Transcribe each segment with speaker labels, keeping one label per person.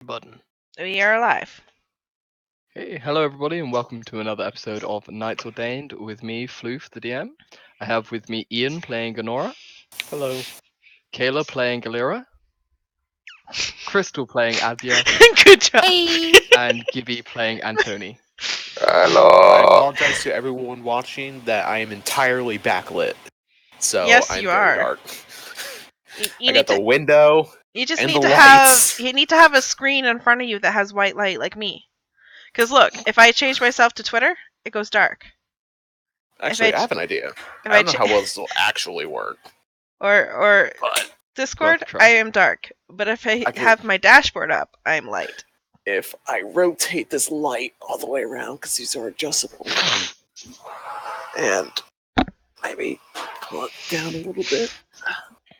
Speaker 1: button.
Speaker 2: We are alive.
Speaker 1: Hey, hello everybody, and welcome to another episode of Knights Ordained with me, Floof, the DM. I have with me Ian playing Ganora.
Speaker 3: Hello.
Speaker 1: Kayla playing Galera. Crystal playing Adia.
Speaker 2: Good job.
Speaker 1: And Gibby playing Antoni.
Speaker 3: Hello. I apologize to everyone watching that I am entirely backlit. So
Speaker 2: Yes,
Speaker 3: I'm
Speaker 2: you
Speaker 3: very
Speaker 2: are.
Speaker 3: dark.
Speaker 2: You
Speaker 3: I got
Speaker 2: need
Speaker 3: the window.
Speaker 2: You just
Speaker 3: and
Speaker 2: need
Speaker 3: the
Speaker 2: to
Speaker 3: lights.
Speaker 2: have. You need to have a screen in front of you that has white light, like me. Because look, if I change myself to Twitter, it goes dark.
Speaker 3: Actually, I have an idea. I don't know how well this will actually work.
Speaker 2: Or
Speaker 3: But
Speaker 2: Discord,
Speaker 1: Well, try.
Speaker 2: I am dark. But if I have my dashboard up, I'm light.
Speaker 3: if I rotate this light all the way around, because these are adjustable, and maybe pull it down a little bit.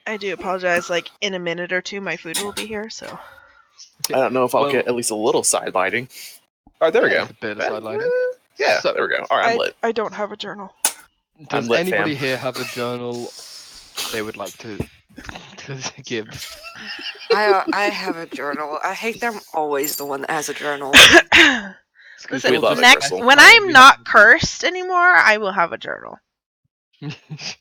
Speaker 2: I do apologize. Like in a minute or two, my food will be here. So
Speaker 1: Okay,
Speaker 3: I don't know if I'll get at least a little side lighting. All right, there we go.
Speaker 1: A bit of side lighting.
Speaker 3: Yeah,
Speaker 1: So,
Speaker 3: there we go. All right, I'm lit.
Speaker 2: I don't have a journal.
Speaker 1: Does
Speaker 3: I'm lit,
Speaker 1: anybody
Speaker 3: fam.
Speaker 1: here have a journal they would like to give?
Speaker 4: I have a journal. I hate that I'm always the one that has a journal.
Speaker 2: Listen,
Speaker 3: We love it,
Speaker 2: next
Speaker 3: Crystal.
Speaker 2: when I'm not cursed anymore, I will have a journal.
Speaker 1: It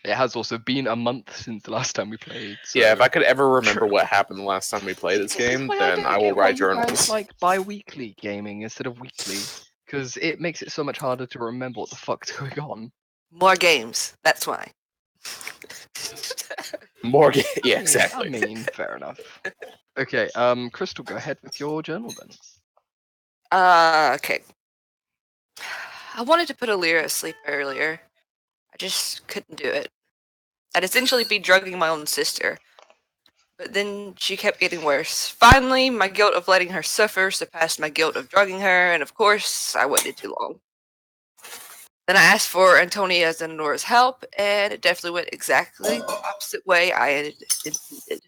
Speaker 1: has also been a month since the last time we played. So...
Speaker 3: Yeah, if I could ever remember what happened the last time we played this game, then I will write journals.
Speaker 1: Like bi-weekly gaming instead of weekly, because it makes it so much harder to remember what the fuck's going on.
Speaker 4: More games. That's why.
Speaker 3: More games. Yeah, exactly.
Speaker 1: I mean, fair enough. Okay, Crystal, go ahead with your journal then.
Speaker 4: Okay. I wanted to put Alira asleep earlier. I just couldn't do it. I'd essentially be drugging my own sister. But then she kept getting worse. Finally, my guilt of letting her suffer surpassed my guilt of drugging her, and of course, I waited too long. Then I asked for Antonia's and Nora's help, and it definitely went exactly the opposite way I intended.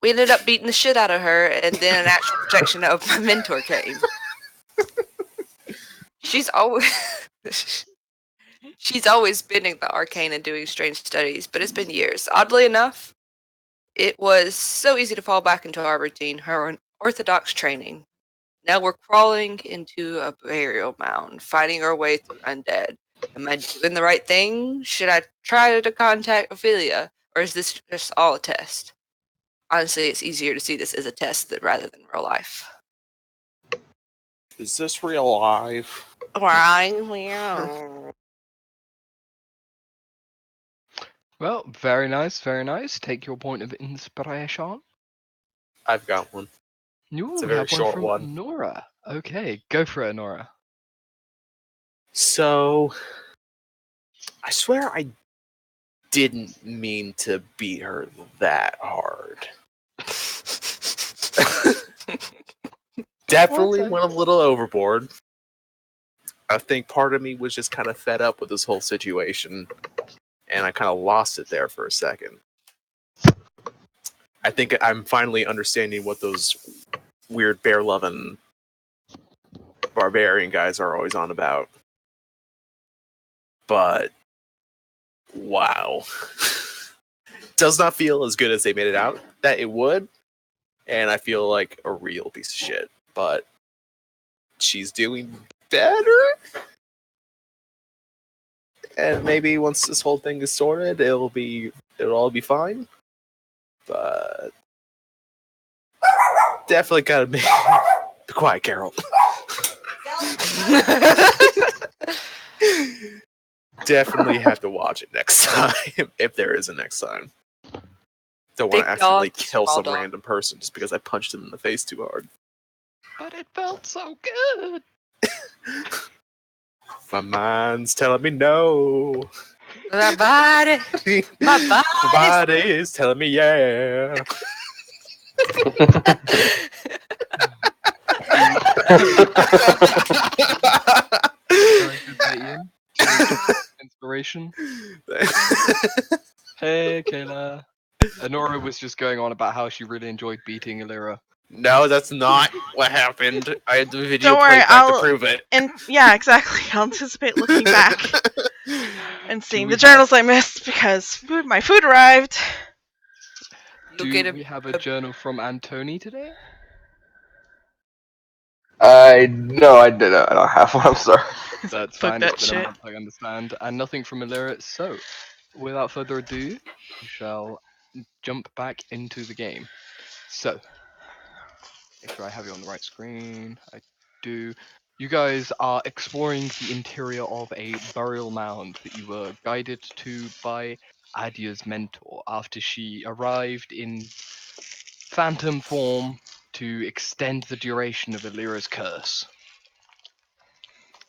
Speaker 4: We ended up beating the shit out of her, and then an actual projection of my mentor came. She's always been in the arcane and doing strange studies, but it's been years. Oddly enough, it was so easy to fall back into our routine, her orthodox training. Now we're crawling into a burial mound, fighting our way through undead. Am I doing the right thing? Should I try to contact Ophelia, or is this just all a test? Honestly, it's easier to see this as a test rather than real life.
Speaker 3: Is this real life?
Speaker 1: Well, very nice, very nice. Take your point of inspiration.
Speaker 3: I've got one.
Speaker 1: It's
Speaker 3: a very short one.
Speaker 1: Nora. Okay, go for it, Nora.
Speaker 3: So, I swear I didn't mean to beat her that hard. Definitely went a little overboard. I think part of me was just kind of fed up with this whole situation, and I kind of lost it there for a second. I think I'm finally understanding what those weird bear-loving barbarian guys are always on about. But, wow. Does not feel as good as they made it out that it would, and I feel like a real piece of shit. But she's doing better, and maybe once this whole thing is sorted, it'll all be fine. But definitely gotta be quiet, Carol. Definitely have to watch it next time if there is a next time. Don't want to accidentally kill some random person just because I punched him in the face too hard.
Speaker 1: But it felt so good.
Speaker 3: My mind's telling me no.
Speaker 4: My
Speaker 3: body's telling me yeah.
Speaker 1: Inspiration. Hey, Kayla. Nora was just going on about how she really enjoyed beating Alira.
Speaker 3: No, that's not what happened. I had the video
Speaker 2: Don't worry,
Speaker 3: played back to prove it.
Speaker 2: And yeah, exactly. I'll anticipate looking back and seeing the journals I missed because my food arrived.
Speaker 4: You'll get
Speaker 1: Do
Speaker 4: a,
Speaker 1: we have a journal from Antoni today?
Speaker 5: No, I didn't. I don't have one. I'm sorry.
Speaker 1: That's
Speaker 2: Fuck
Speaker 1: fine.
Speaker 2: that
Speaker 1: It's been
Speaker 2: shit.
Speaker 1: a month, I understand, and nothing from Illyria. So, without further ado, we shall jump back into the game. So, make sure I have you on the right screen. I do. You guys are exploring the interior of a burial mound that you were guided to by Adia's mentor after she arrived in phantom form to extend the duration of Illyria's curse.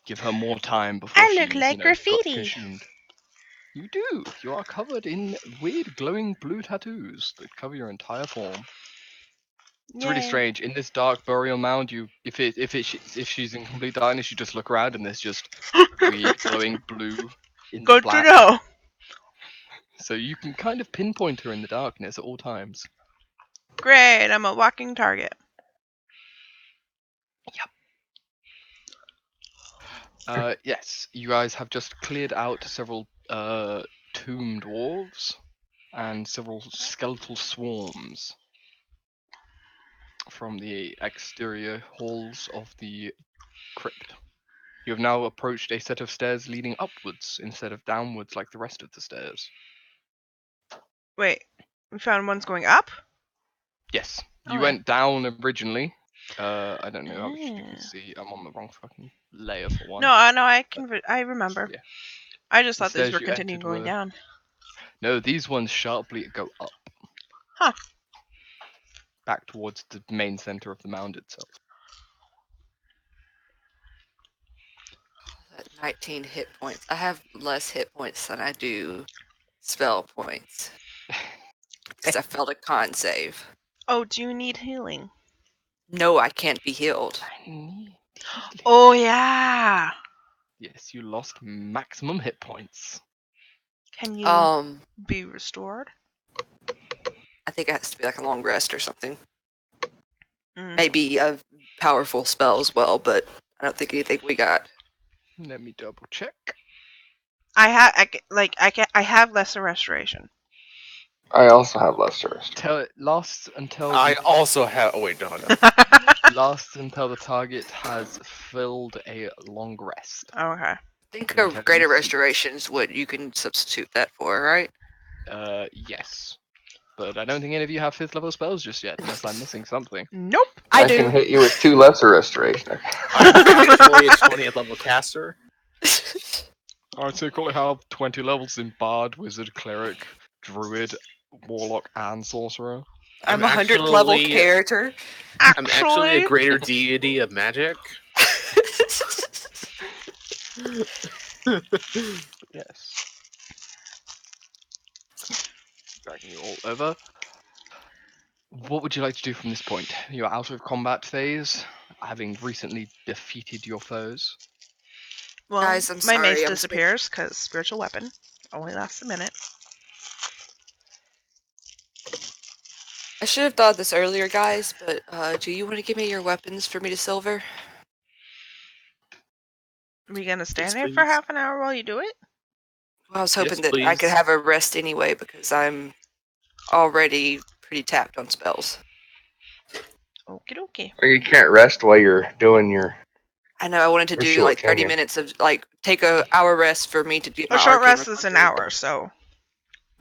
Speaker 1: Give her more time before
Speaker 2: I look
Speaker 1: she,
Speaker 2: like
Speaker 1: got
Speaker 2: graffiti.
Speaker 1: consumed. You do. You are covered in weird glowing blue tattoos that cover your entire form. It's really
Speaker 2: Yay.
Speaker 1: strange. In this dark burial mound, if she's in complete darkness, you just look around and there's just weird glowing blue in the
Speaker 2: Good to
Speaker 1: black.
Speaker 2: know.
Speaker 1: So you can kind of pinpoint her in the darkness at all times.
Speaker 2: Great, I'm a walking target.
Speaker 1: Yes, you guys have just cleared out several tomb dwarves and several skeletal swarms from the exterior halls of the crypt. You have now approached a set of stairs leading upwards instead of downwards like the rest of the stairs.
Speaker 2: Wait, we found one's going up?
Speaker 1: Yes,
Speaker 2: Oh,
Speaker 1: you
Speaker 2: yeah.
Speaker 1: went down originally. I don't know if you can
Speaker 2: Ah.
Speaker 1: see. I'm on the wrong fucking layer for one.
Speaker 2: No, I remember.
Speaker 1: Yeah.
Speaker 2: I just
Speaker 1: The
Speaker 2: thought these
Speaker 1: stairs
Speaker 2: were
Speaker 1: you
Speaker 2: continuing
Speaker 1: entered
Speaker 2: going
Speaker 1: were-
Speaker 2: down.
Speaker 1: No, these ones sharply go up.
Speaker 2: Huh.
Speaker 1: Back towards the main center of the mound itself.
Speaker 4: at 19 hit points. I have less hit points than I do spell points. Because I failed a con save.
Speaker 2: Oh, do you need healing?
Speaker 4: No, I can't be healed.
Speaker 1: I need healing.
Speaker 2: Oh, yeah.
Speaker 1: Yes, you lost maximum hit points.
Speaker 2: Can you be restored?
Speaker 4: I think it has to be like a long rest or something.
Speaker 2: Mm.
Speaker 4: Maybe a powerful spell as well, but I don't think anything we got.
Speaker 1: Let me double check.
Speaker 2: I have lesser restoration.
Speaker 5: I also have lesser restoration.
Speaker 1: Tell it lasts until
Speaker 3: I
Speaker 1: the,
Speaker 3: also have. Oh wait, no.
Speaker 1: lasts until the target has filled a long rest.
Speaker 2: Okay.
Speaker 4: I think
Speaker 1: Don't
Speaker 4: a
Speaker 1: have
Speaker 4: greater
Speaker 1: any
Speaker 4: restoration is what you can substitute that for, right?
Speaker 1: Yes. But I don't think any of you have 5th level spells just yet, unless I'm missing something.
Speaker 2: Nope.
Speaker 4: I
Speaker 5: can
Speaker 4: do.
Speaker 5: hit you with 2 lesser restoration.
Speaker 3: I'm actually a 20th level caster.
Speaker 1: I'd say currently have 20 levels in Bard, Wizard, Cleric, Druid, Warlock, and Sorcerer.
Speaker 4: I'm a 100th level
Speaker 3: actually-
Speaker 4: character.
Speaker 3: I'm actually a greater deity of magic.
Speaker 1: Yes. Dragging you all over. What would you like to do from this point? You're out of combat phase, having recently defeated your foes.
Speaker 2: Well,
Speaker 4: Guys, I'm
Speaker 2: my mace
Speaker 4: sorry, I'm
Speaker 2: disappears because spiritual weapon only lasts a minute.
Speaker 4: I should have thought this earlier, guys, but do you want to give me your weapons for me to silver?
Speaker 2: Are we gonna stand
Speaker 3: Yes,
Speaker 2: there for
Speaker 3: please.
Speaker 2: half an hour while you do it?
Speaker 4: Well, I was
Speaker 3: Yes,
Speaker 4: hoping that I could
Speaker 3: please.
Speaker 4: have a rest anyway because I'm already pretty tapped on spells.
Speaker 2: Okie dokie.
Speaker 5: Or you can't rest while you're doing your.
Speaker 4: I know I wanted to
Speaker 5: For
Speaker 4: do
Speaker 5: sure,
Speaker 4: like
Speaker 5: can
Speaker 4: 30
Speaker 5: you?
Speaker 4: minutes of like take a hour rest for me to get
Speaker 2: A
Speaker 4: my
Speaker 2: short
Speaker 4: arcane
Speaker 2: rest is an
Speaker 4: recovery.
Speaker 2: hour, so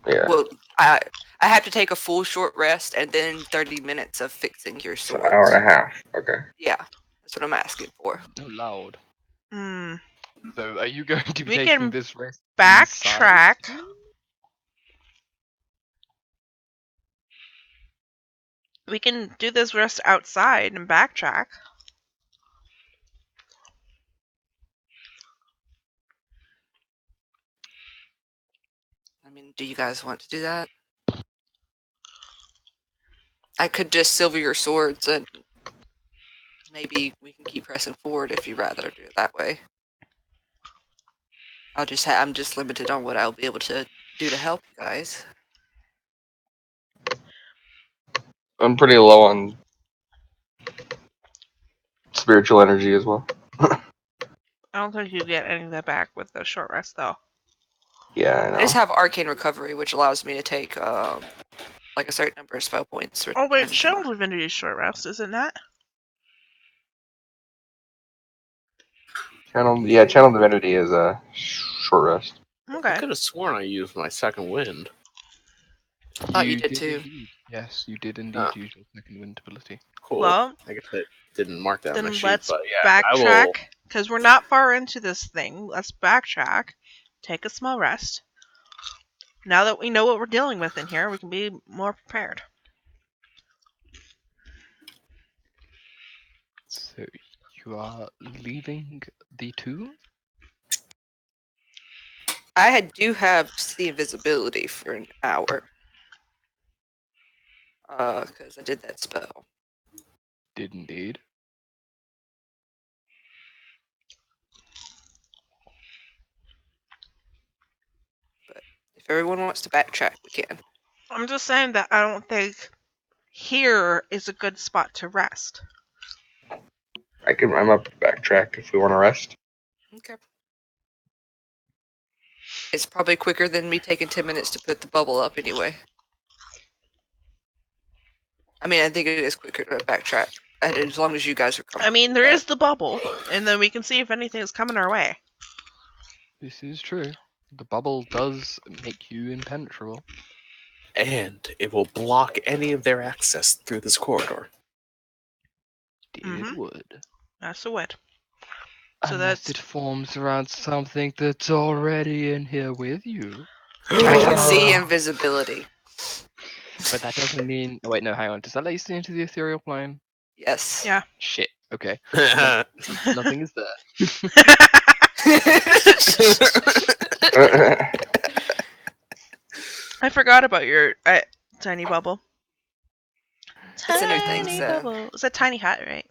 Speaker 5: Yeah.
Speaker 4: Well, I have to take a full short rest and then 30 minutes of fixing your
Speaker 5: So
Speaker 4: swords.
Speaker 5: an hour and a half. Okay.
Speaker 4: Yeah, that's what I'm asking for.
Speaker 1: Oh, loud.
Speaker 2: hmm.
Speaker 1: So, are you going to be
Speaker 2: We
Speaker 1: taking
Speaker 2: can
Speaker 1: this rest
Speaker 2: Backtrack.
Speaker 1: inside?
Speaker 2: We can do this rest outside and backtrack.
Speaker 4: I mean, do you guys want to do that? I could just silver your swords and maybe we can keep pressing forward if you'd rather do it that way. I'm just limited on what I'll be able to do to help you guys.
Speaker 5: I'm pretty low on spiritual energy as well.
Speaker 2: I don't think you get any of that back with the short rest, though.
Speaker 5: Yeah, I
Speaker 4: I just
Speaker 5: know.
Speaker 4: have arcane recovery, which allows me to take like a certain number of spell points.
Speaker 2: Oh wait, Channel Divinity is short rest, isn't that?
Speaker 5: Channel Divinity is a short rest.
Speaker 3: I
Speaker 2: Okay.
Speaker 3: could have sworn I used my second wind.
Speaker 4: thought you did too.
Speaker 1: Indeed. Yes, you did indeed
Speaker 3: Ah.
Speaker 1: use your second wind ability.
Speaker 3: Cool.
Speaker 2: Well,
Speaker 3: I guess I didn't mark that on my
Speaker 2: then
Speaker 3: sheet,
Speaker 2: let's
Speaker 3: but yeah, I will.
Speaker 2: backtrack because we're not far into this thing. Let's backtrack, take a small rest. Now that we know what we're dealing with in here, we can be more prepared.
Speaker 1: So you are leaving the tomb?
Speaker 4: Do have see invisibility for an hour. Because I did that spell.
Speaker 1: Did indeed.
Speaker 4: If everyone wants to backtrack, we can.
Speaker 2: I'm just saying that I don't think here is a good spot to rest.
Speaker 5: I'm up to backtrack if we want to rest.
Speaker 4: Okay. It's probably quicker than me taking 10 minutes to put the bubble up anyway. I mean, I think it is quicker to backtrack. As long as you guys are comfortable.
Speaker 2: I mean, there
Speaker 4: with
Speaker 2: is the bubble, and then we can see if anything is coming our way.
Speaker 1: This is true. The bubble does make you impenetrable.
Speaker 3: And it will block any of their access through this corridor.
Speaker 1: It
Speaker 2: Mhm.
Speaker 1: would.
Speaker 2: That's the wit. So
Speaker 1: Unless
Speaker 2: that's
Speaker 1: it forms around something that's already in here with you.
Speaker 4: that. I can see invisibility.
Speaker 1: But that doesn't mean... Oh wait, no, hang on. Does that let you see into the ethereal plane?
Speaker 4: Yes.
Speaker 2: Yeah.
Speaker 1: Shit, okay. Nothing is there.
Speaker 2: I forgot about your tiny bubble.
Speaker 4: It's a new thing,
Speaker 2: Tiny
Speaker 4: so-
Speaker 2: bubble. It's a tiny hut, right?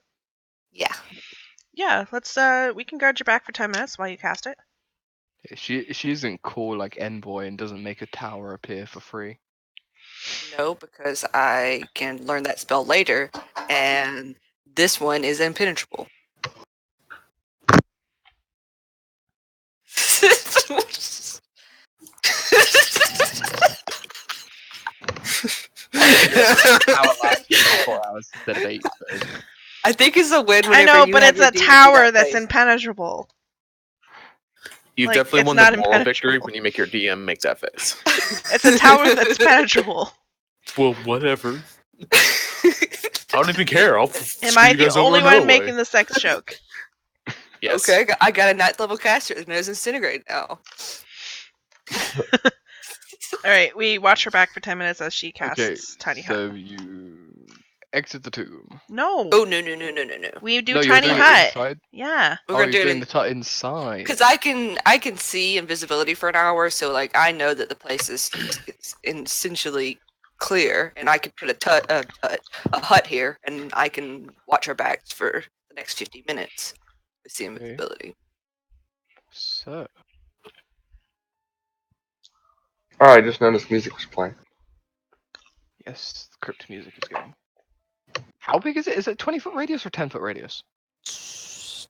Speaker 4: Yeah.
Speaker 2: Yeah. Let's we can guard your back for 10 minutes while you cast it.
Speaker 1: She isn't cool like Envoy and doesn't make a tower appear for free.
Speaker 4: No, because I can learn that spell later, and this one is impenetrable.
Speaker 1: Tower lasts 4 hours instead of 8. So.
Speaker 4: I think it's a win
Speaker 2: I
Speaker 4: whenever
Speaker 2: know,
Speaker 4: you
Speaker 2: but
Speaker 4: have
Speaker 2: it's
Speaker 4: your
Speaker 2: a
Speaker 4: demon do
Speaker 2: tower
Speaker 4: that
Speaker 2: that's
Speaker 4: face.
Speaker 2: impenetrable.
Speaker 3: You've
Speaker 2: Like,
Speaker 3: definitely
Speaker 2: it's
Speaker 3: won
Speaker 2: not
Speaker 3: the moral victory
Speaker 2: impenetrable.
Speaker 3: when you make your DM make that face.
Speaker 2: It's a tower that's penetrable.
Speaker 3: Well, whatever. I don't even care. I'll
Speaker 2: Am I the only one making the sex joke?
Speaker 3: Yes.
Speaker 4: Okay, I got a 9th level caster that knows Incinerate now.
Speaker 2: Alright, we watch her back for 10 minutes as she casts
Speaker 1: Okay,
Speaker 2: Tiny
Speaker 1: so
Speaker 2: Hut.
Speaker 1: you exit the tomb.
Speaker 2: No!
Speaker 4: Oh, no.
Speaker 2: We do
Speaker 1: No, you're
Speaker 2: Tiny
Speaker 1: doing it
Speaker 2: Hut.
Speaker 1: inside?
Speaker 2: Yeah.
Speaker 4: We're
Speaker 1: Oh,
Speaker 4: gonna
Speaker 1: you're
Speaker 4: do
Speaker 1: doing
Speaker 4: it
Speaker 1: the hut inside.
Speaker 4: because I can see invisibility for an hour, so like I know that the place is essentially clear, and I could put a hut here, and I can watch our backs for the next 50 minutes with the invisibility.
Speaker 1: So,
Speaker 5: Oh, I just noticed music was playing.
Speaker 1: yes, the crypt music is going. How big is it? Is it 20-foot radius or 10-foot radius?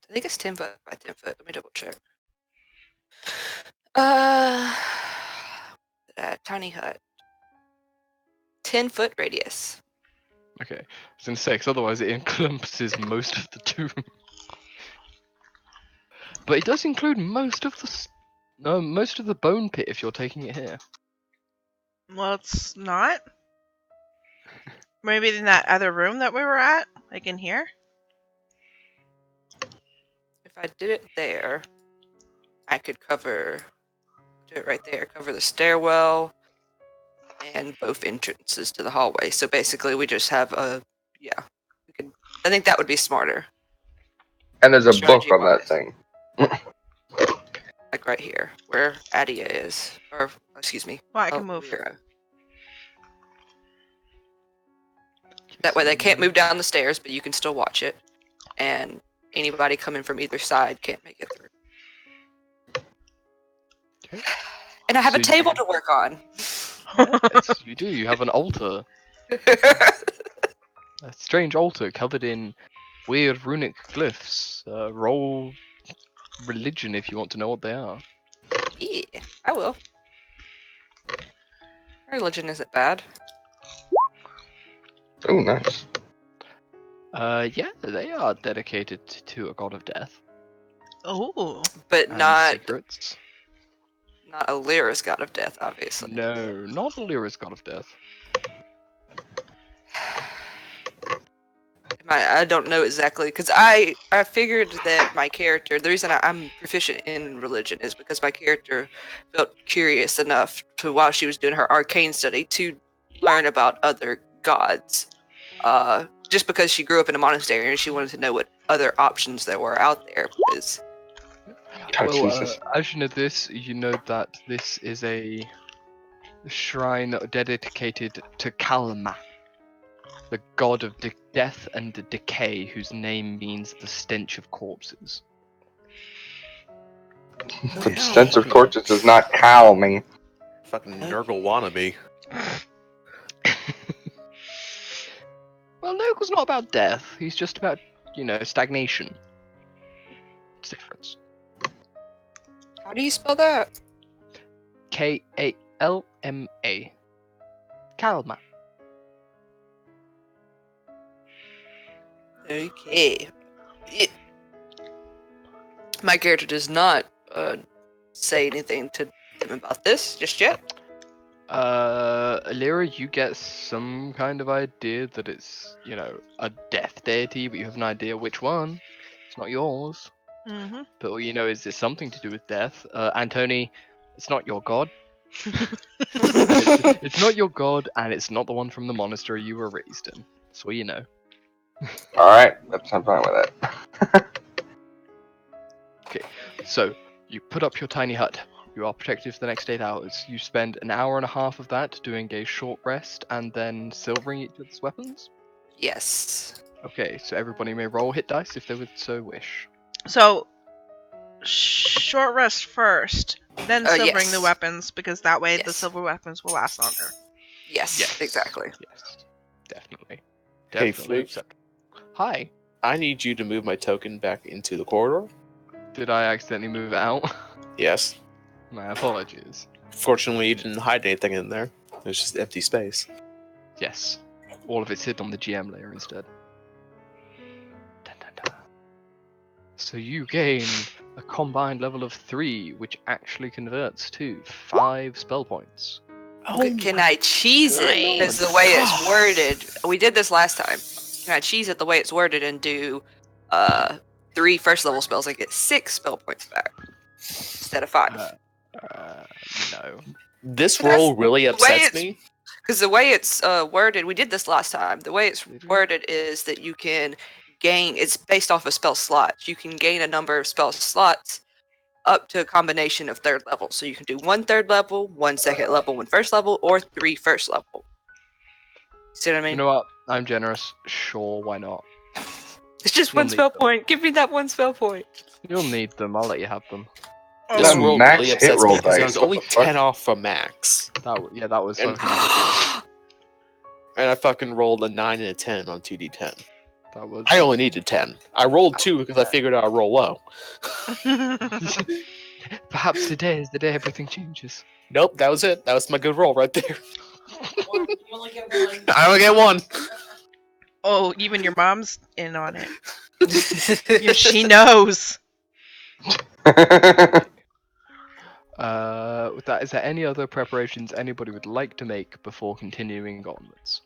Speaker 4: I think it's 10 foot by 10 foot. Let me double check. Tiny hut. 10-foot radius.
Speaker 1: Okay, I was gonna say, because otherwise it encompasses most of the tomb. But it does include most of the bone pit if you're taking it here.
Speaker 2: Well, it's not. Maybe in that other room that we were at? Like in here?
Speaker 4: If I did it there, I could do it right there, cover the stairwell and both entrances to the hallway. So basically we just have I think that would be smarter.
Speaker 5: And there's a book on that
Speaker 4: Strategy-wise.
Speaker 5: thing.
Speaker 4: Like right here, where Adia is. Or, excuse me.
Speaker 2: Well, I can move.
Speaker 4: Lyra. That way they can't move down the stairs, but you can still watch it. And anybody coming from either side can't make it through.
Speaker 1: Okay.
Speaker 4: And I have
Speaker 1: So
Speaker 4: a table to work on.
Speaker 1: Yes, you do. You have an altar. A strange altar covered in weird runic glyphs. Roll religion if you want to know what they are.
Speaker 4: Yeah, I will. Religion isn't bad.
Speaker 5: Oh, nice.
Speaker 1: Yeah, they are dedicated to a god of death
Speaker 2: Oh.
Speaker 4: But
Speaker 1: and
Speaker 4: not
Speaker 1: secrets.
Speaker 4: Alira's god of death, obviously.
Speaker 1: No, not Alira's god of death.
Speaker 4: I don't know exactly because I figured that my character, the reason I'm proficient in religion is because my character felt curious enough to, while she was doing her arcane study, to learn about other gods. Just because she grew up in a monastery and she wanted to know what other options there were out there. Because
Speaker 5: Oh,
Speaker 1: Well,
Speaker 5: Jesus.
Speaker 1: as you know this, you know that this is a shrine dedicated to Kalma, the god of death and decay, whose name means the stench of corpses.
Speaker 5: The stench of torches does not cow me.
Speaker 3: Fucking Nurgle wannabe.
Speaker 1: Well, Nurgle's not about death. He's just about, stagnation. It's different.
Speaker 4: how do you spell that?
Speaker 1: Kalma. Kalma.
Speaker 4: Okay. My character does not say anything to them about this just yet.
Speaker 1: Lyra, you get some kind of idea that it's, a death deity, but you have no idea which one. It's not yours.
Speaker 2: Mm-hmm.
Speaker 1: But all you know is there's something to do with death. Antony, it's not your god. It's not your god, and it's not the one from the monastery you were raised in. That's all you know.
Speaker 5: Alright, I'm fine with that.
Speaker 1: So, you put up your tiny hut. You are protected for the next 8 hours. You spend an hour and a half of that doing a short rest and then silvering each other's weapons.
Speaker 4: Yes.
Speaker 1: Okay, so everybody may roll hit dice if they would so wish.
Speaker 2: So, short rest first, then silvering the
Speaker 4: Yes.
Speaker 2: weapons, because that way the
Speaker 4: Yes.
Speaker 2: silver weapons will last longer.
Speaker 4: Yes. Exactly.
Speaker 1: Yes, definitely.
Speaker 3: Hey,
Speaker 1: Definitely
Speaker 3: Fluke.
Speaker 1: accept. Hi.
Speaker 3: I need you to move my token back into the corridor.
Speaker 1: Did I accidentally move it out?
Speaker 3: Yes.
Speaker 1: My apologies.
Speaker 3: Fortunately, you didn't hide anything in there. There's just empty space.
Speaker 1: Yes. All of it's hidden on the GM layer instead. Dun, dun, dun. So you gain a combined level of 3, which actually converts to 5 spell points.
Speaker 4: Can I cheese it? Because the way it's worded, we did this last time. Can I cheese it the way it's worded and do 3 first level spells? I get 6 spell points back instead of 5.
Speaker 1: No.
Speaker 3: This
Speaker 4: But that's
Speaker 3: roll really
Speaker 4: the way
Speaker 3: upsets
Speaker 4: it's-
Speaker 3: me.
Speaker 4: Because the way it's worded, we did this last time. The way it's worded is that you can gain, it's based off of spell slots. You can gain a number of spell slots up to a combination of third level. So you can do 1 third level, 1 second level, 1 first level, or 3 first level. See what I mean?
Speaker 1: You know what? I'm generous. Sure, why not?
Speaker 4: It's just
Speaker 1: you'll
Speaker 4: 1
Speaker 1: need
Speaker 4: spell
Speaker 1: them.
Speaker 4: point. Give me that 1 spell point.
Speaker 1: You'll need them. I'll let you have them.
Speaker 3: This
Speaker 5: That
Speaker 3: roll
Speaker 5: max
Speaker 3: really
Speaker 5: hit
Speaker 3: upsets
Speaker 5: roll
Speaker 3: me because I
Speaker 5: dice,
Speaker 3: was
Speaker 5: what
Speaker 3: only
Speaker 5: the fuck?
Speaker 3: 10 off from max.
Speaker 1: That was
Speaker 3: And-
Speaker 1: fucking ridiculous.
Speaker 3: And I fucking rolled a 9 and a 10 on 2d10.
Speaker 1: That was.
Speaker 3: I only needed 10. I rolled 2 because I figured I'd roll low.
Speaker 1: Perhaps today is the day everything changes.
Speaker 3: Nope, that was it. That was my good roll right there. I only get 1.
Speaker 2: Oh, even your mom's in on it. She knows.
Speaker 1: With that, is there any other preparations anybody would like to make before continuing onwards?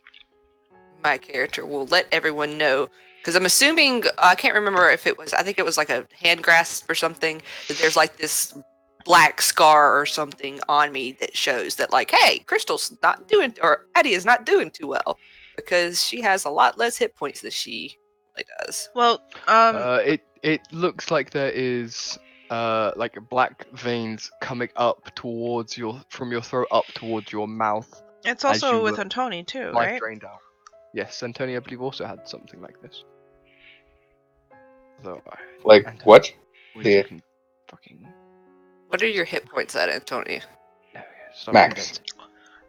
Speaker 4: My character will let everyone know. Because I'm assuming, I can't remember if it was, I think it was like a hand grasp or something, that there's like this black scar or something on me that shows that, like, hey, Crystal's not doing, or Addie is not doing too well. Because she has a lot less hit points than she really does.
Speaker 2: Well,
Speaker 1: It looks like there is like black veins coming up towards from your throat up towards your mouth.
Speaker 2: it's
Speaker 1: as
Speaker 2: also
Speaker 1: you
Speaker 2: with
Speaker 1: were
Speaker 2: Antoni too,
Speaker 1: Life
Speaker 2: right?
Speaker 1: drained out. Yes, Antonio, I believe, also had something like this. So,
Speaker 5: Like,
Speaker 1: Antony,
Speaker 5: what?
Speaker 1: we
Speaker 5: Yeah.
Speaker 1: can fucking
Speaker 4: What are your hit points at, Antoni?
Speaker 1: there we go, stop
Speaker 5: Max.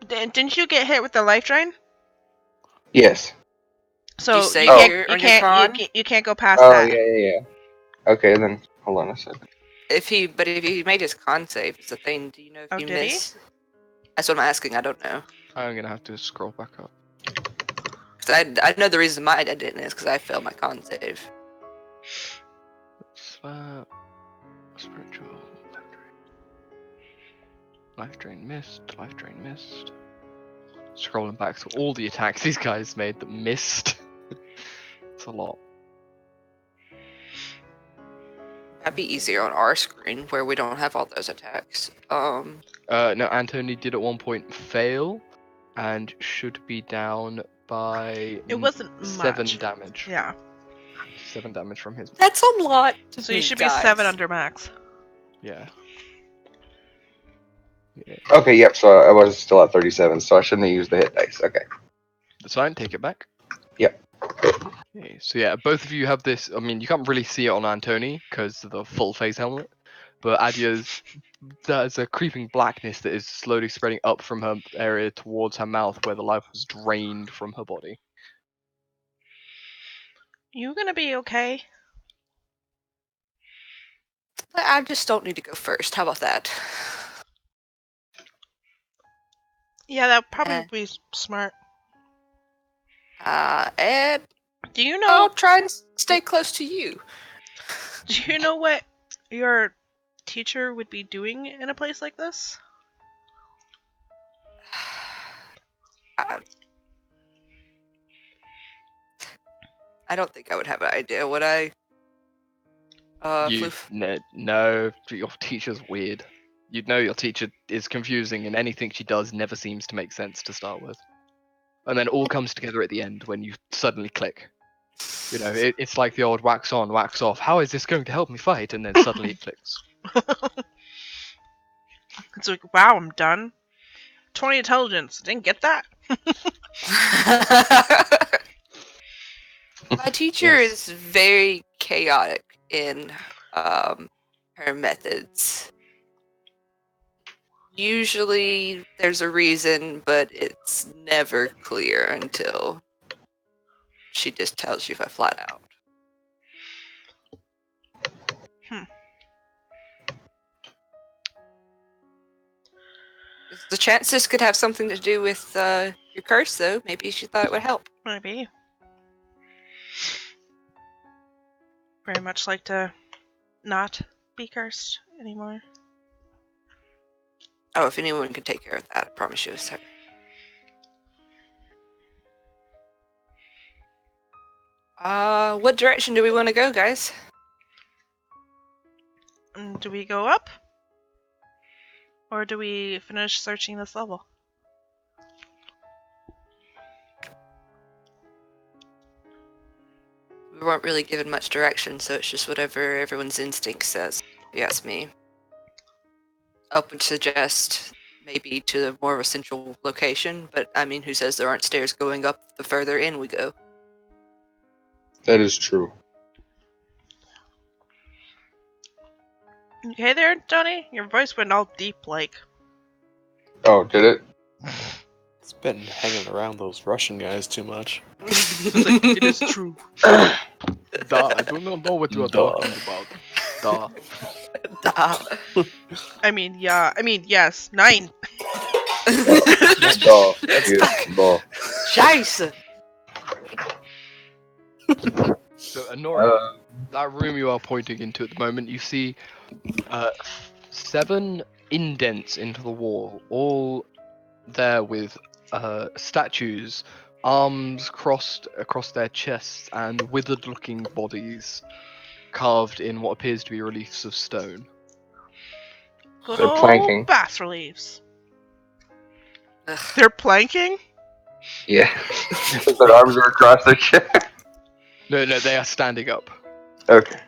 Speaker 1: condensing.
Speaker 2: Didn't you get hit with the life drain?
Speaker 5: Yes.
Speaker 2: So
Speaker 4: you say
Speaker 2: you can't,
Speaker 4: you're
Speaker 2: you
Speaker 4: on your
Speaker 2: can't,
Speaker 4: con?
Speaker 2: you can't go past
Speaker 5: Oh,
Speaker 2: that.
Speaker 5: yeah. Okay, then, hold on a second.
Speaker 4: If he made his con save, it's a thing. Do you know if
Speaker 2: Oh,
Speaker 4: you
Speaker 2: did he?
Speaker 4: miss? That's what I'm asking. I don't know.
Speaker 1: I'm gonna have to scroll back up.
Speaker 4: Because I know the reason my dad didn't is because I failed my con save.
Speaker 1: Spiritual. Life drain missed. Life drain missed. Scrolling back to all the attacks these guys made that missed. It's a lot.
Speaker 4: That'd be easier on our screen where we don't have all those attacks.
Speaker 1: No, Anthony did at one point fail, and should be down by
Speaker 2: It wasn't
Speaker 1: 7
Speaker 2: much.
Speaker 1: damage.
Speaker 2: Yeah.
Speaker 1: 7 damage from his.
Speaker 4: That's a lot. To
Speaker 2: So you
Speaker 4: me,
Speaker 2: should
Speaker 4: guys.
Speaker 2: be 7 under max.
Speaker 1: Yeah. Yeah.
Speaker 5: Okay, yep. So I was still at 37, so I shouldn't have used the hit dice. Okay.
Speaker 1: That's fine. Take it back.
Speaker 5: Yep.
Speaker 1: Okay, so yeah, both of you have this. I mean, you can't really see it on Antoni because of the full face helmet, but Adia's, there's a creeping blackness that is slowly spreading up from her area towards her mouth, where the life was drained from her body.
Speaker 2: You gonna be okay?
Speaker 4: I just don't need to go first. How about that?
Speaker 2: Yeah, that'd probably be smart.
Speaker 4: And
Speaker 2: Do you
Speaker 4: I'll
Speaker 2: know?
Speaker 4: try and stay close to you.
Speaker 2: Do you know what your teacher would be doing in a place like this?
Speaker 4: I don't think I would have an idea, would I? Floof?
Speaker 1: No, your teacher's weird. You'd know your teacher is confusing, and anything she does never seems to make sense to start with. And then it all comes together at the end when you suddenly click. You know, it's like the old wax on, wax off. How is this going to help me fight? And then suddenly it clicks.
Speaker 2: It's like, wow, I'm done. 20 intelligence. Didn't get that.
Speaker 4: My teacher
Speaker 1: Yes.
Speaker 4: is very chaotic in her methods. Usually there's a reason, but it's never clear until she just tells you flat out. The chances could have something to do with your curse, though. Maybe she thought it would help.
Speaker 2: Maybe. Very much like to not be cursed anymore.
Speaker 4: Oh, if anyone could take care of that, I promise you it's her. What direction do we want to go, guys?
Speaker 2: Do we go up? Or do we finish searching this level?
Speaker 4: We weren't really given much direction, so it's just whatever everyone's instinct says, if you ask me. I would suggest maybe to the more of a central location, but I mean, who says there aren't stairs going up the further in we go?
Speaker 5: That is true.
Speaker 2: Okay there, Tony? Your voice went all deep like.
Speaker 5: Oh, did it?
Speaker 3: It's been hanging around those Russian guys too much.
Speaker 2: It is true.
Speaker 1: I do not know what you are
Speaker 3: Duh.
Speaker 1: talking about. Duh.
Speaker 2: I mean, yeah. I mean, yes. 9.
Speaker 5: Oh, beautiful.
Speaker 4: Scheiße!
Speaker 1: So, Honora, that room you are pointing into at the moment, you see 7 indents into the wall, all there with statues, arms crossed across their chests, and withered-looking bodies carved in what appears to be reliefs of stone.
Speaker 2: Good
Speaker 5: They're
Speaker 2: old
Speaker 5: planking.
Speaker 2: bas reliefs.
Speaker 4: Ugh.
Speaker 2: They're planking?
Speaker 5: Yeah. Their arms are across their chest.
Speaker 1: No, they are standing up.
Speaker 5: Okay.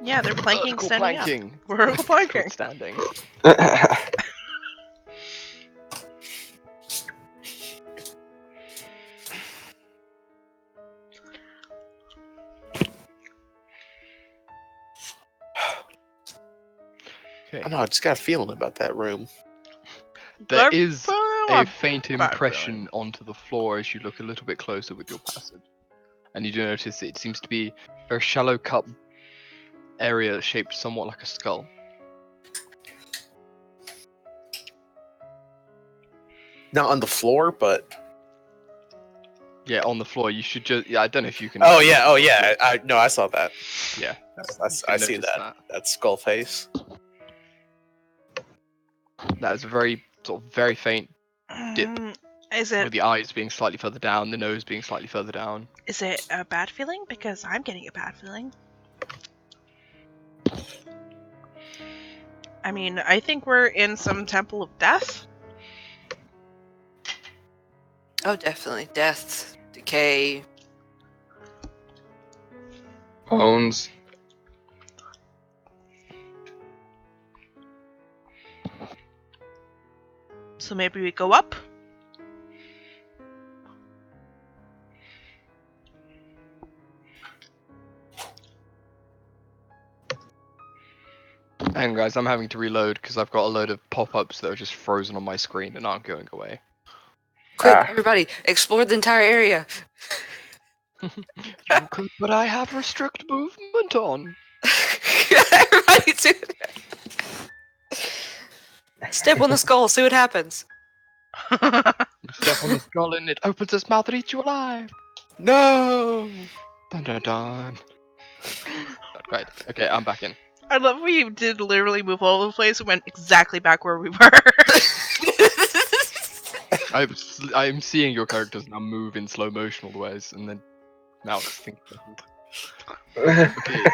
Speaker 2: Yeah, they're planking,
Speaker 1: Vertical
Speaker 2: standing
Speaker 1: planking.
Speaker 2: up. Vertical planking.
Speaker 1: Standing.
Speaker 3: I
Speaker 1: Okay.
Speaker 3: don't know, I just got a feeling about that room.
Speaker 1: There
Speaker 2: They're
Speaker 1: is
Speaker 2: putting
Speaker 1: a
Speaker 2: on
Speaker 1: faint
Speaker 2: bad
Speaker 1: impression onto the floor as you look a little bit closer with your passage. And you do notice it seems to be a very shallow cut area shaped somewhat like a skull.
Speaker 3: Not on the floor, but
Speaker 1: Yeah, on the floor. You should just. Yeah, I don't know if you can.
Speaker 3: Oh yeah. I saw that.
Speaker 1: Yeah,
Speaker 3: I see
Speaker 1: notice
Speaker 3: that. That skull face.
Speaker 1: That is a very sort of very faint, Dip.
Speaker 2: Is
Speaker 1: with
Speaker 2: it
Speaker 1: the eyes being slightly further down, the nose being slightly further down.
Speaker 2: is it a bad feeling? Because I'm getting a bad feeling. I mean, I think we're in some temple of death.
Speaker 4: Oh, definitely. Death, decay.
Speaker 5: Bones.
Speaker 2: So maybe we go up.
Speaker 1: Hang on, guys, I'm having to reload because I've got a load of pop-ups that are just frozen on my screen and aren't going away.
Speaker 4: Quick,
Speaker 5: Ah.
Speaker 4: everybody, explore the entire area.
Speaker 1: You could, but I have restrict movement on.
Speaker 4: Everybody do it. Step on the skull, see what happens.
Speaker 1: You step on the skull and it opens its mouth and eats you alive.
Speaker 3: No.
Speaker 1: Dun dun dun. Right, okay, I'm back in.
Speaker 2: I love we did literally move all over the place and went exactly back where we were.
Speaker 1: I'm seeing your characters now move in slow motion all the ways, and then now it's thinking. Okay,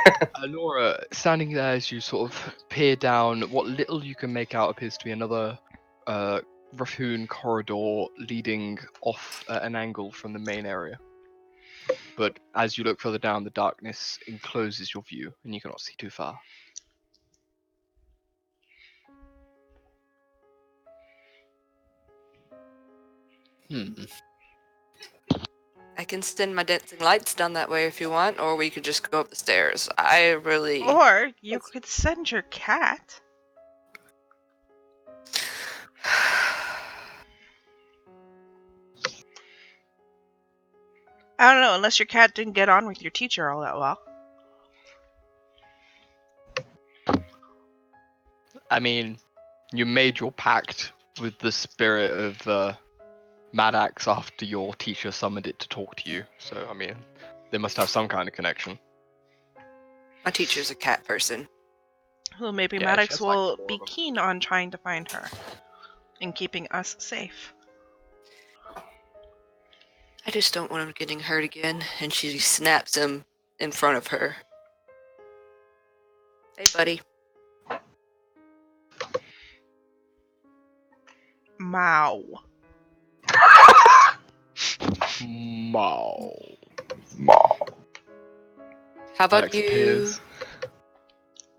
Speaker 1: Nora, standing there as you sort of peer down, what little you can make out appears to be another raccoon corridor leading off at an angle from the main area. But as you look further down, the darkness encloses your view, and you cannot see too far.
Speaker 4: I can send my dancing lights down that way if you want, or we could just go up the stairs. I really.
Speaker 2: Or you could send your cat. I don't know, unless your cat didn't get on with your teacher all that well.
Speaker 1: I mean, you made your pact with the spirit of Maddox after your teacher summoned it to talk to you, so I mean, they must have some kind of connection.
Speaker 4: My teacher's a cat person.
Speaker 2: Well, maybe
Speaker 1: Yeah,
Speaker 2: Maddox
Speaker 1: she has, like,
Speaker 2: will
Speaker 1: 4
Speaker 2: be
Speaker 1: of them.
Speaker 2: keen on trying to find her and keeping us safe.
Speaker 4: I just don't want him getting hurt again, and she snaps him in front of her. Hey, buddy.
Speaker 2: Mao.
Speaker 1: Mao.
Speaker 5: Maw.
Speaker 4: How about
Speaker 1: Maddox
Speaker 4: you?
Speaker 1: appears.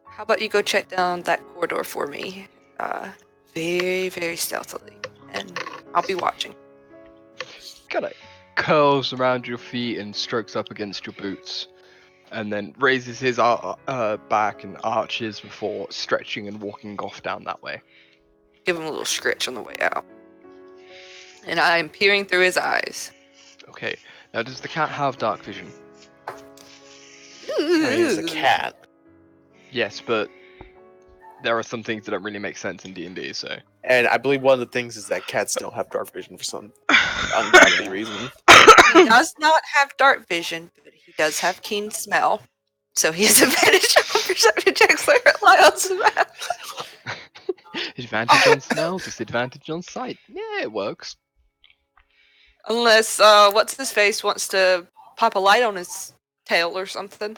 Speaker 4: How about you go check down that corridor for me, very, very stealthily, and I'll be watching.
Speaker 1: Kind of curls around your feet and strokes up against your boots, and then raises his back and arches before stretching and walking off down that way.
Speaker 4: Give him a little scritch on the way out. And I am peering through his eyes.
Speaker 1: Okay, now does the cat have dark vision?
Speaker 3: I mean, it's a cat.
Speaker 1: Yes, but there are some things that don't really make sense in D&D, so...
Speaker 3: And I believe one of the things is that cats don't have dark vision for some ungodly reason.
Speaker 4: He does not have dark vision, but he does have keen smell. So he has advantage on perception checks that rely on smell.
Speaker 1: Advantage on smell, disadvantage on sight. Yeah, it works.
Speaker 4: Unless, what's his face wants to pop a light on his tail or something.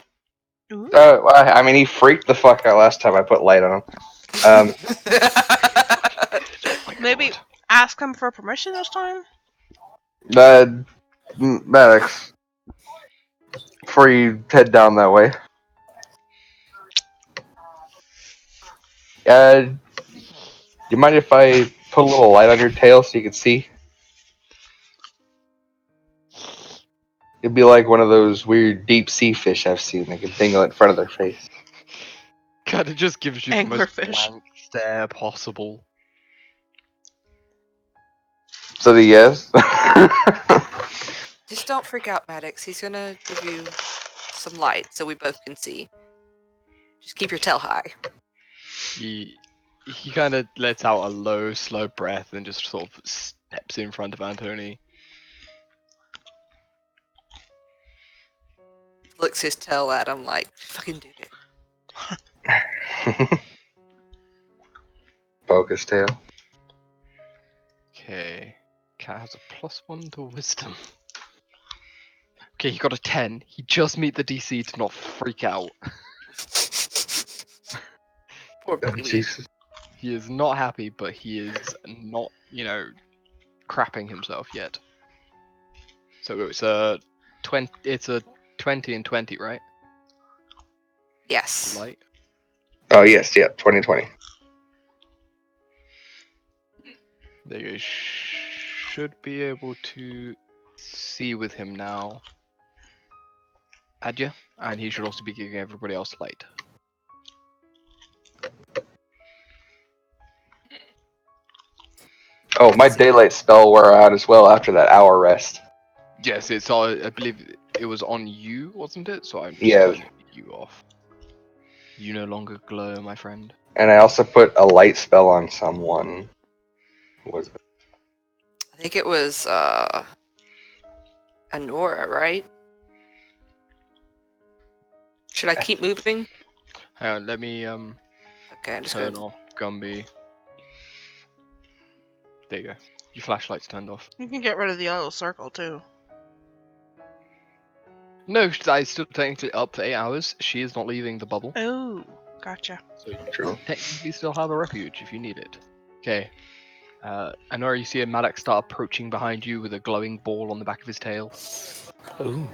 Speaker 2: Ooh.
Speaker 5: Well, I mean, he freaked the fuck out last time I put light on him.
Speaker 1: My
Speaker 2: Maybe
Speaker 1: God.
Speaker 2: ask him for permission this time?
Speaker 5: Maddox, before you head down that way. You mind if I put a little light on your tail so you can see? It'd be like one of those weird deep sea fish I've seen that can dingle in front of their face.
Speaker 1: God, it just gives you the most
Speaker 2: Anglerfish.
Speaker 1: blank stare possible.
Speaker 5: So the yes.
Speaker 4: Just don't freak out, Maddox. He's gonna give you some light so we both can see. Just keep your tail high.
Speaker 1: He kind of lets out a low, slow breath and just sort of steps in front of Antony.
Speaker 4: looks his tail at him like, fucking do it.
Speaker 5: Focus tail.
Speaker 1: Okay. Cat has a +1 to wisdom. Okay, he got a 10. He just meet the DC to not freak out.
Speaker 4: Poor baby.
Speaker 5: Jesus.
Speaker 1: He is not happy, but he is not, crapping himself yet. So it's a 20. It's a 20 and 20, right?
Speaker 4: Yes.
Speaker 1: Light.
Speaker 5: Oh yes, yeah, 2020.
Speaker 1: There you go. Should be able to see with him now. Adja, and he should also be giving everybody else light.
Speaker 5: Oh, my daylight spell wore out as well after that hour rest.
Speaker 1: Yes, it's all. I believe it was on you, wasn't it? So I'm just
Speaker 5: Yeah.
Speaker 1: taking you off. You no longer glow, my friend.
Speaker 5: And I also put a light spell on someone. Who was it?
Speaker 4: I think it was Anora, right? Should I keep moving?
Speaker 1: Hang on, let me
Speaker 4: Okay, I'm just
Speaker 1: turn
Speaker 4: gonna.
Speaker 1: off Gumby. There you go. Your flashlight's turned off.
Speaker 2: You can get rid of the yellow circle too.
Speaker 1: No, she's still technically up for 8 hours. She is not leaving the bubble.
Speaker 2: Oh, gotcha.
Speaker 1: So you
Speaker 5: True.
Speaker 1: technically still have a refuge if you need it. Okay. Anora, you see a Maddox start approaching behind you with a glowing ball on the back of his tail.
Speaker 3: Ooh.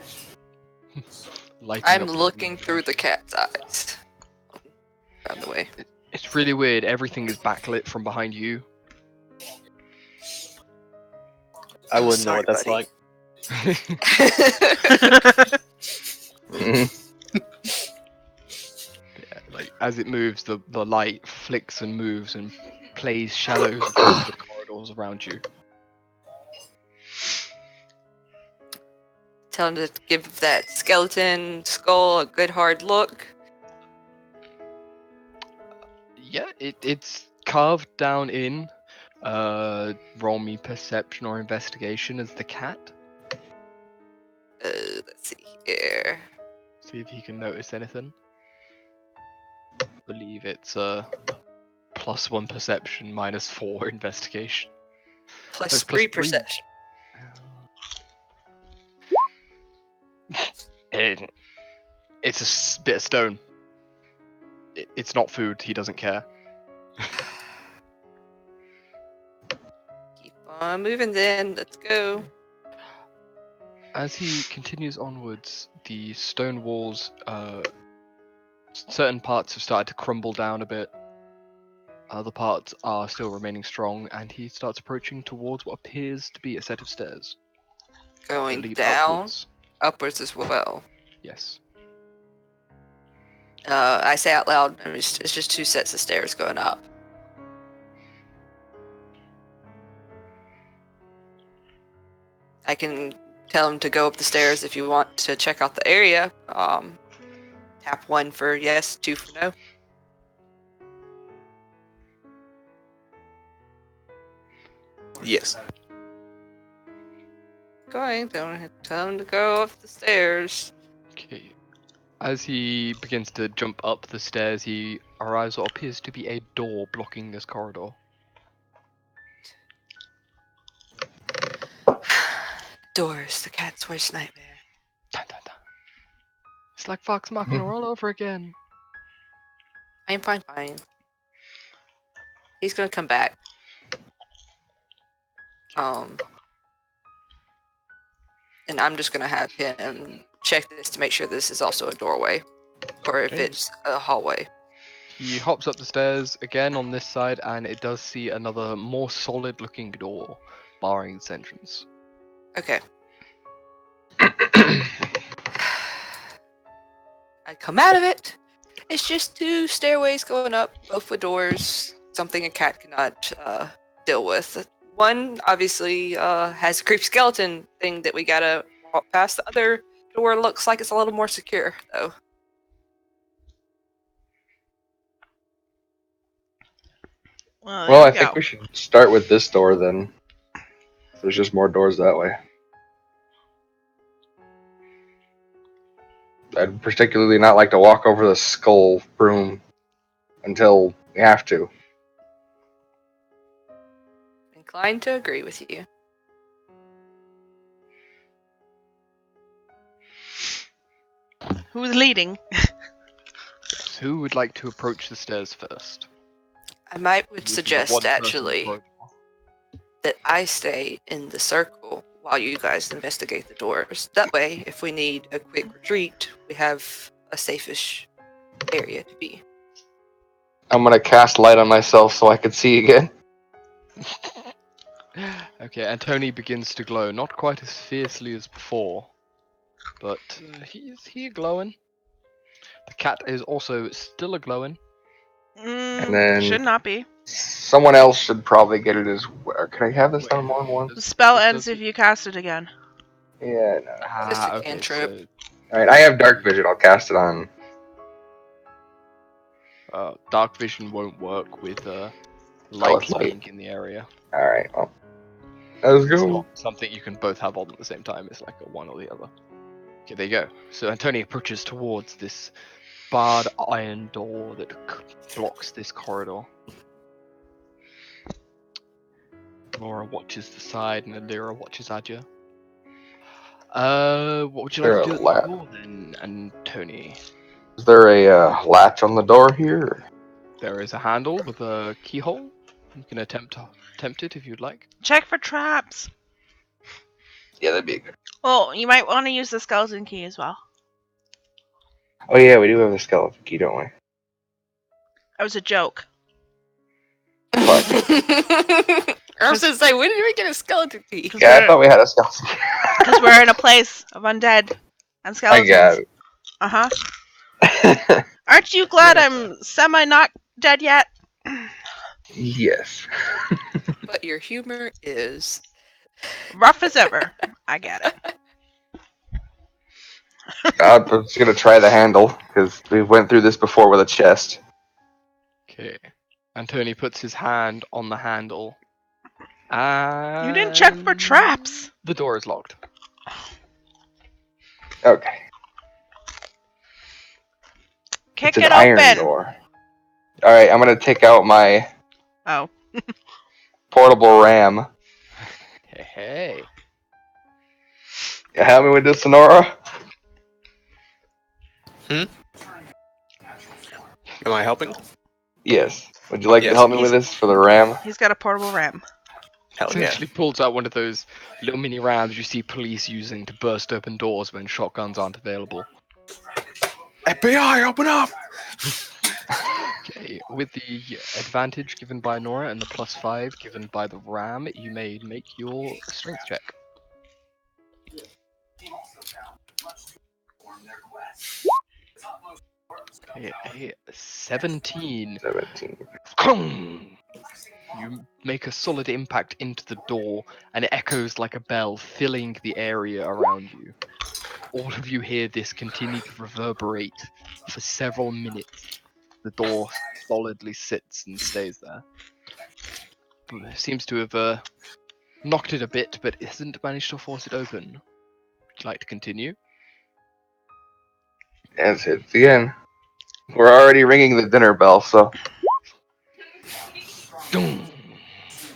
Speaker 1: Lighting
Speaker 4: I'm
Speaker 1: up the
Speaker 4: looking
Speaker 1: room.
Speaker 4: through the cat's eyes. Out of the way.
Speaker 1: It's really weird. Everything is backlit from behind you.
Speaker 3: I wouldn't know
Speaker 4: Sorry,
Speaker 3: what that's
Speaker 4: buddy.
Speaker 3: like.
Speaker 5: Mhm.
Speaker 1: Yeah, like as it moves, the light flicks and moves and plays shadows across the corridors around you.
Speaker 4: Tell him to give that skeleton skull a good hard look.
Speaker 1: Yeah, it's carved down in. Roll me perception or investigation as the cat.
Speaker 4: Let's see here.
Speaker 1: See if you can notice anything. Believe it's +1 perception, -4 investigation.
Speaker 4: Plus
Speaker 1: That's
Speaker 4: three
Speaker 1: +3.
Speaker 4: perception.
Speaker 1: It's a bit of stone. It's not food. He doesn't care.
Speaker 4: Keep on moving then. Let's go.
Speaker 1: As he continues onwards, the stone walls, certain parts have started to crumble down a bit. Other parts are still remaining strong, and he starts approaching towards what appears to be a set of stairs that
Speaker 4: Going
Speaker 1: lead
Speaker 4: down,
Speaker 1: upwards.
Speaker 4: upwards as well.
Speaker 1: Yes.
Speaker 4: I say out loud, it's just 2 sets of stairs going up. I can tell him to go up the stairs if you want to check out the area. Tap 1 for yes, 2 for no.
Speaker 3: Yes.
Speaker 4: Going, don't tell him to go up the stairs.
Speaker 1: Okay. As he begins to jump up the stairs, he arrives at what appears to be a door blocking this corridor.
Speaker 4: Doors, the cat's worst nightmare.
Speaker 1: Dun, dun, dun. It's like Fox Machina all over again.
Speaker 4: Fine. He's gonna come back. And I'm just gonna have him check this to make sure this is also a doorway, or if
Speaker 1: Okay.
Speaker 4: it's a hallway.
Speaker 1: He hops up the stairs again on this side, and it does see another more solid-looking door barring its entrance.
Speaker 4: Okay. I come out of it. It's just 2 stairways going up, both with doors. Something a cat cannot deal with. One obviously has a creepy skeleton thing that we gotta walk past. The other door looks like it's a little more secure, though.
Speaker 2: Well,
Speaker 5: Well,
Speaker 2: there
Speaker 5: I
Speaker 2: we
Speaker 5: think
Speaker 2: go.
Speaker 5: we should start with this door then. There's just more doors that way. I'd particularly not like to walk over the skull room until we have to.
Speaker 4: Inclined to agree with you.
Speaker 2: Who's leading?
Speaker 1: Yes, who would like to approach the stairs first?
Speaker 4: I might would
Speaker 1: Would be the
Speaker 4: suggest
Speaker 1: one person
Speaker 4: actually
Speaker 1: corridor.
Speaker 4: that I stay in the circle while you guys investigate the doors. That way, if we need a quick retreat, we have a safe-ish area to be.
Speaker 5: I'm gonna cast light on myself so I can see again.
Speaker 1: Okay, and Tony begins to glow, not quite as fiercely as before, but he glowing. The cat is also still a glowing.
Speaker 5: And then
Speaker 2: Should not be.
Speaker 5: someone else should probably get it as well. Can I have this
Speaker 1: Wait,
Speaker 5: on more than once?
Speaker 2: The spell
Speaker 1: This
Speaker 2: ends
Speaker 1: does-
Speaker 2: if you cast it again.
Speaker 5: Yeah, no.
Speaker 4: Just a
Speaker 1: okay,
Speaker 4: cantrip.
Speaker 1: so
Speaker 5: Alright, I have dark vision. I'll cast it on.
Speaker 1: dark vision won't work with lights
Speaker 5: light.
Speaker 1: being in the area.
Speaker 5: Alright, well. Let's
Speaker 1: It's
Speaker 5: go.
Speaker 1: not something you can both have on at the same time. It's like a one or the other. Okay, there you go. So Antony approaches towards this barred iron door that blocks this corridor. Laura watches the side and Alira watches Adja. What would you like
Speaker 5: There
Speaker 1: to do
Speaker 5: a
Speaker 1: at the
Speaker 5: lat-
Speaker 1: door then, Antony?
Speaker 5: Is there a latch on the door here?
Speaker 1: There is a handle with a keyhole. You can attempt it if you'd like.
Speaker 2: Check for traps.
Speaker 5: Yeah, that'd be good.
Speaker 2: Well, you might want to use the skeleton key as well.
Speaker 5: Oh yeah, we do have a skeleton key, don't we?
Speaker 2: That was a joke.
Speaker 4: I was gonna say, when did we get a skeleton key?
Speaker 5: Yeah, I thought we had a skeleton key.
Speaker 2: Because we're in a place of undead and
Speaker 5: I
Speaker 2: skeletons.
Speaker 5: got it.
Speaker 2: Uh-huh. Aren't you glad I'm semi not dead yet?
Speaker 5: Yes.
Speaker 4: But your humor is
Speaker 2: Rough as ever. I get it.
Speaker 5: I'm just gonna try the handle because we went through this before with a chest.
Speaker 1: Okay. Antony puts his hand on the handle. And
Speaker 2: You didn't check for traps.
Speaker 1: The door is locked.
Speaker 5: Okay.
Speaker 2: Kick
Speaker 5: It's an
Speaker 2: it
Speaker 5: iron
Speaker 2: open.
Speaker 5: door. All right, I'm gonna take out my
Speaker 2: Oh.
Speaker 5: portable ram.
Speaker 1: Hey.
Speaker 5: You help me with this, Sonora?
Speaker 3: Am I helping?
Speaker 5: Yes. Would you like to
Speaker 3: Yes,
Speaker 5: help me with this for the ram?
Speaker 2: He's got a portable ram.
Speaker 3: Hell yeah.
Speaker 1: Essentially pulls out one of those little mini rams you see police using to burst open doors when shotguns aren't available.
Speaker 3: FBI, open up!
Speaker 1: Okay, with the advantage given by Nora and the +5 given by the ram, you may make your strength check. Okay, a 17.
Speaker 5: 17.
Speaker 1: You make a solid impact into the door, and it echoes like a bell, filling the area around you. All of you hear this continue to reverberate for several minutes. The door solidly sits and stays there. It seems to have knocked it a bit, but hasn't managed to force it open. Would you like to continue?
Speaker 5: Yes, it's again. We're already ringing the dinner bell, so.
Speaker 1: Doom.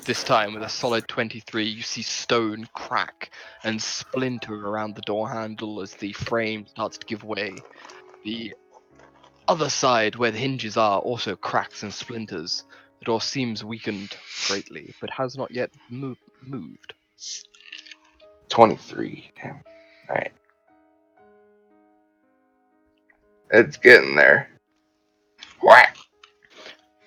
Speaker 1: This time, with a solid 23, you see stone crack and splinter around the door handle as the frame starts to give way. The other side, where the hinges are, also cracks and splinters. The door seems weakened greatly, but has not yet moved.
Speaker 5: 23. Damn. Alright. It's getting there. Whack!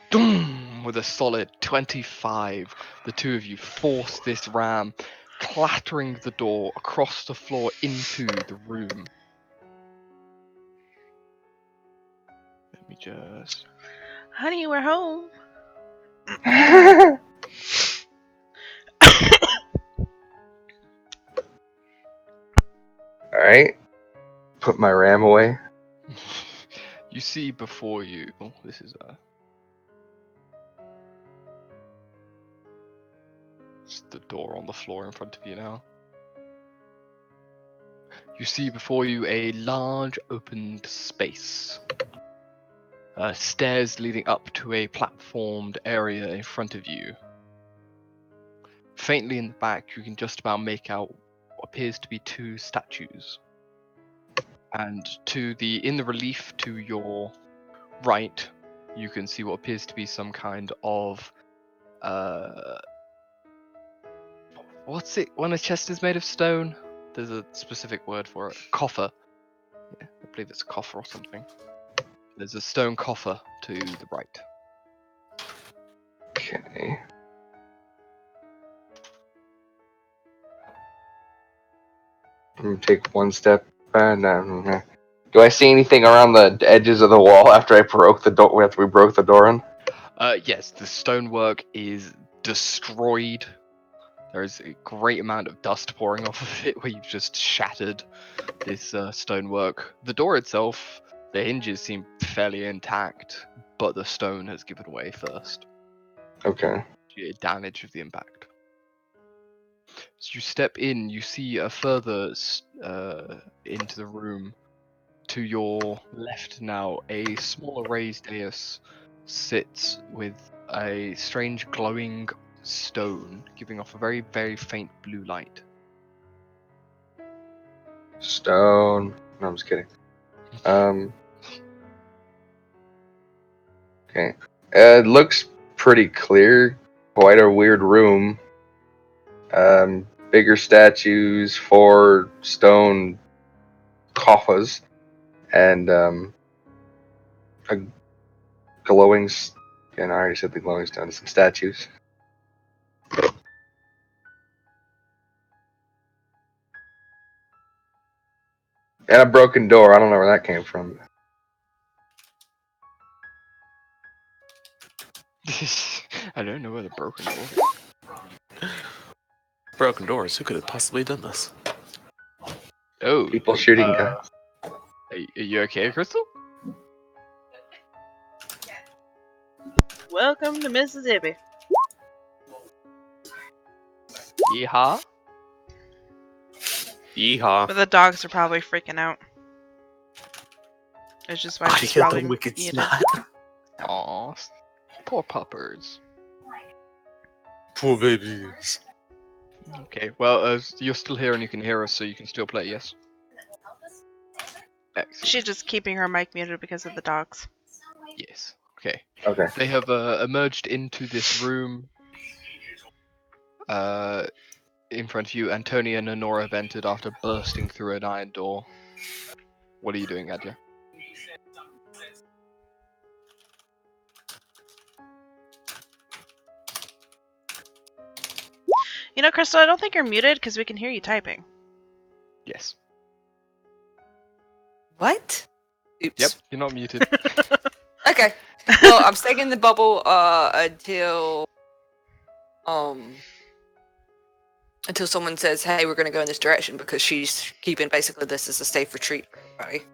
Speaker 1: Doom! With a solid 25, the two of you force this ram, clattering the door across the floor into the room. Let me just...
Speaker 2: Honey, we're home.
Speaker 5: Alright. Put my ram away.
Speaker 1: You see before you... Oh, this is it's the door on the floor in front of you now. You see before you a large opened space. Stairs leading up to a platformed area in front of you. Faintly in the back, you can just about make out what appears to be two statues. And in the relief to your right, you can see what appears to be some kind of what's it when a chest is made of stone? There's a specific word for it. Coffer. Yeah, I believe it's a coffer or something. There's a stone coffer to the right.
Speaker 5: Okay. I'm gonna take one step and do I see anything around the edges of the wall after I broke the door? After we broke the door in?
Speaker 1: Yes, the stonework is destroyed. There is a great amount of dust pouring off of it where you've just shattered this stonework. The door itself, the hinges seem fairly intact, but the stone has given way first.
Speaker 5: Okay.
Speaker 1: Due to damage of the impact. As you step in, you see a further into the room. To your left now, a smaller raised dais sits with a strange glowing stone, giving off a very, very faint blue light.
Speaker 5: Stone. No, I'm just kidding. Okay. It looks pretty clear. Quite a weird room. Bigger statues, 4 stone coffers, and a glowing. And I already said the glowing stone. Some statues. And a broken door. I don't know where that came from.
Speaker 1: I don't know where the broken door is.
Speaker 3: Broken doors. Who could have possibly done this?
Speaker 1: Oh,
Speaker 5: People shooting guns.
Speaker 1: are you okay, Crystal?
Speaker 2: Welcome to Mississippi.
Speaker 1: Yeehaw.
Speaker 3: Yeehaw.
Speaker 2: But the dogs are probably freaking out. It's just why
Speaker 3: I
Speaker 2: she's
Speaker 3: get
Speaker 2: probably
Speaker 3: the wicked
Speaker 2: muted.
Speaker 3: snot.
Speaker 1: Aw, poor puppers.
Speaker 3: Poor babies.
Speaker 1: Okay, well, you're still here and you can hear us, so you can still play, yes? Excellent.
Speaker 2: She's just keeping her mic muted because of the dogs.
Speaker 1: Yes. Okay.
Speaker 5: Okay.
Speaker 1: They have emerged into this room. In front of you, Antonia and Honora have entered after bursting through an iron door. What are you doing, Adja?
Speaker 2: You know, Crystal, I don't think you're muted because we can hear you typing.
Speaker 1: Yes.
Speaker 4: What? Oops.
Speaker 1: Yep, you're not muted.
Speaker 4: Okay. Well, I'm staying in the bubble until someone says, "Hey, we're going to go in this direction," because she's keeping basically this as a safe retreat for everybody.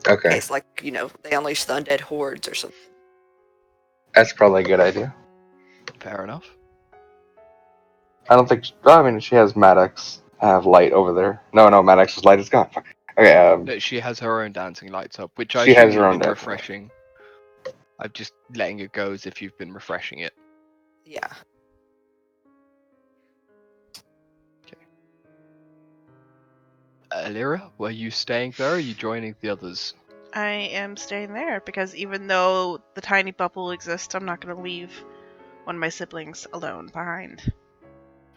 Speaker 5: Okay.
Speaker 4: It's like, they unleash the undead hordes or something.
Speaker 5: That's probably a good idea.
Speaker 1: Fair enough.
Speaker 5: I don't think. I mean, she has Maddox have light over there. No, Maddox's light is gone. Fuck. Okay.
Speaker 1: No, she has her own dancing lights up, which I
Speaker 5: She
Speaker 1: assume
Speaker 5: has her
Speaker 1: you've
Speaker 5: own
Speaker 1: been
Speaker 5: dancing
Speaker 1: refreshing. I'm just letting it go as if you've been refreshing it.
Speaker 4: Yeah.
Speaker 1: Lyra, were you staying there or are you joining the others?
Speaker 2: I am staying there because even though the tiny bubble exists, I'm not going to leave one of my siblings alone behind.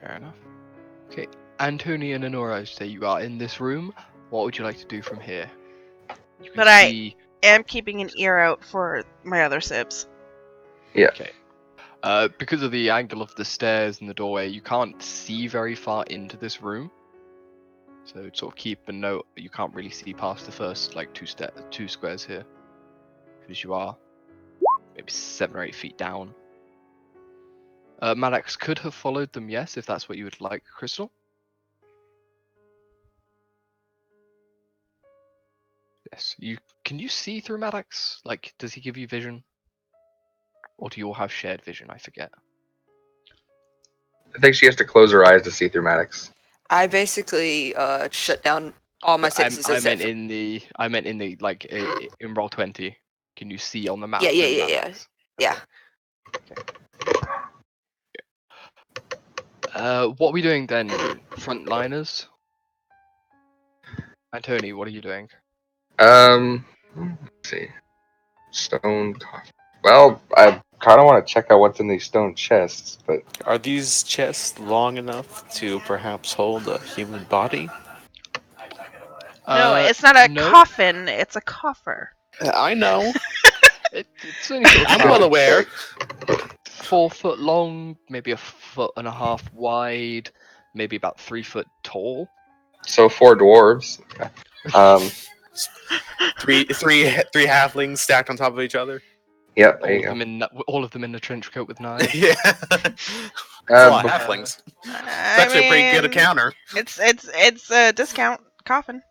Speaker 1: Fair enough. Okay, Antonia and Honora, say you are in this room. What would you like to do from here? You can
Speaker 2: But I
Speaker 1: see...
Speaker 2: am keeping an ear out for my other sibs.
Speaker 5: Yeah.
Speaker 1: Okay. Because of the angle of the stairs and the doorway, you can't see very far into this room. So sort of keep a note that you can't really see past the first like two squares here. Because you are maybe 7 or 8 feet down. Maddox could have followed them, yes, if that's what you would like, Crystal. Yes. Can you see through Maddox? Like, does he give you vision? Or do you all have shared vision? I forget.
Speaker 5: I think she has to close her eyes to see through Maddox.
Speaker 4: I basically shut down All my senses
Speaker 1: I
Speaker 4: except
Speaker 1: meant
Speaker 4: for...
Speaker 1: in the like in roll 20. Can you see on the map?
Speaker 4: Yeah, yeah,
Speaker 1: the
Speaker 4: yeah, yeah.
Speaker 1: landmarks?
Speaker 4: Yeah.
Speaker 1: What are we doing then? Frontliners? Antony, what are you doing?
Speaker 5: Let's see. Stone coffin. Well, I kind of want to check out what's in these stone chests, but
Speaker 3: Are these chests long enough to perhaps hold a human body?
Speaker 2: No, it's not a
Speaker 1: No.
Speaker 2: coffin. It's a coffer.
Speaker 3: I know.
Speaker 1: It's only sort of
Speaker 3: I'm well
Speaker 1: about
Speaker 3: aware.
Speaker 1: 4 foot long, maybe 1.5 foot wide, maybe about 3 foot tall.
Speaker 5: so 4 dwarves. Um,
Speaker 3: Three halflings stacked on top of each other.
Speaker 5: yeah, there you go.
Speaker 1: All of them in a trench coat with knives.
Speaker 3: Yeah. It's a lot of
Speaker 5: bef-
Speaker 3: halflings. It's
Speaker 2: I
Speaker 3: actually a pretty good
Speaker 2: mean,
Speaker 3: counter.
Speaker 2: It's a discount coffin.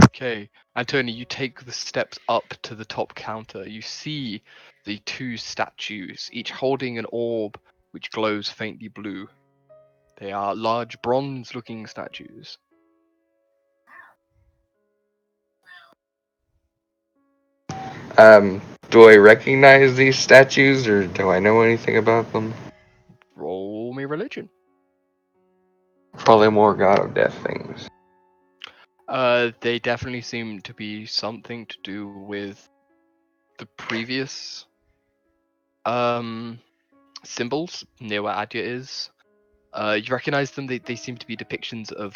Speaker 1: Okay, Antony, you take the steps up to the top counter. You see the 2 statues, each holding an orb which glows faintly blue. They are large bronze-looking statues.
Speaker 5: do I recognize these statues, or do I know anything about them?
Speaker 1: Roll me religion.
Speaker 5: Probably more god of death things.
Speaker 1: They definitely seem to be something to do with the previous symbols near where Adya is. You recognize them, they seem to be depictions of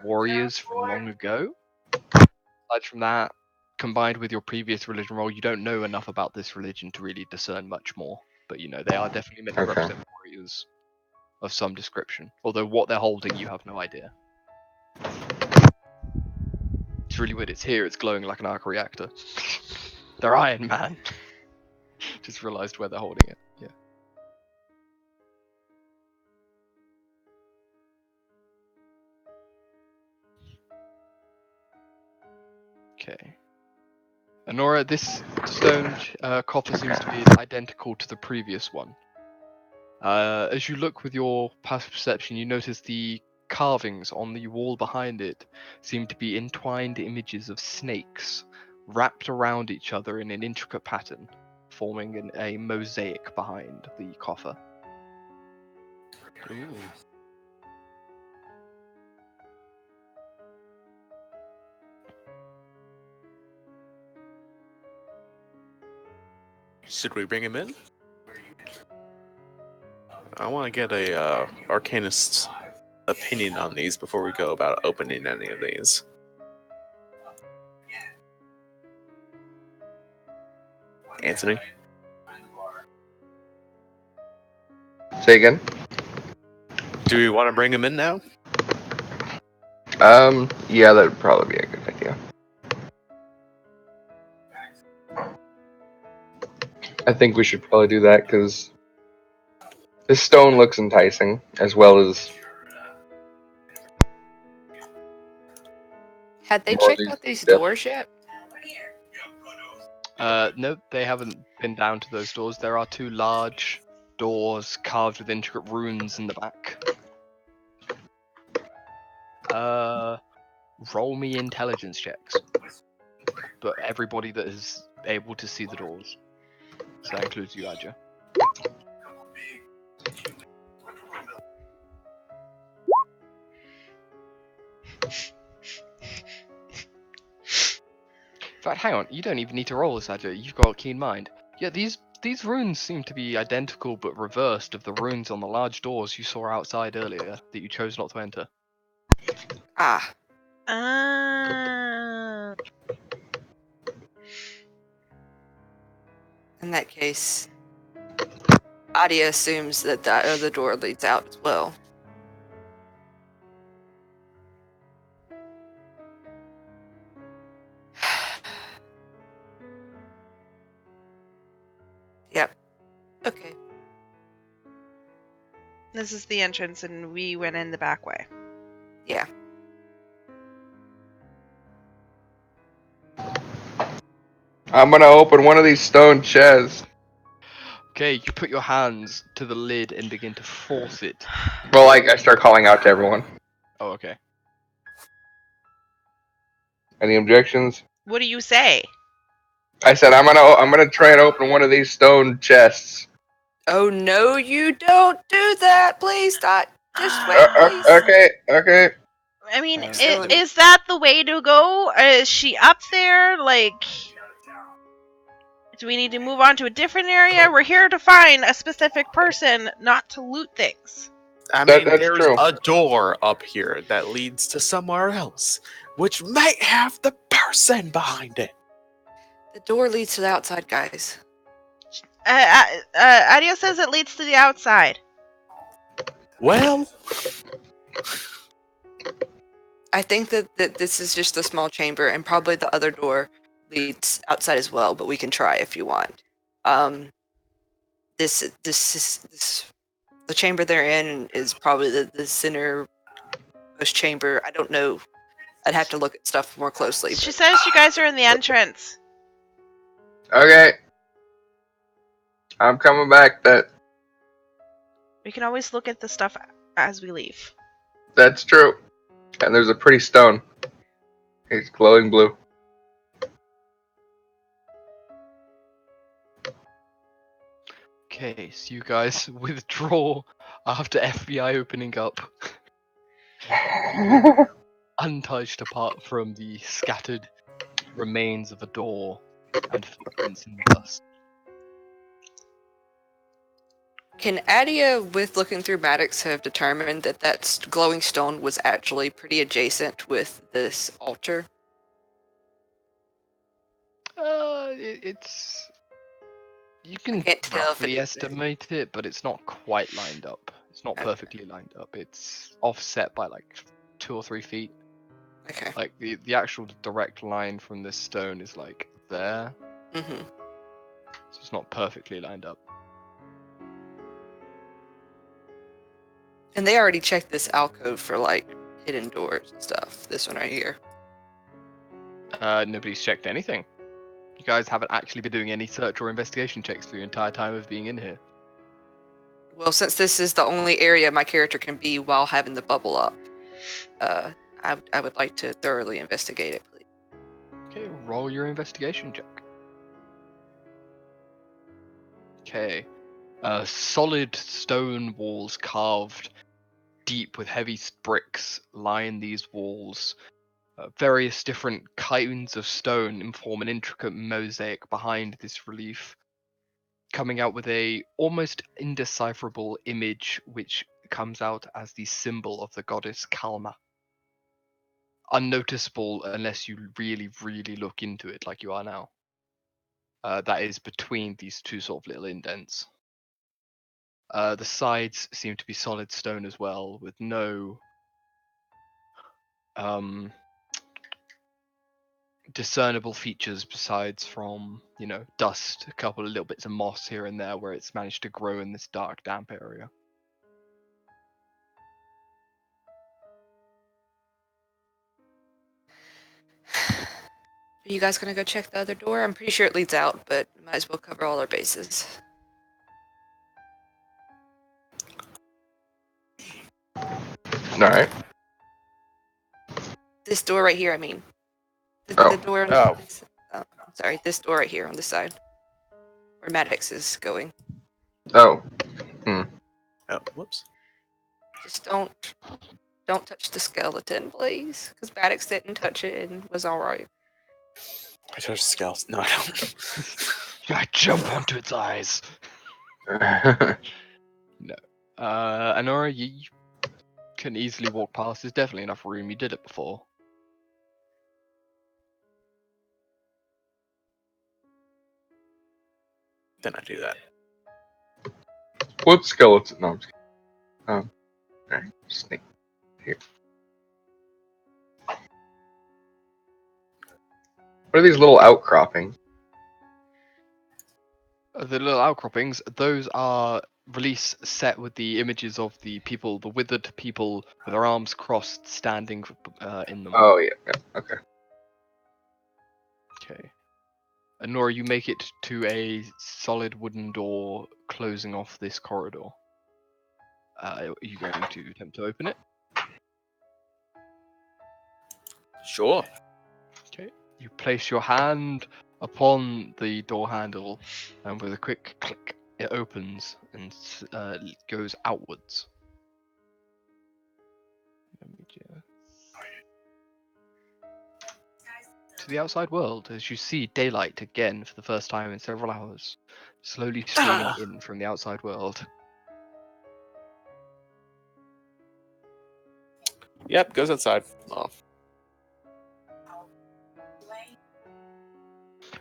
Speaker 1: warriors from long ago. Aside from that, combined with your previous religion role, you don't know enough about this religion to really discern much more. But they are definitely meant to
Speaker 5: Okay.
Speaker 1: represent warriors of some description. Although what they're holding, you have no idea. It's really weird. It's here. It's glowing like an arc reactor. They're Iron Man. Just realized where they're holding it. Yeah. Okay. Honora, this stone coffer seems to be identical to the previous one. As you look with your passive perception, you notice the carvings on the wall behind it seem to be entwined images of snakes wrapped around each other in an intricate pattern, forming a mosaic behind the coffer.
Speaker 3: Ooh. Should we bring him in? I want to get a arcanist's opinion on these before we go about opening any of these. Anthony?
Speaker 5: Say again.
Speaker 3: Do we want to bring him in now?
Speaker 5: Yeah, that'd probably be a good idea. I think we should probably do that because this stone looks enticing, as well as
Speaker 4: Had they
Speaker 5: more of
Speaker 4: checked
Speaker 5: these
Speaker 4: out these
Speaker 5: death-
Speaker 4: doors yet?
Speaker 1: No, they haven't been down to those doors. There are 2 large doors carved with intricate runes in the back. Roll me intelligence checks. But everybody that is able to see the doors. So that includes you, Adja. In fact, hang on, you don't even need to roll this, Adja. You've got a keen mind. Yeah, these runes seem to be identical but reversed of the runes on the large doors you saw outside earlier that you chose not to enter.
Speaker 4: Ah, in that case, Adia assumes that that other door leads out as well. Yep. Okay.
Speaker 2: This is the entrance, and we went in the back way.
Speaker 4: Yeah.
Speaker 5: I'm gonna open one of these stone chests.
Speaker 1: Okay, you put your hands to the lid and begin to force it.
Speaker 5: Well, I start calling out to everyone.
Speaker 1: Oh, okay.
Speaker 5: Any objections?
Speaker 2: What do you say?
Speaker 5: I said I'm gonna try and open one of these stone chests.
Speaker 4: Oh no, you don't do that! Please, Dot. Just wait, please.
Speaker 5: Okay.
Speaker 2: I mean,
Speaker 1: So-
Speaker 2: is that the way to go? Is she up there? Like, do we need to move on to a different area? We're here to find a specific person, not to loot things.
Speaker 3: I
Speaker 5: That's
Speaker 3: mean, there's
Speaker 5: true.
Speaker 3: a door up here that leads to somewhere else, which might have the person behind it.
Speaker 4: The door leads to the outside, guys.
Speaker 2: Adio says it leads to the outside.
Speaker 3: Well,
Speaker 4: I think that this is just a small chamber, and probably the other door leads outside as well. But we can try if you want. This is the chamber they're in is probably the center most chamber. I don't know. I'd have to look at stuff more closely.
Speaker 2: She
Speaker 4: But
Speaker 2: says you guys are in the entrance.
Speaker 5: Okay. I'm coming back.
Speaker 2: We can always look at the stuff as we leave.
Speaker 5: That's true. And there's a pretty stone. It's glowing blue.
Speaker 1: Okay, so you guys withdraw after FBI opening up, untouched apart from the scattered remains of a door and footprints in the dust.
Speaker 4: can Adia, with looking through Maddox, have determined that that glowing stone was actually pretty adjacent with this altar?
Speaker 1: It's you can
Speaker 4: can't tell if
Speaker 1: roughly
Speaker 4: it's-
Speaker 1: estimate it, but it's not quite lined up. It's not
Speaker 4: Okay.
Speaker 1: perfectly lined up. It's offset by like 2 or 3 feet.
Speaker 4: Okay.
Speaker 1: Like the actual direct line from this stone is like there,
Speaker 4: Mm-hmm.
Speaker 1: so it's not perfectly lined up.
Speaker 4: And they already checked this alcove for like hidden doors and stuff. This one right here.
Speaker 1: Nobody's checked anything. You guys haven't actually been doing any search or investigation checks for your entire time of being in here.
Speaker 4: Well, since this is the only area my character can be while having the bubble up, I would like to thoroughly investigate it, please.
Speaker 1: Okay, roll your investigation check. Okay. Solid stone walls carved deep with heavy bricks line these walls. Various different kinds of stone form an intricate mosaic behind this relief, coming out with a almost indecipherable image which comes out as the symbol of the goddess Kalma. Unnoticeable unless you really, really look into it like you are now. That is between these two sort of little indents. The sides seem to be solid stone as well, with no discernible features besides from, dust, a couple of little bits of moss here and there where it's managed to grow in this dark, damp area.
Speaker 4: Are you guys gonna go check the other door? I'm pretty sure it leads out, but might as well cover all our bases.
Speaker 5: Alright.
Speaker 4: This door right here, I mean.
Speaker 5: Oh.
Speaker 4: The door on
Speaker 3: Oh.
Speaker 4: this, sorry, this door right here on this side. Where Maddox is going.
Speaker 5: Oh.
Speaker 3: Oh, whoops.
Speaker 4: Just don't touch the skeleton, please. Because Maddox didn't touch it and was alright.
Speaker 3: I touched scales. No, I don't.
Speaker 1: I jump onto its eyes. Anora, you can easily walk past. There's definitely enough room. You did it before.
Speaker 3: Then I do that.
Speaker 5: What skeleton? No, I'm just kidding. Alright, snake. Here. What are these little outcroppings?
Speaker 1: The little outcroppings, those are reliefs set with the images of the people, the withered people with their arms crossed, standing in them.
Speaker 5: Oh, yeah. Okay.
Speaker 1: Okay. Nora, you make it to a solid wooden door closing off this corridor. Are you going to attempt to open it?
Speaker 3: Sure.
Speaker 1: You place your hand upon the door handle, and with a quick click, it opens and goes outwards. Let me just- To the outside world, as you see daylight again for the first time in several hours, slowly streaming in from the outside world.
Speaker 3: Yep, goes outside. Oh.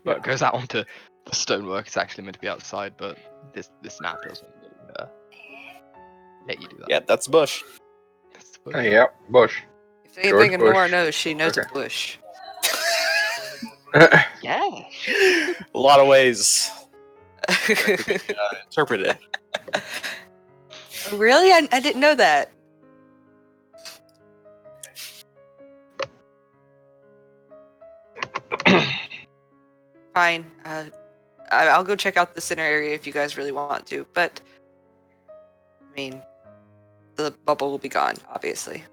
Speaker 1: Well, it goes out onto the stonework. It's actually meant to be outside, but this map doesn't really, let you do that.
Speaker 3: Yeah, that's a bush.
Speaker 1: That's the
Speaker 5: Hey, yep, bush.
Speaker 4: If anything,
Speaker 5: George
Speaker 4: Nora
Speaker 5: Bush.
Speaker 4: knows she knows
Speaker 5: Okay.
Speaker 4: a bush.
Speaker 1: Yeah.
Speaker 3: A lot of ways interpret it.
Speaker 4: Really? I didn't know that. Fine. I'll go check out the center area if you guys really want to, but I mean, the bubble will be gone, obviously.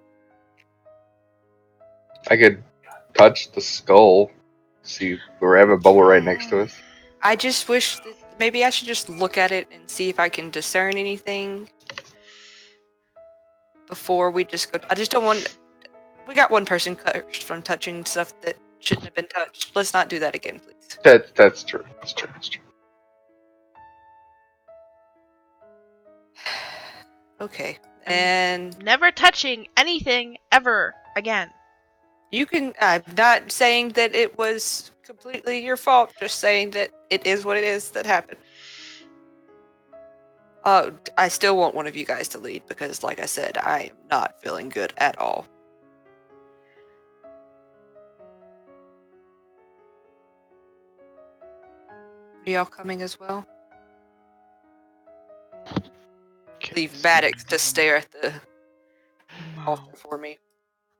Speaker 5: I could touch the skull. See, we have a bubble right next to us.
Speaker 4: I just wish that maybe I should just look at it and see if I can discern anything before we just go. I just don't want. We got one person cursed from touching stuff that shouldn't have been touched. Let's not do that again, please.
Speaker 5: That's true. That's true. That's true.
Speaker 4: Okay. And
Speaker 2: Never touching anything ever again.
Speaker 4: you can. I'm not saying that it was completely your fault, just saying that it is what it is that happened. I still want one of you guys to lead because, like I said, I am not feeling good at all. Are y'all coming as well?
Speaker 1: Okay,
Speaker 4: Leave
Speaker 1: so
Speaker 4: Maddox to stare at the altar for me.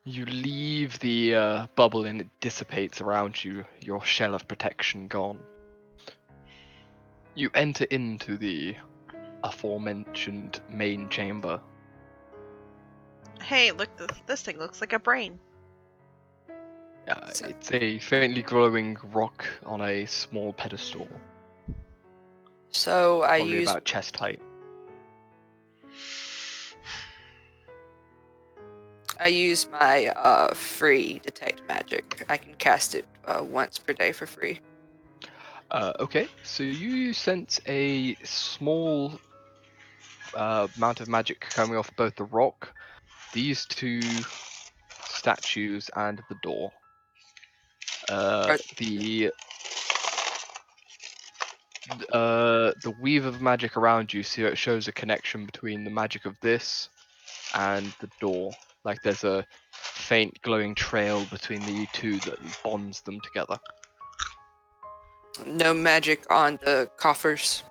Speaker 1: you leave the bubble and it dissipates around you, your shell of protection gone. You enter into the aforementioned main chamber.
Speaker 2: Hey, look, this thing looks like a brain.
Speaker 4: So-
Speaker 1: It's a faintly glowing rock on a small pedestal,
Speaker 4: So I
Speaker 1: probably
Speaker 4: use
Speaker 1: about chest height.
Speaker 4: my free detect magic. I can cast it once per day for free.
Speaker 1: Okay, so you sense a small amount of magic coming off both the rock, these two statues, and the door.
Speaker 4: Are-
Speaker 1: The weave of magic around you, so it shows a connection between the magic of this and the door. Like there's a faint glowing trail between the two that bonds them together.
Speaker 4: No magic on the coffers.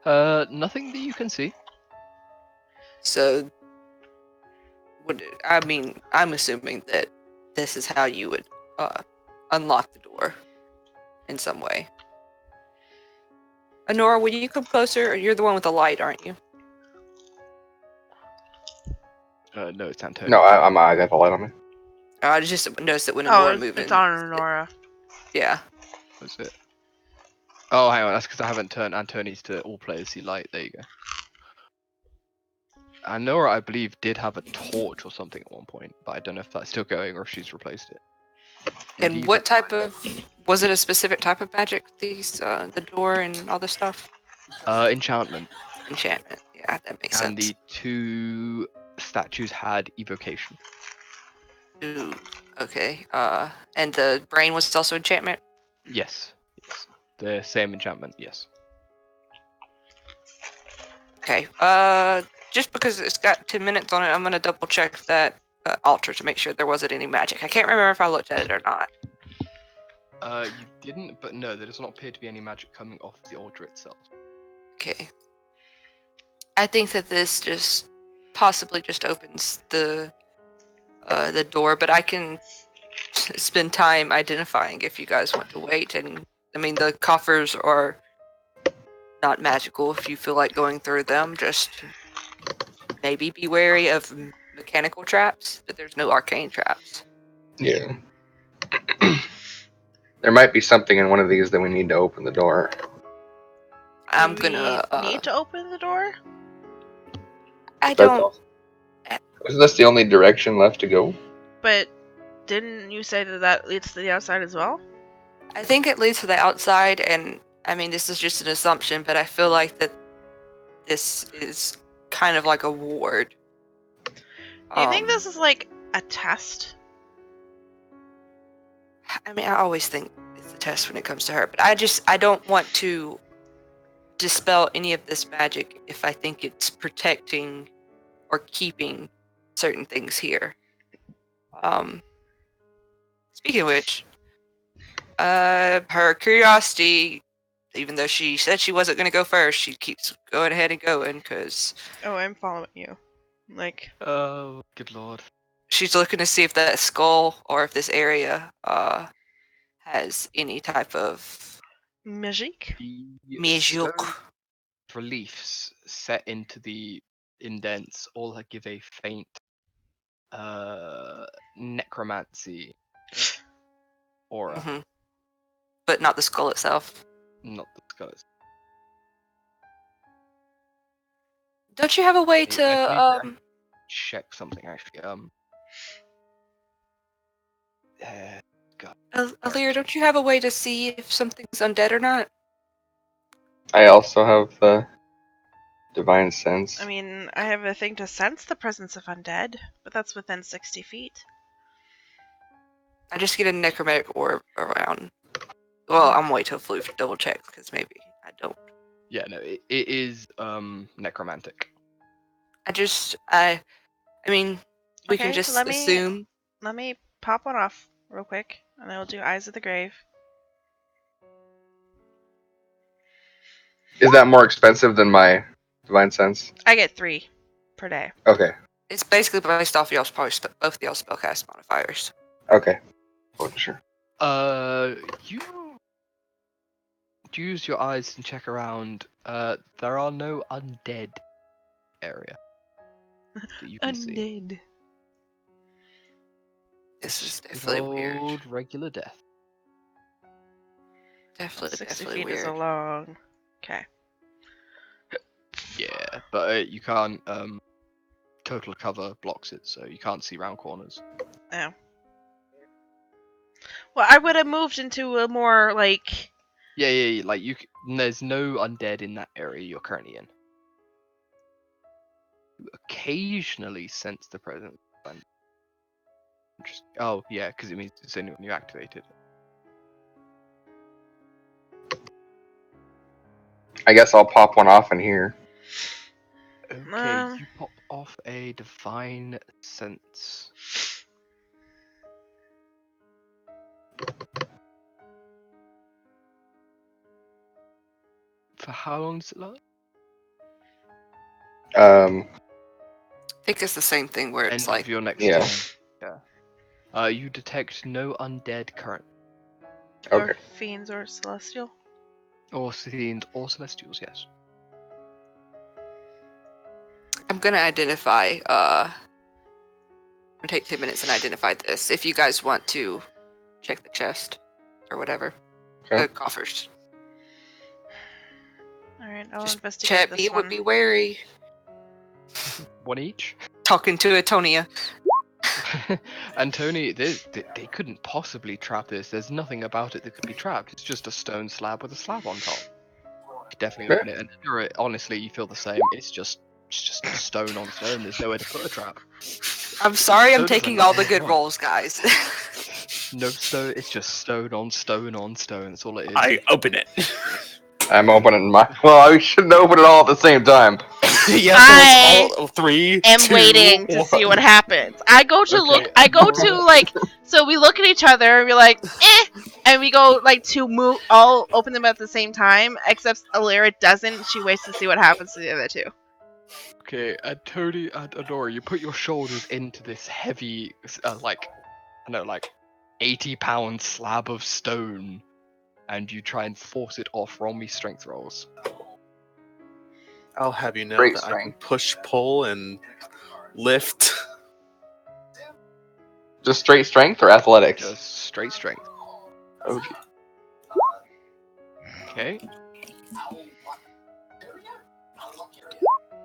Speaker 1: Nothing that you can see.
Speaker 4: So, I'm assuming that this is how you would unlock the door in some way. Honora, will you come closer? You're the one with the light, aren't you?
Speaker 1: No, it's Antonio.
Speaker 5: No, I got the light on me.
Speaker 4: I just noticed that when
Speaker 2: Oh,
Speaker 4: Honora moved
Speaker 2: it's
Speaker 4: in.
Speaker 2: on Nora.
Speaker 4: Yeah.
Speaker 1: Was it? Oh, hang on. That's because I haven't turned Antoni's to all players see light. There you go. And Nora, I believe, did have a torch or something at one point, but I don't know if that's still going or if she's replaced it.
Speaker 4: And
Speaker 1: Indeed,
Speaker 4: what type of was it? A specific type of magic? These the door and all this stuff.
Speaker 1: enchantment.
Speaker 4: Enchantment. Yeah, that makes
Speaker 1: And
Speaker 4: sense.
Speaker 1: the two statues had evocation.
Speaker 4: Ooh. Okay. And the brain was also enchantment.
Speaker 1: Yes. Yes. The same enchantment. Yes.
Speaker 4: Okay. Just because it's got 10 minutes on it, I'm gonna double check that altar to make sure there wasn't any magic. I can't remember if I looked at it or not.
Speaker 1: You didn't, but no, there does not appear to be any magic coming off the altar itself.
Speaker 4: Okay. I think that this just possibly just opens the door, but I can spend time identifying if you guys want to wait. And I mean, the coffers are not magical. If you feel like going through them, just maybe be wary of mechanical traps, but there's no arcane traps.
Speaker 5: Yeah. There might be something in one of these that we need to open the door.
Speaker 4: I'm
Speaker 2: Do we
Speaker 4: gonna.
Speaker 2: need to open the door?
Speaker 4: I
Speaker 5: That's
Speaker 4: don't.
Speaker 5: all. Isn't this the only direction left to go?
Speaker 2: But didn't you say that leads to the outside as well?
Speaker 4: I think it leads to the outside, and I mean, this is just an assumption, but I feel like that this is kind of like a ward.
Speaker 2: Do you think this is like a test?
Speaker 4: I mean, I always think it's a test when it comes to her, but I don't want to dispel any of this magic if I think it's protecting or keeping certain things here. Speaking of which, her curiosity, even though she said she wasn't going to go first, she keeps going ahead and going because
Speaker 2: Oh, I'm following you. Like,
Speaker 1: Oh, good lord.
Speaker 4: she's looking to see if that skull or if this area has any type of
Speaker 2: magic?
Speaker 1: The
Speaker 4: magic.
Speaker 1: stone reliefs set into the indents all give a faint necromancy aura,
Speaker 4: Mhm. But not the skull itself.
Speaker 1: not the skulls.
Speaker 4: Don't you have a way
Speaker 1: I need
Speaker 4: to
Speaker 1: check something actually. God.
Speaker 4: Alir, don't you have a way to see if something's undead or not?
Speaker 5: I also have the divine sense.
Speaker 2: I mean, I have a thing to sense the presence of undead, but that's within 60 feet.
Speaker 4: I just get a necromantic orb around. Well, I'm waiting till Floof to double check because maybe I don't.
Speaker 1: Yeah, no, it is necromantic.
Speaker 4: I mean, we can
Speaker 2: Okay,
Speaker 4: just
Speaker 2: so let
Speaker 4: assume.
Speaker 2: me pop one off real quick, and I will do Eyes of the Grave.
Speaker 5: Is that more expensive than my divine sense?
Speaker 2: I get 3 per day.
Speaker 5: Okay.
Speaker 4: It's basically based off y'all's both of y'all's spellcast modifiers.
Speaker 5: Okay. Wasn't sure.
Speaker 1: You use your eyes and check around. There are no undead area that you can see.
Speaker 2: Undead.
Speaker 4: This is
Speaker 1: Just good
Speaker 4: definitely weird.
Speaker 1: old regular death.
Speaker 4: Definitely,
Speaker 2: 60
Speaker 4: definitely
Speaker 2: feet
Speaker 4: weird.
Speaker 2: is a long. Okay.
Speaker 1: Yeah, but you can't. Total cover blocks it, so you can't see round corners.
Speaker 2: Oh. Well, I would have moved into a more like.
Speaker 1: Yeah. Like there's no undead in that area you're currently in. You occasionally sense the presence of undead. Oh yeah, because it means it's only when you activate it.
Speaker 5: I guess I'll pop one off in here.
Speaker 1: Okay, you pop off a divine sense. For how long does it last?
Speaker 4: I think it's the same thing where it's
Speaker 1: End
Speaker 4: like
Speaker 1: of your next
Speaker 5: Yeah.
Speaker 1: turn. Yeah. You detect no undead current,
Speaker 2: Or
Speaker 5: Okay.
Speaker 2: fiends or celestial.
Speaker 1: or fiends, or celestials. Yes.
Speaker 4: I'm gonna identify. I'm gonna take 2 minutes and identify this. If you guys want to check the chest or whatever,
Speaker 5: Okay.
Speaker 4: the coffers.
Speaker 2: All right, I'll
Speaker 4: Just
Speaker 2: investigate
Speaker 4: chat
Speaker 2: this
Speaker 4: me
Speaker 2: one.
Speaker 4: would be wary.
Speaker 1: One each.
Speaker 4: Talking to Atonia.
Speaker 1: And Tony, they couldn't possibly trap this. There's nothing about it that could be trapped. It's just a stone slab with a slab on top. You definitely open it, and honestly, you feel the same. It's just stone on stone. There's nowhere to put a trap.
Speaker 4: I'm sorry, I'm
Speaker 1: Stone
Speaker 4: taking
Speaker 1: doesn't
Speaker 4: all the
Speaker 1: matter
Speaker 4: good
Speaker 1: what.
Speaker 4: rolls, guys.
Speaker 1: No stone. It's just stone on stone on stone. That's all it is.
Speaker 3: I open it.
Speaker 5: I'm opening my. Well, I shouldn't open it all at the same time.
Speaker 3: Yeah,
Speaker 2: I
Speaker 3: so it's all 3,
Speaker 2: am
Speaker 3: 2,
Speaker 2: waiting to see what
Speaker 3: 1.
Speaker 2: happens. I go to look. I go to like. So we look at each other and we're like, eh, and we go like to move. All open them at the same time. Except Alira doesn't. She waits to see what happens to the other two.
Speaker 1: Okay, and Tony and Adora, you put your shoulders into this heavy, like 80-pound slab of stone, and you try and force it off. Roll me strength rolls.
Speaker 3: I'll have you know
Speaker 5: Great
Speaker 3: that I can
Speaker 5: strength.
Speaker 3: push, pull, and lift.
Speaker 5: Just straight strength or athletics?
Speaker 1: Just straight strength.
Speaker 5: Okay.
Speaker 1: Okay.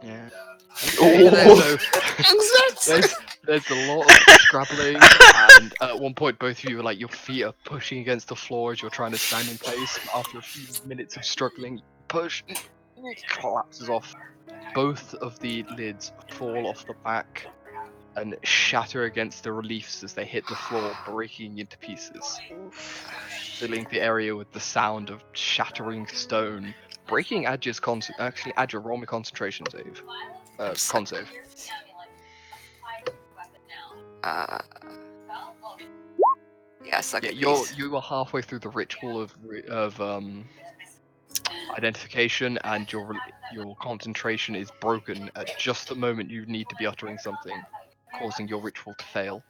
Speaker 1: Yeah.
Speaker 5: Ooh.
Speaker 1: So there's a lot of scrabbling, and at one point both of you are like your feet are pushing against the floor as you're trying to stand in place. After a few minutes of struggling, you push, it collapses off. Both of the lids fall off the back and shatter against the reliefs as they hit the floor, breaking into pieces, filling the area with the sound of shattering stone. Breaking Adja's actually Adja, roll me concentration save. Con save.
Speaker 4: Yeah, I suck
Speaker 1: Yeah,
Speaker 4: at these.
Speaker 1: you are halfway through the ritual of identification, and your concentration is broken at just the moment you need to be uttering something, causing your ritual to fail.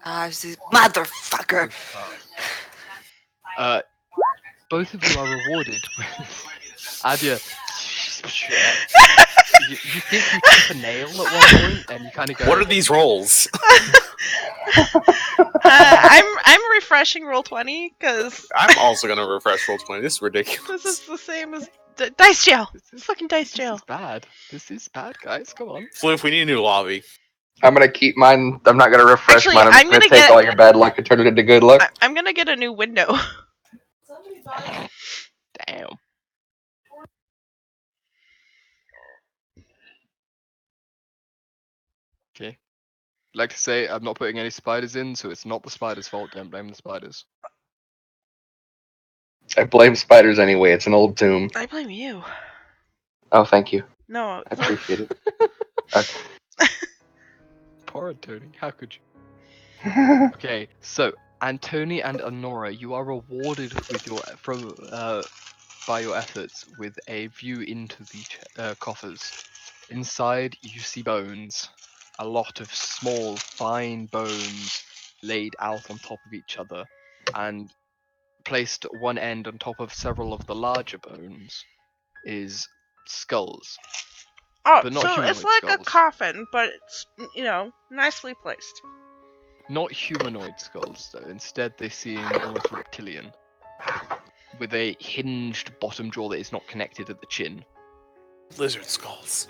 Speaker 4: Motherfucker!
Speaker 1: Both of you are rewarded with Adia. You think you tip a nail at one point, and you kind of go.
Speaker 3: What are these rolls?
Speaker 2: I'm refreshing roll 20 because
Speaker 3: I'm also gonna refresh roll 20. This is ridiculous.
Speaker 2: this is the same as dice jail.
Speaker 1: This
Speaker 2: Fucking dice
Speaker 1: This
Speaker 2: jail.
Speaker 1: is bad. This is bad, guys. Come on.
Speaker 3: Floof, we need a new lobby.
Speaker 5: I'm gonna keep mine. I'm not gonna refresh
Speaker 2: Actually,
Speaker 5: mine. I'm
Speaker 2: I'm
Speaker 5: just gonna
Speaker 2: gonna
Speaker 5: take
Speaker 2: get-
Speaker 5: all your bad luck and turn it into good luck.
Speaker 2: I'm gonna get a new window.
Speaker 1: Damn. Okay. Like to say, I'm not putting any spiders in, so it's not the spiders' fault. Don't blame the spiders.
Speaker 5: I blame spiders anyway. It's an old tomb.
Speaker 2: I blame you.
Speaker 5: Oh, thank you.
Speaker 2: No.
Speaker 5: I appreciate it. Okay.
Speaker 1: Poor Tony. How could you? Okay, so Antoni and Honora, you are rewarded with by your efforts with a view into the coffers. Inside, you see bones, a lot of small, fine bones laid out on top of each other, and placed at one end on top of several of the larger bones is skulls.
Speaker 2: Oh,
Speaker 1: But not
Speaker 2: so it's
Speaker 1: humanoid
Speaker 2: like a
Speaker 1: skulls.
Speaker 2: coffin, but it's nicely placed.
Speaker 1: Not humanoid skulls, though. Instead, they seem almost reptilian, with a hinged bottom jaw that is not connected at the chin.
Speaker 3: Lizard skulls.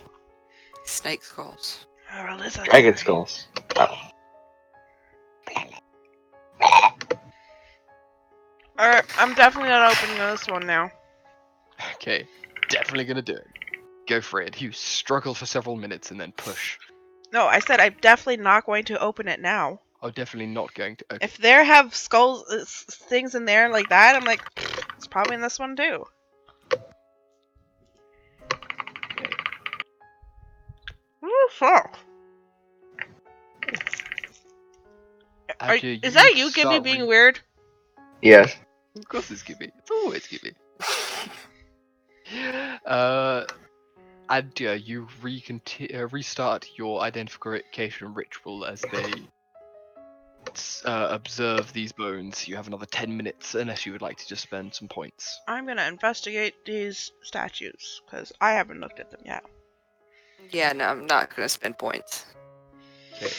Speaker 4: Snake skulls.
Speaker 2: Or a lizard.
Speaker 5: Dragon skulls. Oh.
Speaker 2: Alright, I'm definitely not opening this one now.
Speaker 1: Okay, definitely gonna do it. Go for it. You struggle for several minutes and then push.
Speaker 2: No, I said I'm definitely not going to open it now.
Speaker 1: Oh, definitely not going to. Okay.
Speaker 2: If there have skulls, things in there like that, I'm like, it's probably in this one too.
Speaker 1: Okay.
Speaker 2: Ooh, fuck.
Speaker 1: Adja,
Speaker 2: Is that you,
Speaker 1: start
Speaker 2: Gibby, being weird?
Speaker 5: Yes.
Speaker 1: Of course it's Gibby. It's always Gibby. Adja, you restart your identification ritual as they observe these bones. You have another 10 minutes, unless you would like to just spend some points.
Speaker 2: I'm gonna investigate these statues, because I haven't looked at them yet.
Speaker 4: Yeah, no, I'm not gonna spend points.
Speaker 1: Okay.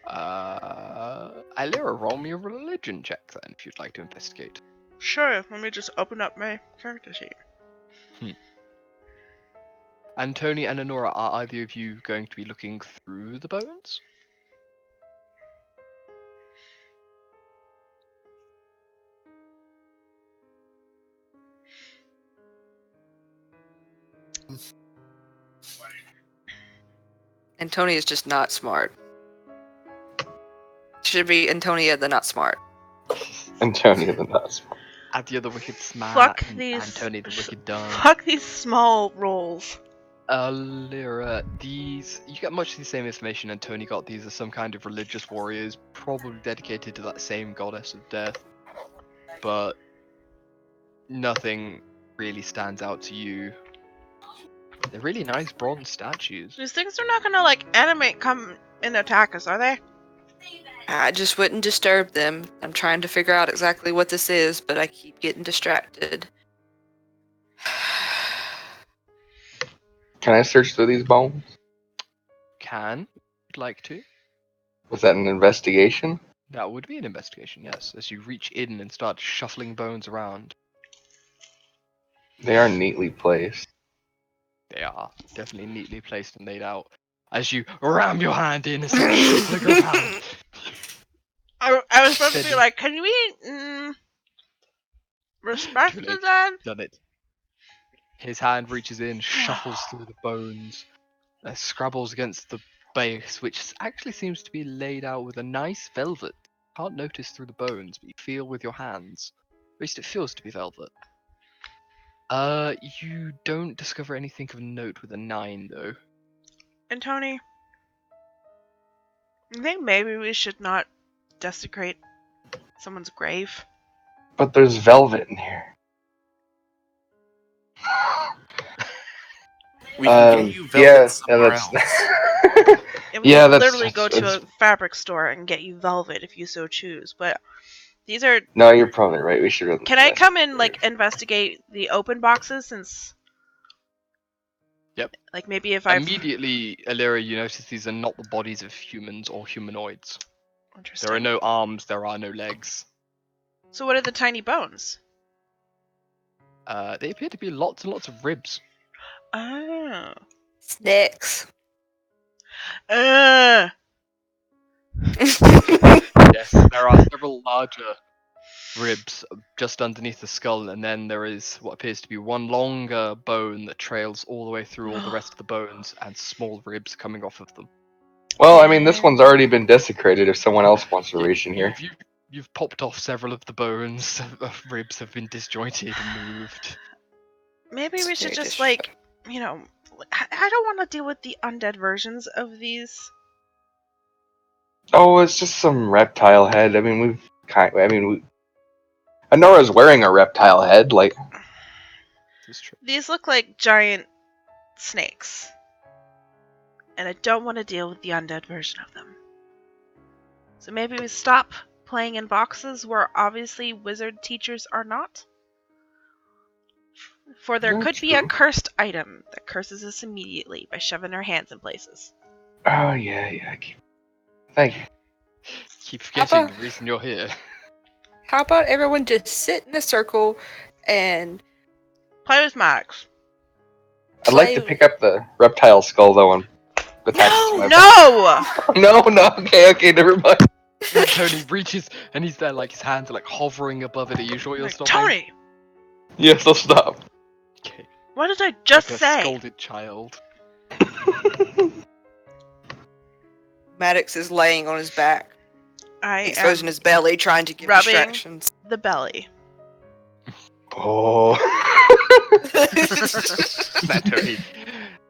Speaker 1: Illyra, roll me a religion check then, if you'd like to investigate.
Speaker 2: Sure, let me just open up my character sheet.
Speaker 1: Antoni and Honora, are either of you going to be looking through the bones?
Speaker 4: Antonia is just not smart. Should be Antonia the not smart.
Speaker 5: Antonio the nuts.
Speaker 1: Adja the wicked smart,
Speaker 2: Fuck
Speaker 1: and
Speaker 2: these.
Speaker 1: Antoni the wicked dumb.
Speaker 2: Fuck these small rolls.
Speaker 1: Lyra, you get much the same information Antoni got. These are some kind of religious warriors, probably dedicated to that same goddess of death. But nothing really stands out to you. They're really nice bronze statues.
Speaker 2: These things are not gonna, like, animate, come and attack us, are they?
Speaker 4: I just wouldn't disturb them. I'm trying to figure out exactly what this is, but I keep getting distracted.
Speaker 5: Can I search through these bones?
Speaker 1: Can, you'd like to.
Speaker 5: Was that an investigation?
Speaker 1: That would be an investigation, yes, as you reach in and start shuffling bones around.
Speaker 5: They are neatly placed.
Speaker 1: They are definitely neatly placed and laid out. As you ram your hand in and start shuffling around.
Speaker 2: I was supposed to be
Speaker 1: Steady.
Speaker 2: like, can we respect
Speaker 1: Too
Speaker 2: the
Speaker 1: late.
Speaker 2: dead?
Speaker 1: Done it. His hand reaches in, shuffles through the bones, scrabbles against the base, which actually seems to be laid out with a nice velvet. Can't notice through the bones, but you feel with your hands. At least it feels to be velvet. You don't discover anything of note with a 9, though.
Speaker 2: And Tony, I think maybe we should not desecrate someone's grave.
Speaker 5: But there's velvet in here.
Speaker 3: We can get you velvet somewhere else.
Speaker 2: And we
Speaker 5: Yeah,
Speaker 2: can
Speaker 5: that's
Speaker 2: literally go to
Speaker 5: that's-
Speaker 2: a fabric store and get you velvet if you so choose. But these are.
Speaker 5: No, you're probably right. We should.
Speaker 2: Can I come and like investigate the open boxes since?
Speaker 1: Yep.
Speaker 2: Like maybe if I.
Speaker 1: Immediately, Illyria, you notice these are not the bodies of humans or humanoids.
Speaker 2: Interesting.
Speaker 1: There are no arms, there are no legs.
Speaker 2: So what are the tiny bones?
Speaker 1: They appear to be lots and lots of ribs.
Speaker 2: Oh.
Speaker 4: Snacks.
Speaker 2: Uh.
Speaker 1: Yes, there are several larger ribs just underneath the skull, and then there is what appears to be one longer bone that trails all the way through all the rest of the bones, and small ribs coming off of them.
Speaker 5: Well, I mean, this one's already been desecrated. If someone else wants to reach in here,
Speaker 1: You've popped off several of the bones. Ribs have been disjointed and moved.
Speaker 2: Maybe we should
Speaker 4: Very
Speaker 2: just
Speaker 4: disrespect-
Speaker 2: like, you know, I don't want to deal with the undead versions of these.
Speaker 5: oh, it's just some reptile head. I mean, Honora's wearing a reptile head. Like,
Speaker 1: This is true.
Speaker 2: These look like giant snakes. And I don't want to deal with the undead version of them. So maybe we stop playing in boxes where obviously wizard teachers are not. For there
Speaker 5: Not
Speaker 2: could be a
Speaker 5: true.
Speaker 2: cursed item that curses us immediately by shoving our hands in places.
Speaker 5: oh yeah. Thank you.
Speaker 1: Keep
Speaker 4: How
Speaker 1: forgetting
Speaker 4: about-
Speaker 1: the reason you're here.
Speaker 4: How about everyone just sit in a circle and
Speaker 2: Play with Max.
Speaker 5: I'd like to
Speaker 4: play-
Speaker 5: pick up the reptile skull though and attach it to my.
Speaker 2: No!
Speaker 5: No. Okay. Never mind.
Speaker 1: And Tony reaches, and he's there, like his hands are like hovering above it. Are you sure you're
Speaker 2: Like,
Speaker 1: stopping?
Speaker 2: Tony!
Speaker 5: Yes, I'll stop.
Speaker 1: Okay.
Speaker 2: What did I just
Speaker 1: Like a
Speaker 2: say?
Speaker 1: scolded child.
Speaker 4: Maddox is laying on his back,
Speaker 2: I
Speaker 4: exposing
Speaker 2: am
Speaker 4: his belly, trying to give
Speaker 2: rubbing-
Speaker 4: distractions.
Speaker 2: the belly.
Speaker 5: Oh.
Speaker 1: That Tony.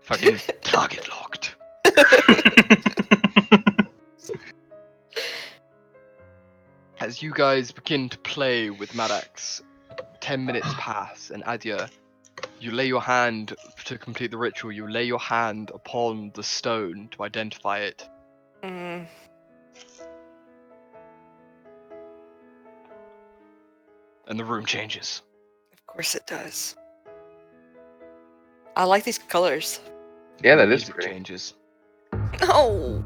Speaker 1: Fucking target locked. As you guys begin to play with Maddox, 10 minutes pass, and Adia, you lay your hand to complete the ritual. You lay your hand upon the stone to identify it.
Speaker 4: Mm.
Speaker 1: And the room changes.
Speaker 4: Of course it does. I like these colors.
Speaker 5: Yeah,
Speaker 1: The
Speaker 5: that is
Speaker 1: music
Speaker 5: pretty.
Speaker 1: changes.
Speaker 4: Oh.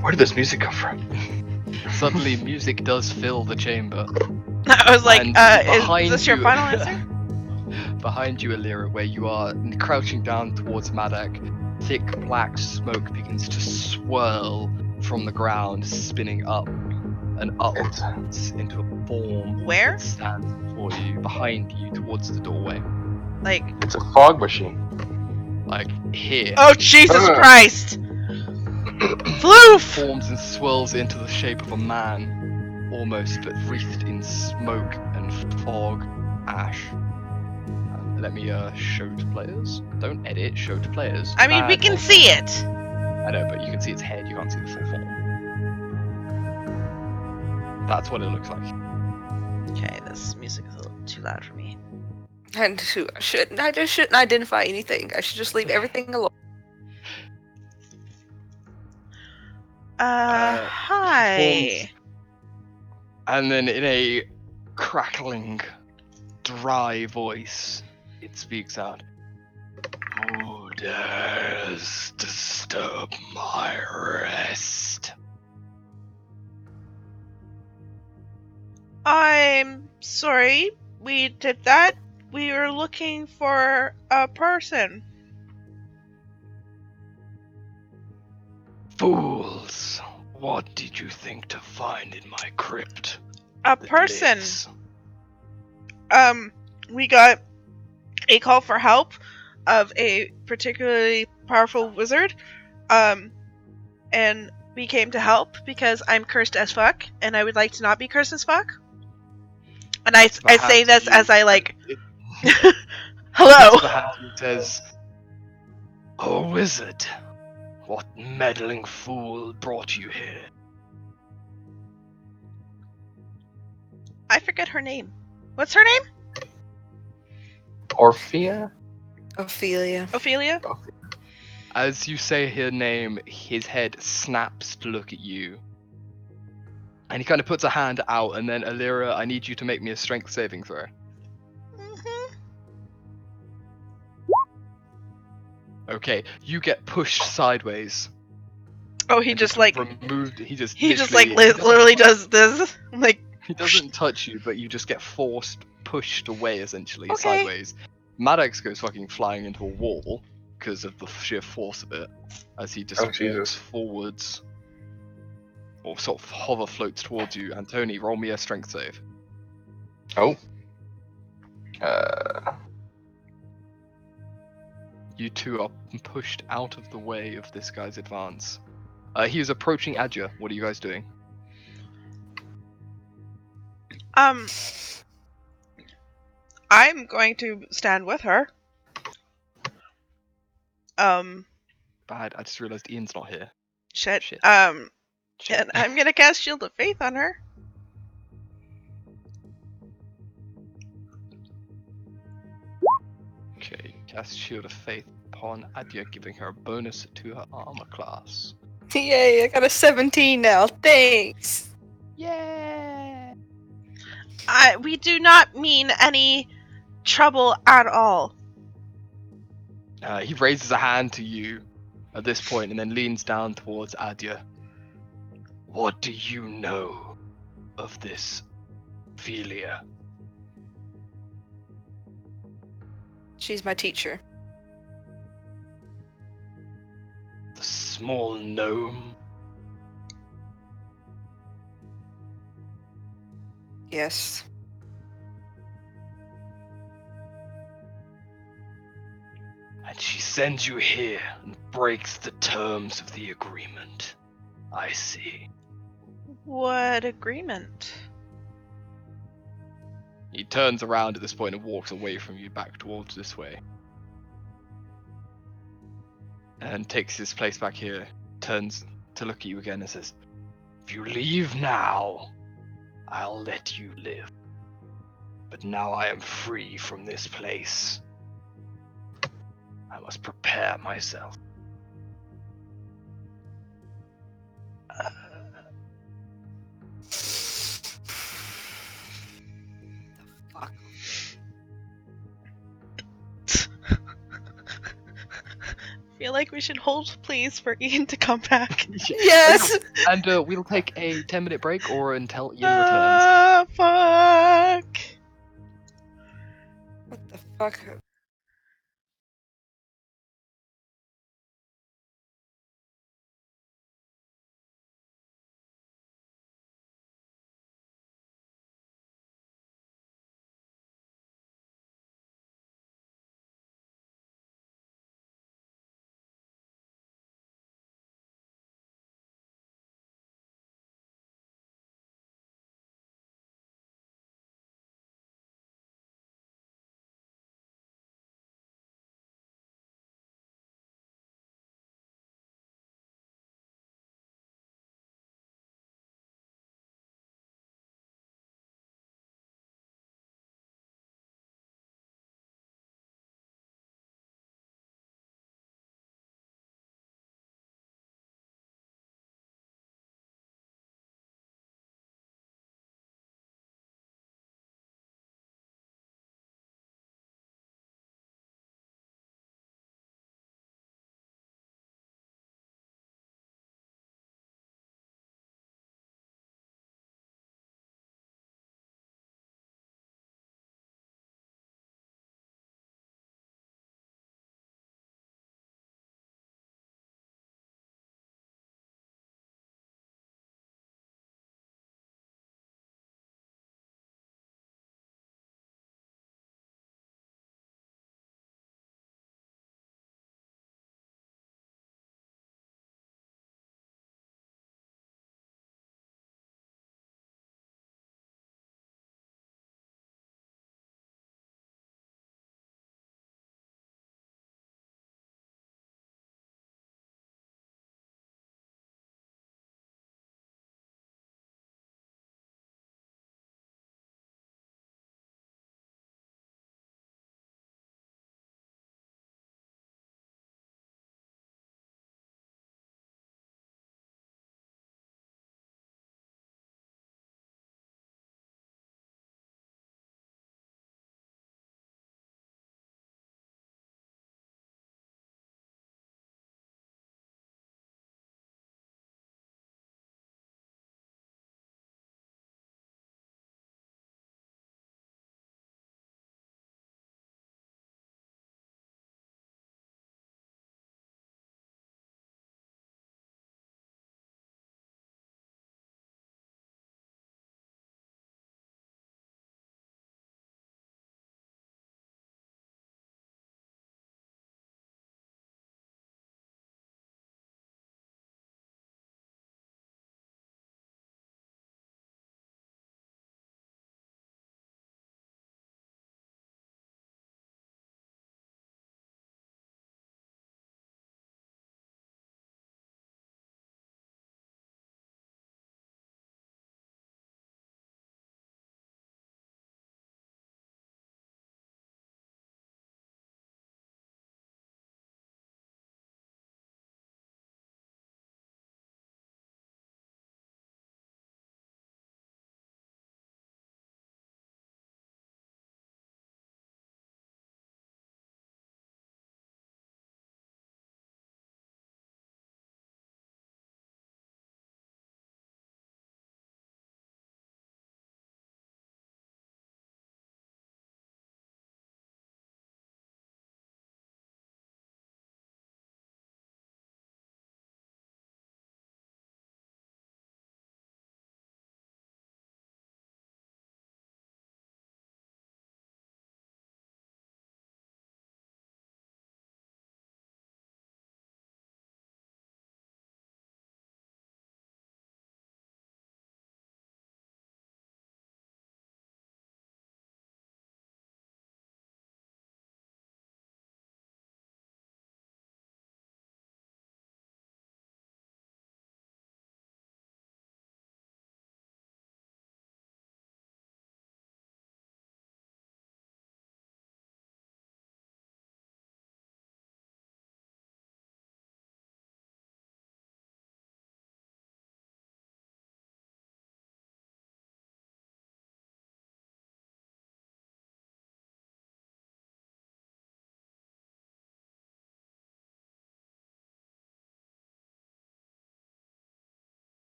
Speaker 5: Where did this music come from?
Speaker 1: Suddenly, music does fill the chamber.
Speaker 2: I was like,
Speaker 1: And
Speaker 2: is
Speaker 1: behind
Speaker 2: this your
Speaker 1: you-
Speaker 2: final answer?
Speaker 1: Behind you, Alira, where you are crouching down towards Maddox, thick black smoke begins to swirl from the ground, spinning up and upwards into a form
Speaker 2: Where?
Speaker 1: that stands before you, behind you, towards the doorway.
Speaker 2: Like,
Speaker 5: It's a fog machine.
Speaker 1: Like here.
Speaker 2: oh Jesus
Speaker 5: Ah.
Speaker 2: Christ! Floof!
Speaker 1: Forms and swirls into the shape of a man, almost, but wreathed in smoke and fog, ash. Let me show to players. Don't edit, show to players.
Speaker 2: I mean, we
Speaker 1: Man
Speaker 2: can
Speaker 1: or-
Speaker 2: see it.
Speaker 1: I know, but you can see its head, you can't see the full form. That's what it looks like.
Speaker 2: Okay, this music is a little too loud for me.
Speaker 4: And I just shouldn't identify anything. I should just leave everything alone.
Speaker 2: Hi.
Speaker 1: And then in a crackling, dry voice, it speaks out. Who dares disturb my rest?
Speaker 2: I'm sorry we did that. We were looking for a person.
Speaker 1: Fools! What did you think to find in my crypt?
Speaker 2: A
Speaker 1: that
Speaker 2: person.
Speaker 1: lives?
Speaker 2: We got a call for help of a particularly powerful wizard. And we came to help because I'm cursed as fuck, and I would like to not be cursed as fuck. And I say this as I like, hello.
Speaker 1: The hand to you says, "Oh, wizard, what meddling fool brought you here?"
Speaker 2: I forget her name. What's her name?
Speaker 5: Orphea?
Speaker 4: Ophelia.
Speaker 2: Ophelia?
Speaker 1: As you say her name, his head snaps to look at you. And he kind of puts a hand out, and then, Alira, I need you to make me a strength saving throw.
Speaker 2: Mm-hmm.
Speaker 1: Okay, you get pushed sideways.
Speaker 2: Oh, he
Speaker 1: and
Speaker 2: just like
Speaker 1: removed. He just
Speaker 2: literally does this. I'm like,
Speaker 1: he doesn't touch you, but you just get pushed away essentially
Speaker 2: Okay.
Speaker 1: sideways. Maddox goes fucking flying into a wall because of the sheer force of it, as he just
Speaker 5: Oh,
Speaker 1: walks
Speaker 5: Jesus.
Speaker 1: forwards, or sort of hover floats towards you. And Tony, roll me a strength save.
Speaker 5: Oh.
Speaker 1: You two are pushed out of the way of this guy's advance. He is approaching Adja. What are you guys doing?
Speaker 2: I'm going to stand with her.
Speaker 1: Bad. I just realized Ian's not here.
Speaker 2: Shit.
Speaker 1: Shit.
Speaker 2: And
Speaker 1: Shit.
Speaker 2: I'm gonna cast Shield of Faith on her.
Speaker 1: Okay, cast Shield of Faith upon Adja, giving her a bonus to her armor class.
Speaker 4: Yay, I got a 17 now. Thanks.
Speaker 1: Yeah.
Speaker 2: We do not mean any trouble at all.
Speaker 1: He raises a hand to you at this point and then leans down towards Adja. What do you know of this Ophelia?
Speaker 4: She's my teacher.
Speaker 1: The small gnome?
Speaker 4: Yes.
Speaker 1: And she sends you here and breaks the terms of the agreement. I see.
Speaker 2: What agreement?
Speaker 1: He turns around at this point and walks away from you back towards this way. And takes his place back here, turns to look at you again and says, "If you leave now, I'll let you live. But now I am free from this place. I must prepare myself."
Speaker 4: Fuck.
Speaker 2: Feel like we should hold, please, for Ian to come back.
Speaker 4: Yes!
Speaker 1: And we'll take a 10-minute break or until Ian returns.
Speaker 2: Fuck.
Speaker 4: What the fuck?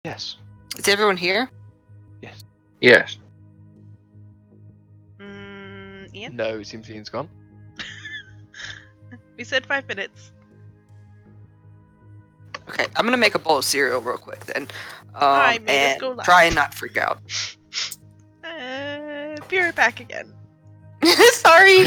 Speaker 1: Yes.
Speaker 4: Is everyone here?
Speaker 5: Yes.
Speaker 2: Ian?
Speaker 1: No, it seems Ian's gone.
Speaker 2: We said 5 minutes.
Speaker 4: Okay, I'm gonna make a bowl of cereal real quick then.
Speaker 2: I made us
Speaker 4: And
Speaker 2: go live.
Speaker 4: try and not freak out.
Speaker 2: Be right back again.
Speaker 4: Sorry.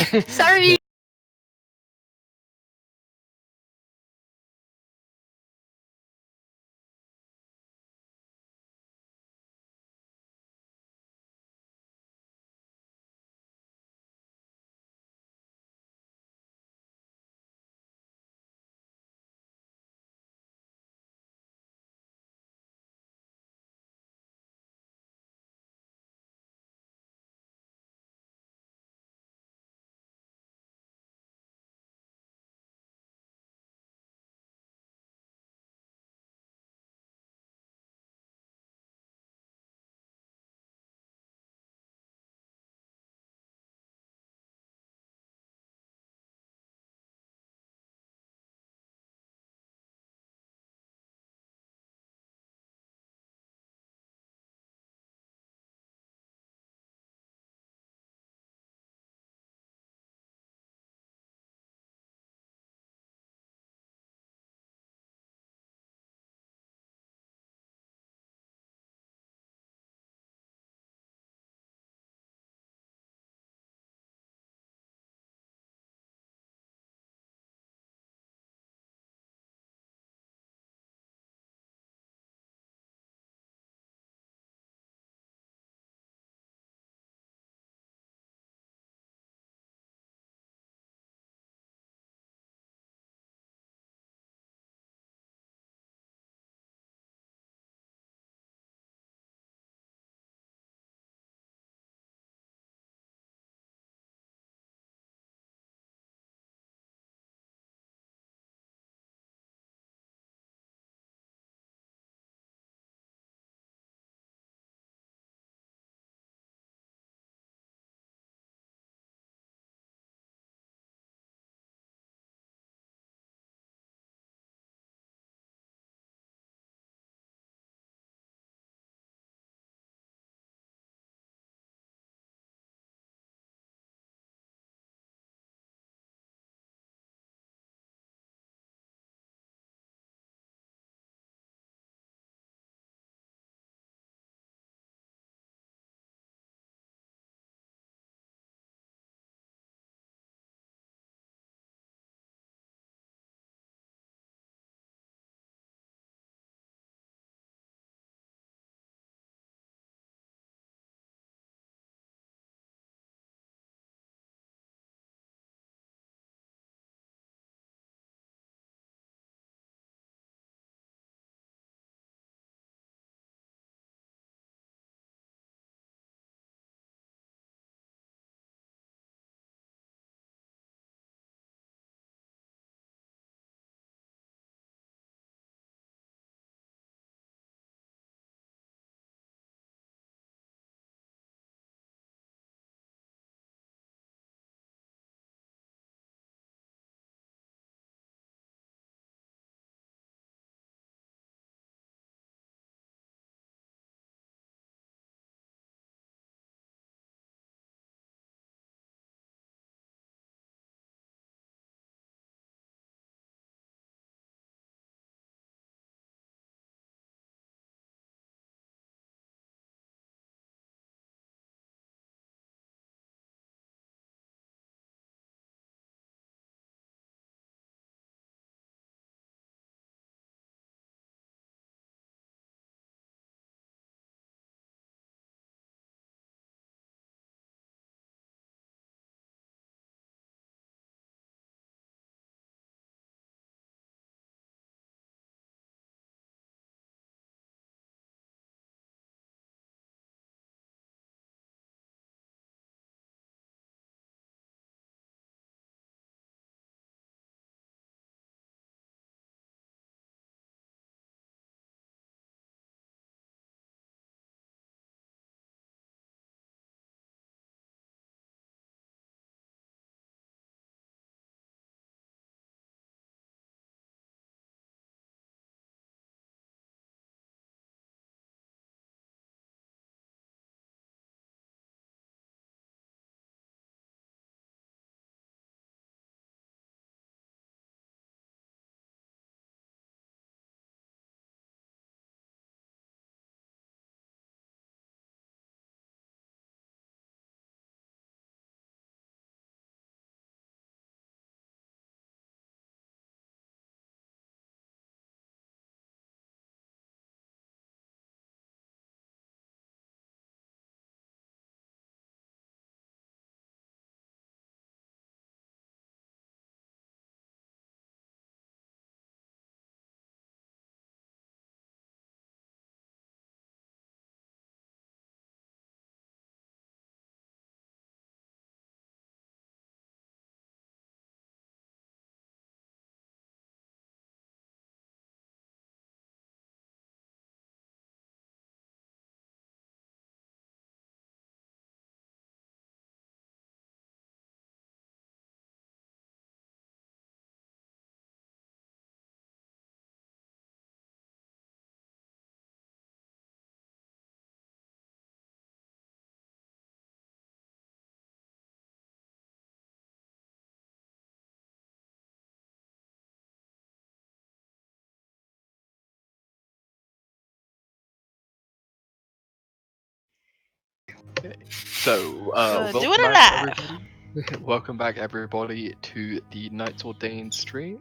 Speaker 1: So,
Speaker 2: Do
Speaker 1: welcome
Speaker 2: it
Speaker 1: back,
Speaker 2: alive.
Speaker 1: everybody. Welcome back, everybody, to the Knights Ordained stream.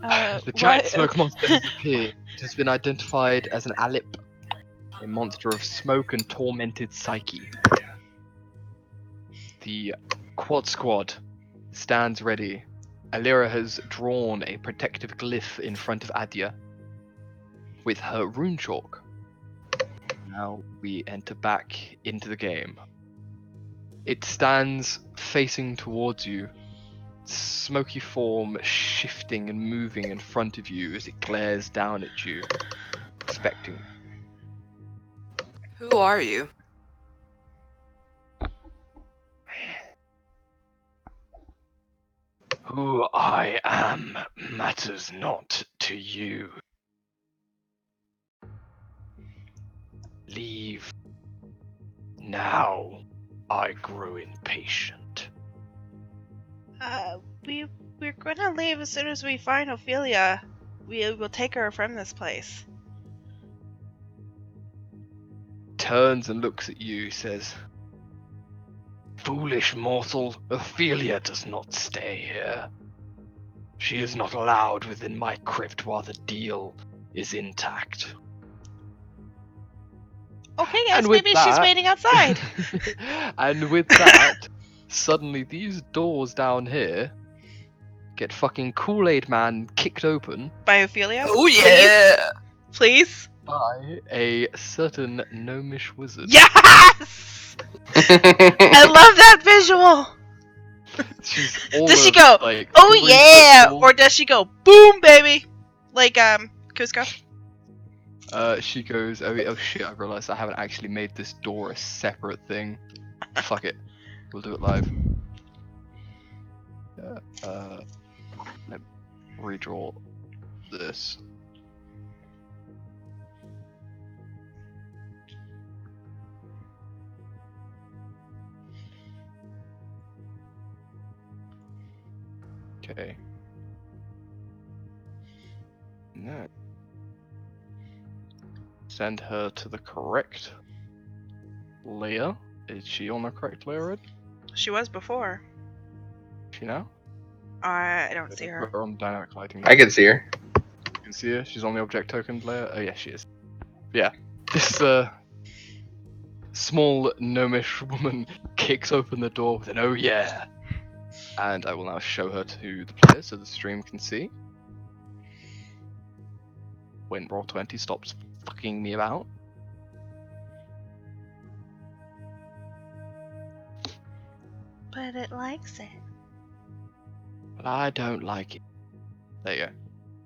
Speaker 1: The giant smoke monster has appeared. It has been identified as an Alip, a monster of smoke and tormented psyche. The Quad Squad stands ready. Alira has drawn a protective glyph in front of Adia with her rune chalk. Now we enter back into the game. It stands facing towards you, smoky form shifting and moving in front of you as it glares down at you, expecting.
Speaker 4: Who are you?
Speaker 1: Who I am matters not to you. Leave. Now I grow impatient.
Speaker 2: We're gonna leave as soon as we find Ophelia. We will take her from this place.
Speaker 1: Turns and looks at you, says, "Foolish mortal, Ophelia does not stay here. She is not allowed within my crypt while the deal is intact."
Speaker 2: Okay, guys,
Speaker 1: And with
Speaker 2: maybe she's
Speaker 1: that-
Speaker 2: waiting outside.
Speaker 1: And with that, suddenly these doors down here get fucking Kool-Aid Man kicked open
Speaker 2: By Ophelia?
Speaker 4: Oh yeah!
Speaker 2: Please?
Speaker 1: by a certain gnomish wizard.
Speaker 2: Yes! I love that visual!
Speaker 1: She's all
Speaker 2: Does she
Speaker 1: of,
Speaker 2: go,
Speaker 1: like,
Speaker 2: oh
Speaker 1: 3 foot
Speaker 2: yeah!
Speaker 1: tall.
Speaker 2: Or does she go, boom, baby? Like, Cusco?
Speaker 1: She goes, oh shit, I realized I haven't actually made this door a separate thing. Fuck it. We'll do it live. Let me redraw this. Okay. No. Send her to the correct layer. Is she on the correct layer already?
Speaker 2: She was before.
Speaker 1: Is she now?
Speaker 2: I don't see her.
Speaker 1: Put her on dynamic lighting.
Speaker 5: I can see her.
Speaker 1: You can see her. She's on the object token layer. Oh yeah, she is. Yeah. This small gnomish woman kicks open the door with an "oh yeah," and I will now show her to the player so the stream can see. When Roll20 stops fucking me about.
Speaker 2: But it likes it.
Speaker 1: But I don't like it. There you go.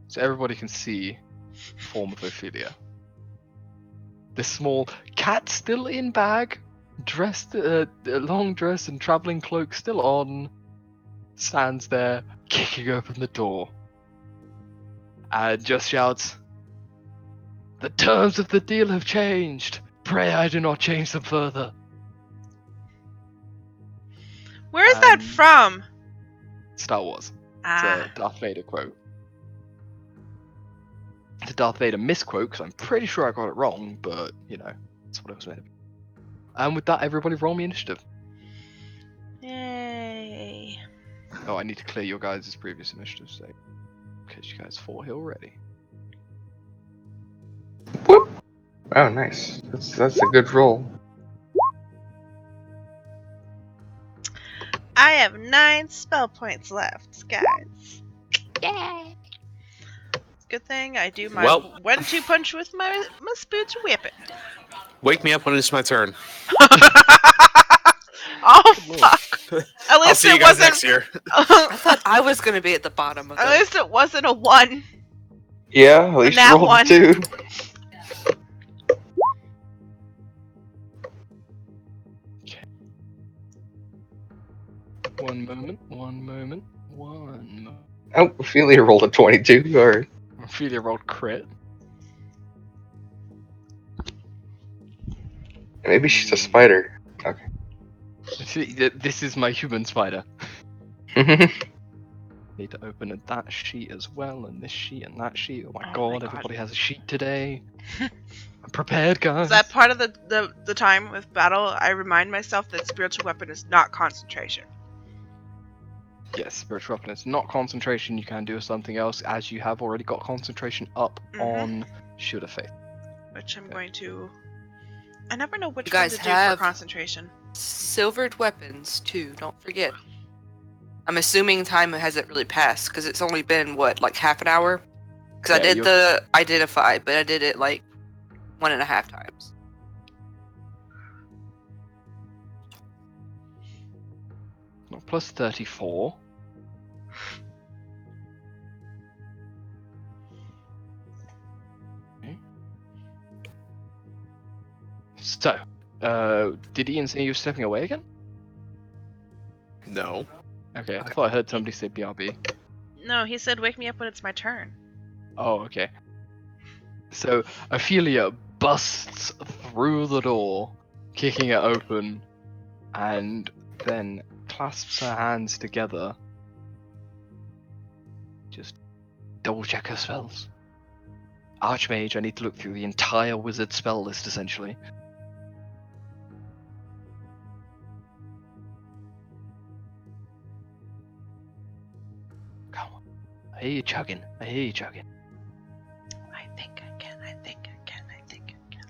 Speaker 1: So everybody can see the form of Ophelia. This small cat still in bag, dressed, long dress and travelling cloak still on, stands there, kicking open the door. And just shouts, "The terms of the deal have changed. Pray I do not change them further."
Speaker 2: Where is that
Speaker 1: And-
Speaker 2: from?
Speaker 1: Star Wars. It's
Speaker 2: Ah.
Speaker 1: a Darth Vader quote. It's a Darth Vader misquote, because I'm pretty sure I got it wrong, but, you know, that's what it was meant to be. And with that, everybody roll me initiative.
Speaker 2: Yay.
Speaker 1: Oh, I need to clear your guys' previous initiative save. Because you guys 4 here already.
Speaker 5: Whoop. Oh, nice. That's a good roll.
Speaker 2: I have 9 spell points left, guys. Yay! Good thing I do my
Speaker 3: Well-
Speaker 2: 1-2 punch with my spooch whipping.
Speaker 3: Wake me up when it's my turn.
Speaker 2: Oh
Speaker 1: Good lord.
Speaker 2: fuck! At
Speaker 3: I'll
Speaker 2: least
Speaker 3: see you
Speaker 2: it
Speaker 3: guys
Speaker 2: wasn't.
Speaker 3: next year.
Speaker 4: I thought I was gonna be at the bottom of
Speaker 2: At
Speaker 4: the.
Speaker 2: least it wasn't a 1.
Speaker 5: Yeah, at least
Speaker 2: nat
Speaker 5: you rolled
Speaker 2: one.
Speaker 5: 2.
Speaker 1: One moment.
Speaker 5: Oh, Ophelia rolled a 22. Or
Speaker 1: Ophelia rolled crit.
Speaker 5: maybe she's a spider.
Speaker 1: See, this is my human spider. Need to open that sheet as well, and this sheet and that sheet. Oh my
Speaker 2: Oh my
Speaker 1: god,
Speaker 2: God.
Speaker 1: everybody has a sheet today. I'm prepared, guys.
Speaker 2: Is that part of the time with battle? I remind myself that spiritual weapon is not concentration.
Speaker 1: Yes, spiritual weapon is not concentration. You can do something else, as you have already got concentration up on Shield of Faith.
Speaker 2: Which I'm going to. I never know which
Speaker 4: You
Speaker 2: one
Speaker 4: guys
Speaker 2: to do for
Speaker 4: have-
Speaker 2: concentration.
Speaker 4: Silvered weapons too. Don't forget. I'm assuming time hasn't really passed because it's only been what, like half an hour. Because I
Speaker 1: Yeah,
Speaker 4: did the identify, but I did it like 1.5 times.
Speaker 1: Plus 34. Okay. So, did Ian say you were stepping away again?
Speaker 3: No.
Speaker 1: Okay, I thought I heard somebody say BRB.
Speaker 2: No, he said wake me up when it's my turn.
Speaker 1: Oh, okay. So, Ophelia busts through the door, kicking it open, and then clasps her hands together. Just double check her spells. Archmage, I need to look through the entire wizard spell list, essentially. Come on. I hear you chugging. I hear you chugging.
Speaker 2: I think I can. I think I can. I think I can.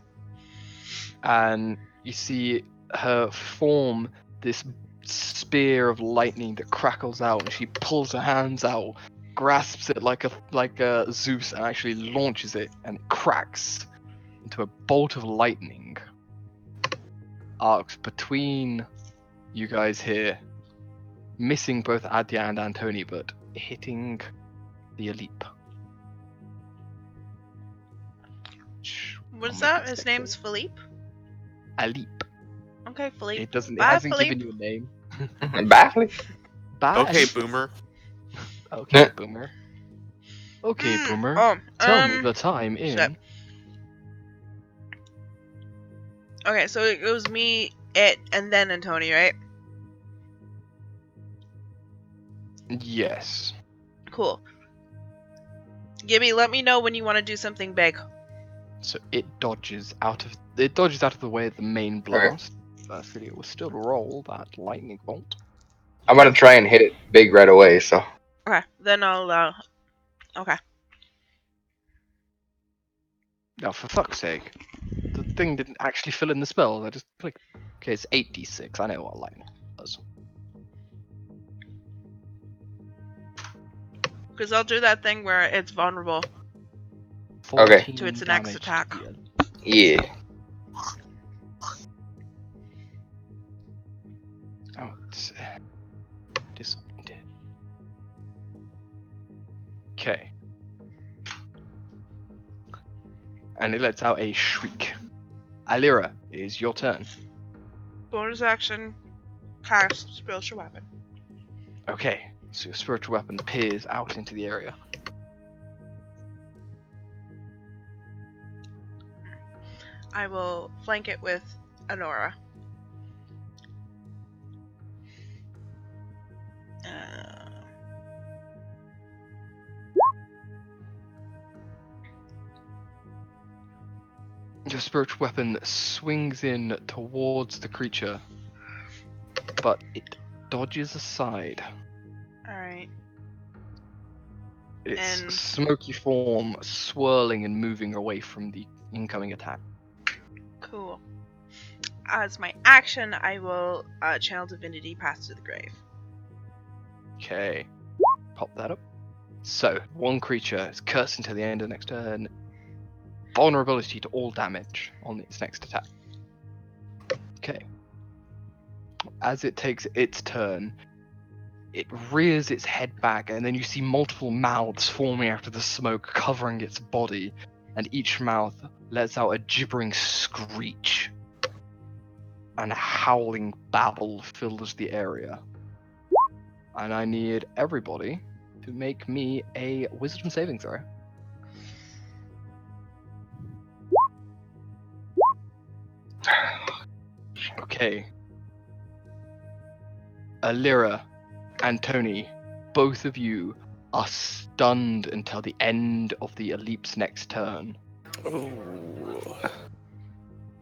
Speaker 1: And you see her form this spear of lightning that crackles out, and she pulls her hands out, grasps it like a Zeus, and actually launches it, and it cracks into a bolt of lightning. Arcs between you guys here, missing both Adya and Antoni, but hitting the Alip.
Speaker 2: What's that? His name's Philippe?
Speaker 1: Alip.
Speaker 2: Okay, Philippe.
Speaker 1: It doesn't. It
Speaker 2: Bye,
Speaker 1: hasn't
Speaker 2: Philippe.
Speaker 1: given you a name.
Speaker 5: Baffling.
Speaker 1: Bye.
Speaker 3: Okay, boomer.
Speaker 1: Okay, boomer. Okay, boomer.
Speaker 2: Oh,
Speaker 1: Tell me the time in.
Speaker 2: shit. Okay, so it was me, it, and then Antoni, right?
Speaker 1: Yes.
Speaker 2: Cool. Gibby, let me know when you want to do something big.
Speaker 1: So it dodges out of the way of the main blast. Firstly, it will still roll that lightning bolt.
Speaker 5: I'm gonna try and hit it big right away. So
Speaker 2: Okay, then I'll, okay.
Speaker 1: Now, for fuck's sake, the thing didn't actually fill in the spell. I just clicked. Okay, it's 8d6. I know what lightning does.
Speaker 2: Because I'll do that thing where it's vulnerable.
Speaker 1: 14
Speaker 2: To its next
Speaker 1: damage
Speaker 2: attack.
Speaker 1: to the-
Speaker 5: yeah.
Speaker 1: Oh, it's disappointed. Okay. And it lets out a shriek. Alira, it is your turn.
Speaker 2: Bonus action, cast spiritual weapon.
Speaker 1: Okay, so your spiritual weapon peers out into the area.
Speaker 2: I will flank it with Honora.
Speaker 1: Your spiritual weapon swings in towards the creature, but it dodges aside.
Speaker 2: Alright.
Speaker 1: Its
Speaker 2: And-
Speaker 1: smoky form swirling and moving away from the incoming attack.
Speaker 2: Cool. As my action, I will channel divinity pass to the grave.
Speaker 1: Okay, pop that up. So, one creature is cursed until the end of next turn. Vulnerability to all damage on its next attack. Okay. As it takes its turn, it rears its head back, and then you see multiple mouths forming out of the smoke, covering its body, and each mouth lets out a gibbering screech. And a howling babble fills the area. And I need everybody to make me a wisdom saving throw. Okay. Alira, Antoni, both of you are stunned until the end of the Aleep's next turn.
Speaker 3: Ooh.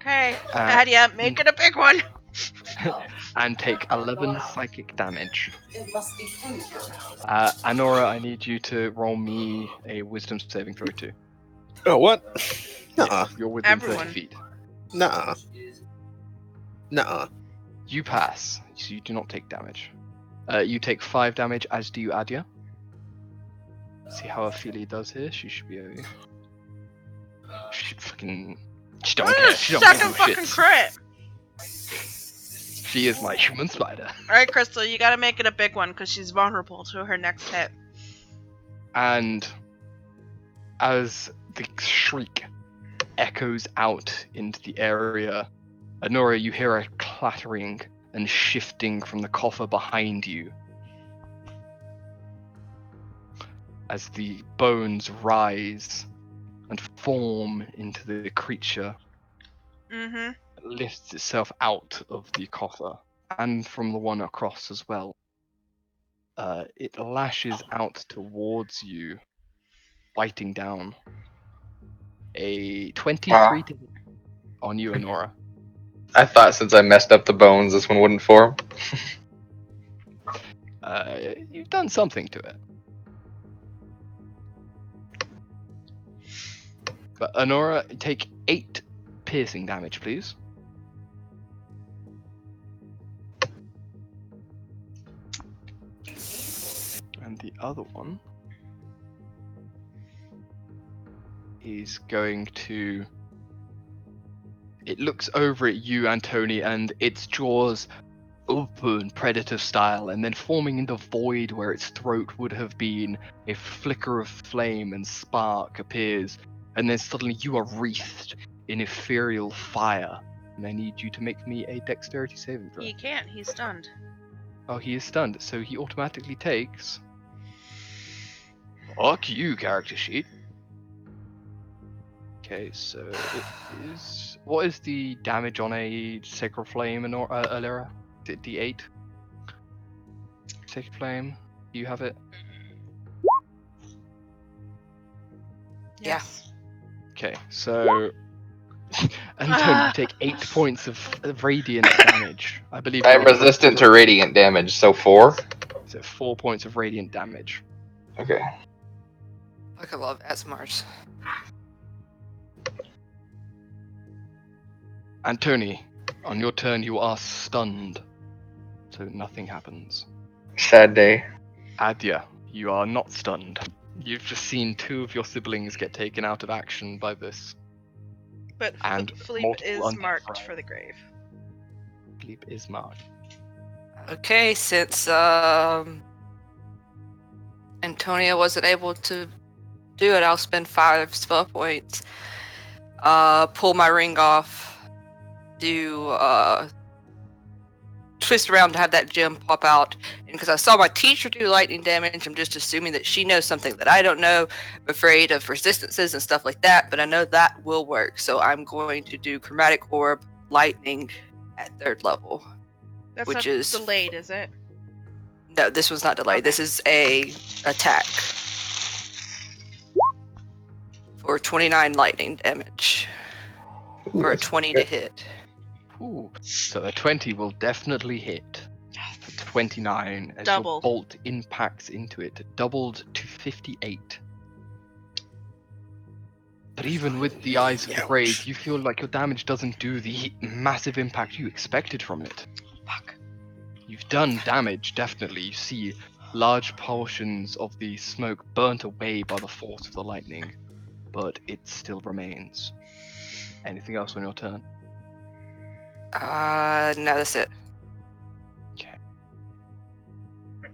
Speaker 2: Okay,
Speaker 1: Uh,
Speaker 2: Adia, make it a big one.
Speaker 1: and take 11 psychic damage. Anora, I need you to roll me a wisdom saving throw too.
Speaker 3: Oh, what?
Speaker 1: Yeah,
Speaker 3: Nuh-uh.
Speaker 1: you're within
Speaker 2: Everyone.
Speaker 1: 30 feet.
Speaker 3: Nuh-uh. Nuh-uh.
Speaker 1: You pass, so you do not take damage. You take 5 damage, as do you, Adia. See how Ophelia does here? She should be a... She fucking... She don't care. She don't give
Speaker 2: Second
Speaker 1: no
Speaker 2: fucking
Speaker 1: shits.
Speaker 2: crit.
Speaker 1: She is my human spider.
Speaker 2: Alright, Crystal, you gotta make it a big one because she's vulnerable to her next hit.
Speaker 1: And as the shriek echoes out into the area, Anora, you hear a clattering and shifting from the coffer behind you as the bones rise and form into the creature
Speaker 2: Mm-hmm.
Speaker 1: that lifts itself out of the coffer and from the one across as well. It lashes out towards you, biting down. A 23 to hit on you, Anora.
Speaker 5: I thought since I messed up the bones, this one wouldn't form.
Speaker 1: You've done something to it. But Anora, take 8 piercing damage, please. And the other one is going to... It looks over at you, Antoni, and its jaws open predator style, and then forming in the void where its throat would have been, a flicker of flame and spark appears, and then suddenly you are wreathed in ethereal fire. And I need you to make me a dexterity saving throw.
Speaker 2: He can't, he's stunned.
Speaker 1: Oh, he is stunned, so he automatically takes... Fuck you, character sheet. Okay, so it is... What is the damage on a Sacred Flame, Alira? Is it D8? Sacred Flame? Do you have it?
Speaker 2: Yes.
Speaker 1: Okay, so... Antoni, you take 8 points of radiant damage. I believe
Speaker 5: I'm
Speaker 1: you're
Speaker 5: resistant to radiant damage, so 4.
Speaker 1: So 4 points of radiant damage.
Speaker 5: Okay.
Speaker 4: Fuck, I love ASMRs.
Speaker 1: Antoni, on your turn you are stunned. So nothing happens.
Speaker 5: Sad day.
Speaker 1: Adia, you are not stunned. You've just seen 2 of your siblings get taken out of action by this.
Speaker 2: But
Speaker 1: And
Speaker 2: Philippe
Speaker 1: multiple
Speaker 2: is
Speaker 1: undead
Speaker 2: marked
Speaker 1: friends.
Speaker 2: for the grave.
Speaker 1: Philippe is marked.
Speaker 4: Okay, since Antonia wasn't able to do it, I'll spend 5 spell points. Pull my ring off. Do twist around to have that gem pop out. And because I saw my teacher do lightning damage, I'm just assuming that she knows something that I don't know. I'm afraid of resistances and stuff like that, but I know that will work. So I'm going to do Chromatic Orb Lightning at 3rd level.
Speaker 2: That's
Speaker 4: Which
Speaker 2: not
Speaker 4: is-
Speaker 2: delayed, is it?
Speaker 4: No, this was not delayed.
Speaker 2: Okay.
Speaker 4: This is a attack for 29 lightning damage for a 20 to hit.
Speaker 1: Ooh. So a 20 will definitely hit. For 29 as
Speaker 2: Doubled.
Speaker 1: your bolt impacts into it, doubled to 58. But even with the Eyes of the Grave, you feel like your damage doesn't do the massive impact you expected from it.
Speaker 2: Fuck.
Speaker 1: You've done damage, definitely. You see large portions of the smoke burnt away by the force of the lightning, but it still remains. Anything else on your turn?
Speaker 4: No, that's it.
Speaker 1: Okay.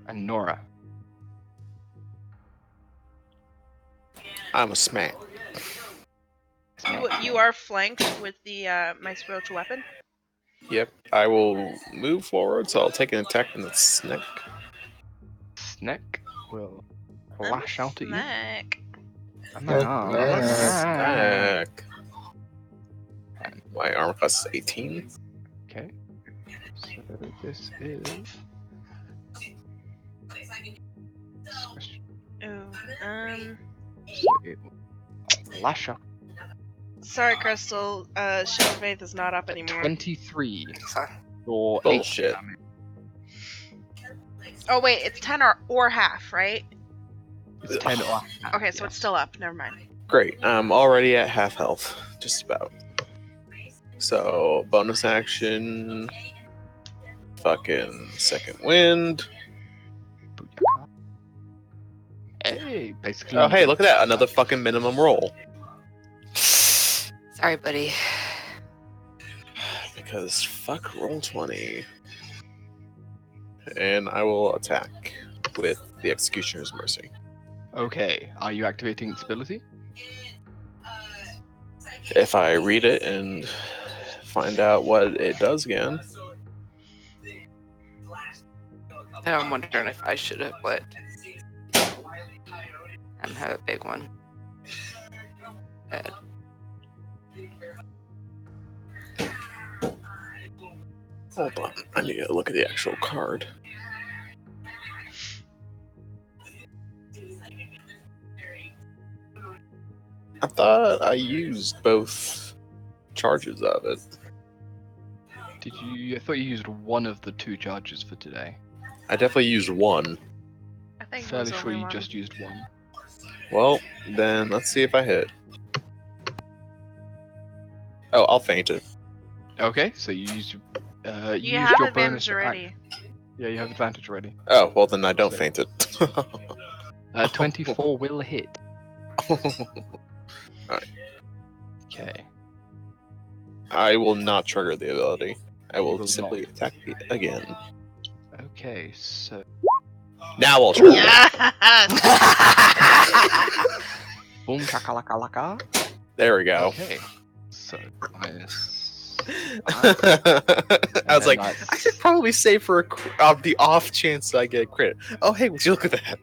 Speaker 1: And Nora.
Speaker 3: I'm a smack.
Speaker 2: You are flanked with the my spiritual weapon.
Speaker 3: Yep. I will move forward, so I'll take an attack in the neck.
Speaker 1: Sneck will lash out at you.
Speaker 2: Snack.
Speaker 3: Snack. My armor class is 18.
Speaker 1: Okay. So this is Next question.
Speaker 2: Oh,
Speaker 1: So it Lasher.
Speaker 2: sorry, Crystal. Shield of Faith is not up anymore.
Speaker 1: 23
Speaker 4: Sorry.
Speaker 1: or 8
Speaker 3: Bullshit.
Speaker 1: damage.
Speaker 2: Oh wait, it's 10 or half, right?
Speaker 1: It's 10 or
Speaker 2: Okay, so it's still up. Never mind.
Speaker 3: Great. I'm already at half health, just about. So bonus action, fucking second wind.
Speaker 1: Booyaka. Hey, basically.
Speaker 3: Oh hey, look at that! Another fucking minimum roll.
Speaker 4: Sorry, buddy.
Speaker 3: Because fuck roll 20, and I will attack with the Executioner's Mercy.
Speaker 1: Okay, are you activating its ability?
Speaker 3: If I read it and find out what it does again.
Speaker 4: Now I'm wondering if I should have what. And have a big one. Bad.
Speaker 3: Hold on, I need to look at the actual card. I thought I used both charges of it.
Speaker 1: Did you? I thought you used one of the 2 charges for today.
Speaker 3: I definitely used one.
Speaker 2: I think it
Speaker 1: Fairly
Speaker 2: was
Speaker 1: sure
Speaker 2: only
Speaker 1: you
Speaker 2: one.
Speaker 1: just used one.
Speaker 3: Well, then let's see if I hit. Oh, I'll faint it.
Speaker 1: Okay, so you used. You
Speaker 2: You
Speaker 1: used
Speaker 2: have
Speaker 1: your
Speaker 2: advantage
Speaker 1: bonus
Speaker 2: already.
Speaker 1: Yeah, you have advantage already.
Speaker 3: Oh, well then I don't faint it.
Speaker 1: 24 will hit. Okay.
Speaker 3: I will not trigger the ability. I
Speaker 1: You
Speaker 3: will
Speaker 1: will
Speaker 3: simply
Speaker 1: not.
Speaker 3: attack it again.
Speaker 1: Okay, so
Speaker 3: Now I'll trigger.
Speaker 2: Yes!
Speaker 1: boom chakalaka.
Speaker 3: There we go.
Speaker 1: Okay, so minus.
Speaker 3: I was like,
Speaker 1: that's-
Speaker 3: I should probably save for the off chance I get crit. Oh, hey, would you look at that?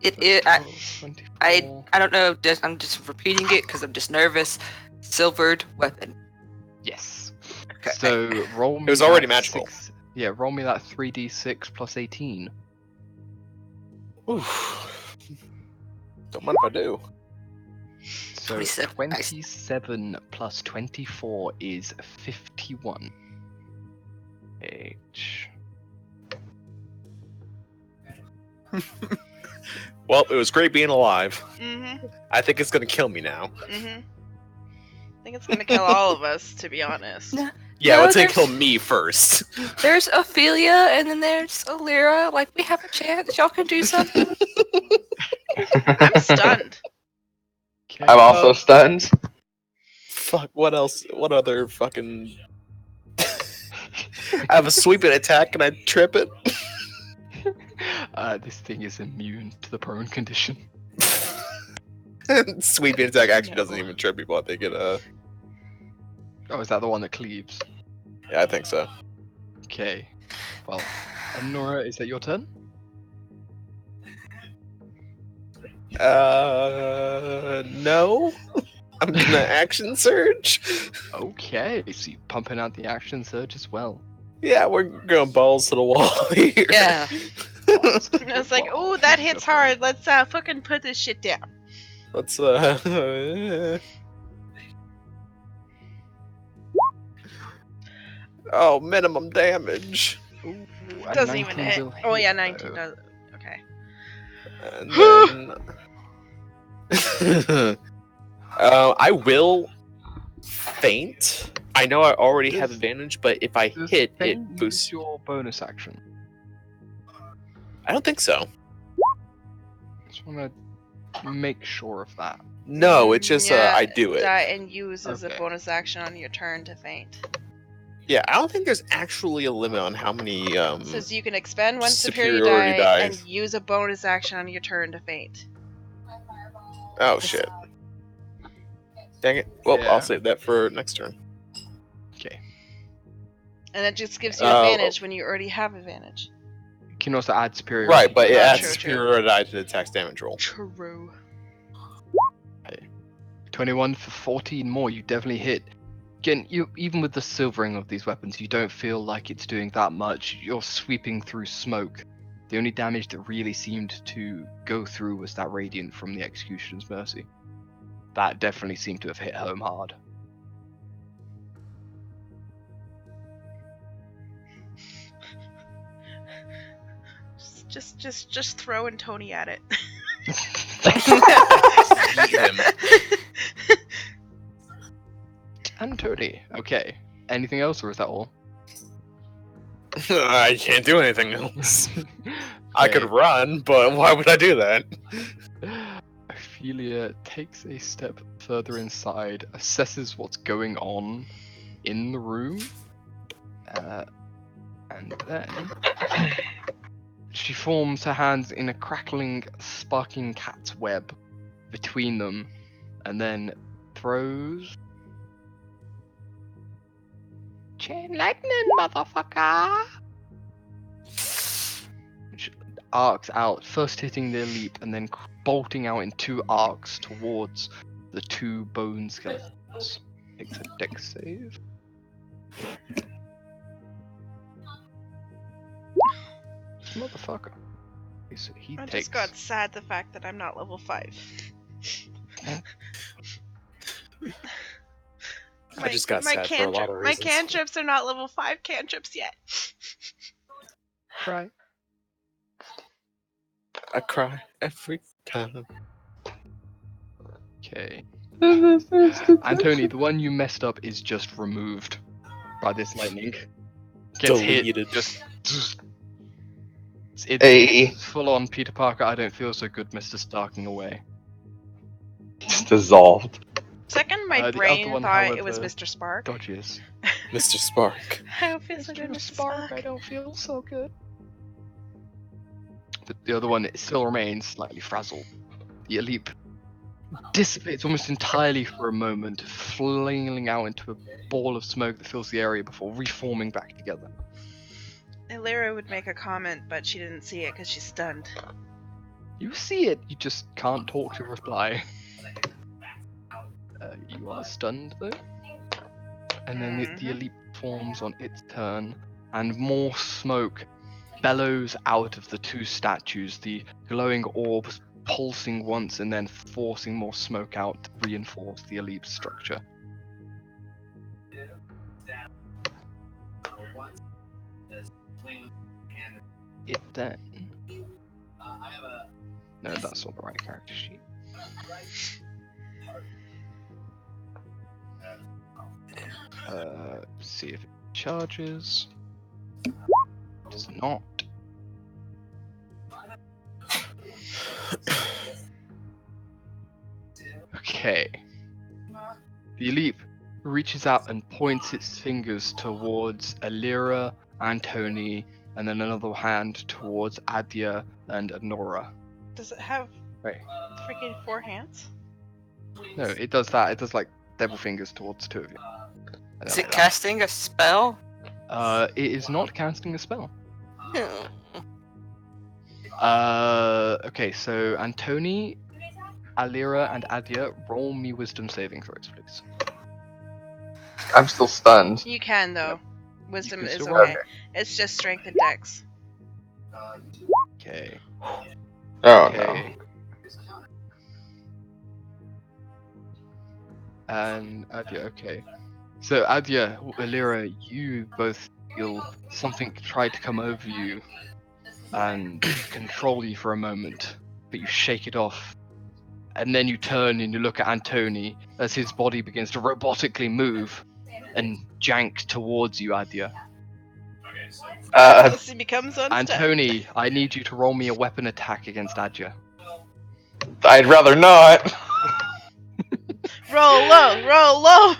Speaker 4: I
Speaker 1: 24.
Speaker 4: don't know. I'm just repeating it because I'm just nervous. Silvered weapon.
Speaker 1: Yes.
Speaker 4: Okay.
Speaker 1: So roll me.
Speaker 3: was already
Speaker 1: that
Speaker 3: magical.
Speaker 1: Yeah, roll me that 3d6 plus 18.
Speaker 3: Oof. Don't mind if I do.
Speaker 1: So
Speaker 4: 27, nice.
Speaker 1: 27 plus 24 is 51. H.
Speaker 3: Well, it was great being alive.
Speaker 2: Mm-hmm.
Speaker 3: I think it's gonna kill me now.
Speaker 2: Mm-hmm. I think it's gonna kill all of us, to be honest.
Speaker 4: No.
Speaker 3: Yeah,
Speaker 4: No,
Speaker 3: it's gonna
Speaker 4: there's-
Speaker 3: kill me first.
Speaker 4: There's Ophelia, and then there's Alira. Like, we have a chance. Y'all can do something.
Speaker 2: I'm stunned.
Speaker 1: Okay.
Speaker 5: I'm also stunned.
Speaker 3: Fuck, what else? What other fucking... I have a sweeping attack and I trip it?
Speaker 1: This thing is immune to the prone condition.
Speaker 3: Sweeping attack actually
Speaker 1: No.
Speaker 3: doesn't even trip people. I think it,
Speaker 1: Oh, is that the one that cleaves?
Speaker 3: yeah, I think so.
Speaker 1: Okay. Well, Nora, is that your turn?
Speaker 3: No? I'm gonna action surge?
Speaker 1: Okay, so you're pumping out the action surge as well.
Speaker 3: Yeah, we're going balls to the wall here.
Speaker 4: Yeah.
Speaker 2: It's like, oh, that hits hard. Let's fucking put this shit down.
Speaker 3: Let's, Oh, minimum damage.
Speaker 1: Ooh, a
Speaker 2: Doesn't even
Speaker 1: 19
Speaker 2: hit.
Speaker 1: will
Speaker 2: Oh
Speaker 1: hit,
Speaker 2: yeah, 19
Speaker 1: though.
Speaker 2: does. Okay.
Speaker 3: And then... I will faint. I know I already have
Speaker 1: Does-
Speaker 3: advantage, but if I
Speaker 1: Does
Speaker 3: hit,
Speaker 1: Feint
Speaker 3: it
Speaker 1: use
Speaker 3: boosts.
Speaker 1: your bonus action.
Speaker 3: I don't think so.
Speaker 1: Just want to make sure of that.
Speaker 3: No, it's just
Speaker 2: Yeah,
Speaker 3: I do it.
Speaker 2: That and use as a
Speaker 1: Okay.
Speaker 2: bonus action on your turn to faint.
Speaker 3: Yeah, I don't think there's actually a limit on how many.
Speaker 2: It says you can expend one superiority,
Speaker 3: Superiority
Speaker 2: die
Speaker 3: dice.
Speaker 2: and use a bonus action on your turn to faint.
Speaker 3: Oh shit! Dang it! Well,
Speaker 1: Yeah.
Speaker 3: I'll save that for next turn.
Speaker 1: Okay.
Speaker 2: And it just gives you
Speaker 3: Oh.
Speaker 2: advantage when you already have advantage.
Speaker 1: You can also add superior.
Speaker 3: Right, but it
Speaker 2: Oh,
Speaker 3: adds
Speaker 2: true, true.
Speaker 3: superiority die to the attack's damage roll.
Speaker 2: True.
Speaker 1: 21 for 14 more. You definitely hit. Again, you even with the silvering of these weapons, you don't feel like it's doing that much. You're sweeping through smoke. The only damage that really seemed to go through was that radiant from the Executioner's Mercy. That definitely seemed to have hit home hard.
Speaker 2: Just throwing Tony at it.
Speaker 3: Eat him.
Speaker 1: And Tony. Okay. Anything else, or is that all?
Speaker 3: I can't do anything else. I could
Speaker 1: Okay.
Speaker 3: run, but why would I do that?
Speaker 1: Ophelia takes a step further inside, assesses what's going on in the room, and then she forms her hands in a crackling, sparking cat's web between them, and then throws. Chain lightning, motherfucker! Which arcs out, first hitting their leap, and then bolting out in 2 arcs towards the 2 bone skeletons. Takes a dex save. This motherfucker. Okay, so he
Speaker 2: I
Speaker 1: takes.
Speaker 2: just got sad the fact that I'm not level 5.
Speaker 3: I just got sad for a lot of
Speaker 2: My
Speaker 3: reasons.
Speaker 2: cantrips are not level 5 cantrips yet.
Speaker 1: Right.
Speaker 3: I cry every time.
Speaker 1: Okay. Antony, the one you messed up is just removed by this lightning. Gets
Speaker 3: Deleted.
Speaker 1: hit. It's
Speaker 5: Hey,
Speaker 1: full on Peter Parker. I don't feel so good, Mr. Starking away.
Speaker 5: it's dissolved.
Speaker 2: Second, my
Speaker 1: The other
Speaker 2: brain
Speaker 1: one,
Speaker 2: thought it was
Speaker 1: however,
Speaker 2: Mr. Spark.
Speaker 1: Dodges.
Speaker 3: Mr. Spark.
Speaker 2: I don't feel so good, Mr. Spark.
Speaker 1: I don't feel so good. But the other one still remains slightly frazzled. The leap dissipates almost entirely for a moment, flailing out into a ball of smoke that fills the area before reforming back together.
Speaker 2: Lyra would make a comment, but she didn't see it because she's stunned.
Speaker 1: You see it, you just can't talk to reply. You are stunned though. And then the elite forms on its turn, and more smoke bellows out of the 2 statues, the glowing orbs pulsing once and then forcing more smoke out to reinforce the elite structure. It then... No, that's not the right character sheet. See if it charges. Does not. Okay. The leap reaches out and points its fingers towards Alira, Antony, and then another hand towards Adia and Anora.
Speaker 2: Does it have
Speaker 1: Right.
Speaker 2: freaking 4 hands?
Speaker 1: No, it does that. It does like devil fingers towards 2 of you. And
Speaker 4: Is
Speaker 1: then
Speaker 4: it
Speaker 1: like that.
Speaker 4: casting a spell?
Speaker 1: It is not casting a spell.
Speaker 4: Hmm.
Speaker 1: Okay, so Antony, Alira, and Adia, roll me wisdom saving throws, please.
Speaker 5: I'm still stunned.
Speaker 2: You can, though. Wisdom
Speaker 1: can
Speaker 2: is
Speaker 1: still
Speaker 2: okay.
Speaker 1: roll.
Speaker 2: It's just strength and dex.
Speaker 1: Okay.
Speaker 5: Oh
Speaker 1: Okay. And Adia, okay. So Adia, Alira, you both feel something try to come over you and control you for a moment, but you shake it off. And then you turn and you look at Antony as his body begins to robotically move and jank towards you, Adia.
Speaker 2: Unless he becomes unstuck.
Speaker 1: Antony, I need you to roll me a weapon attack against Adia.
Speaker 5: I'd rather not.
Speaker 2: Roll low, roll low!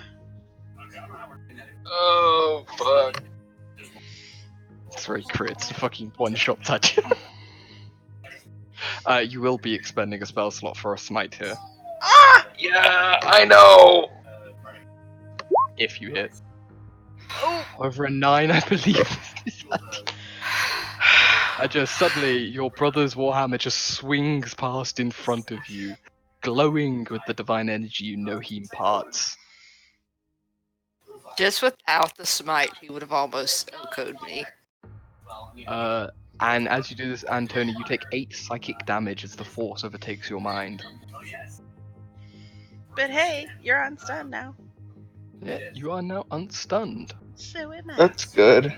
Speaker 5: Oh fuck.
Speaker 1: It's very crit. It's a fucking one-shot touch. You will be expending a spell slot for a smite here.
Speaker 2: Ah!
Speaker 5: Yeah, I know.
Speaker 1: If you hit.
Speaker 2: Oh!
Speaker 1: Over a 9, I believe. Suddenly, your brother's warhammer just swings past in front of you, glowing with the divine energy you know he imparts.
Speaker 4: Just without the smite, he would have almost OHKO'd me.
Speaker 1: And as you do this, Antony, you take 8 psychic damage as the force overtakes your mind.
Speaker 2: But hey, you're unstunned now.
Speaker 1: Yeah, you are now unstunned.
Speaker 2: So am I.
Speaker 5: That's good.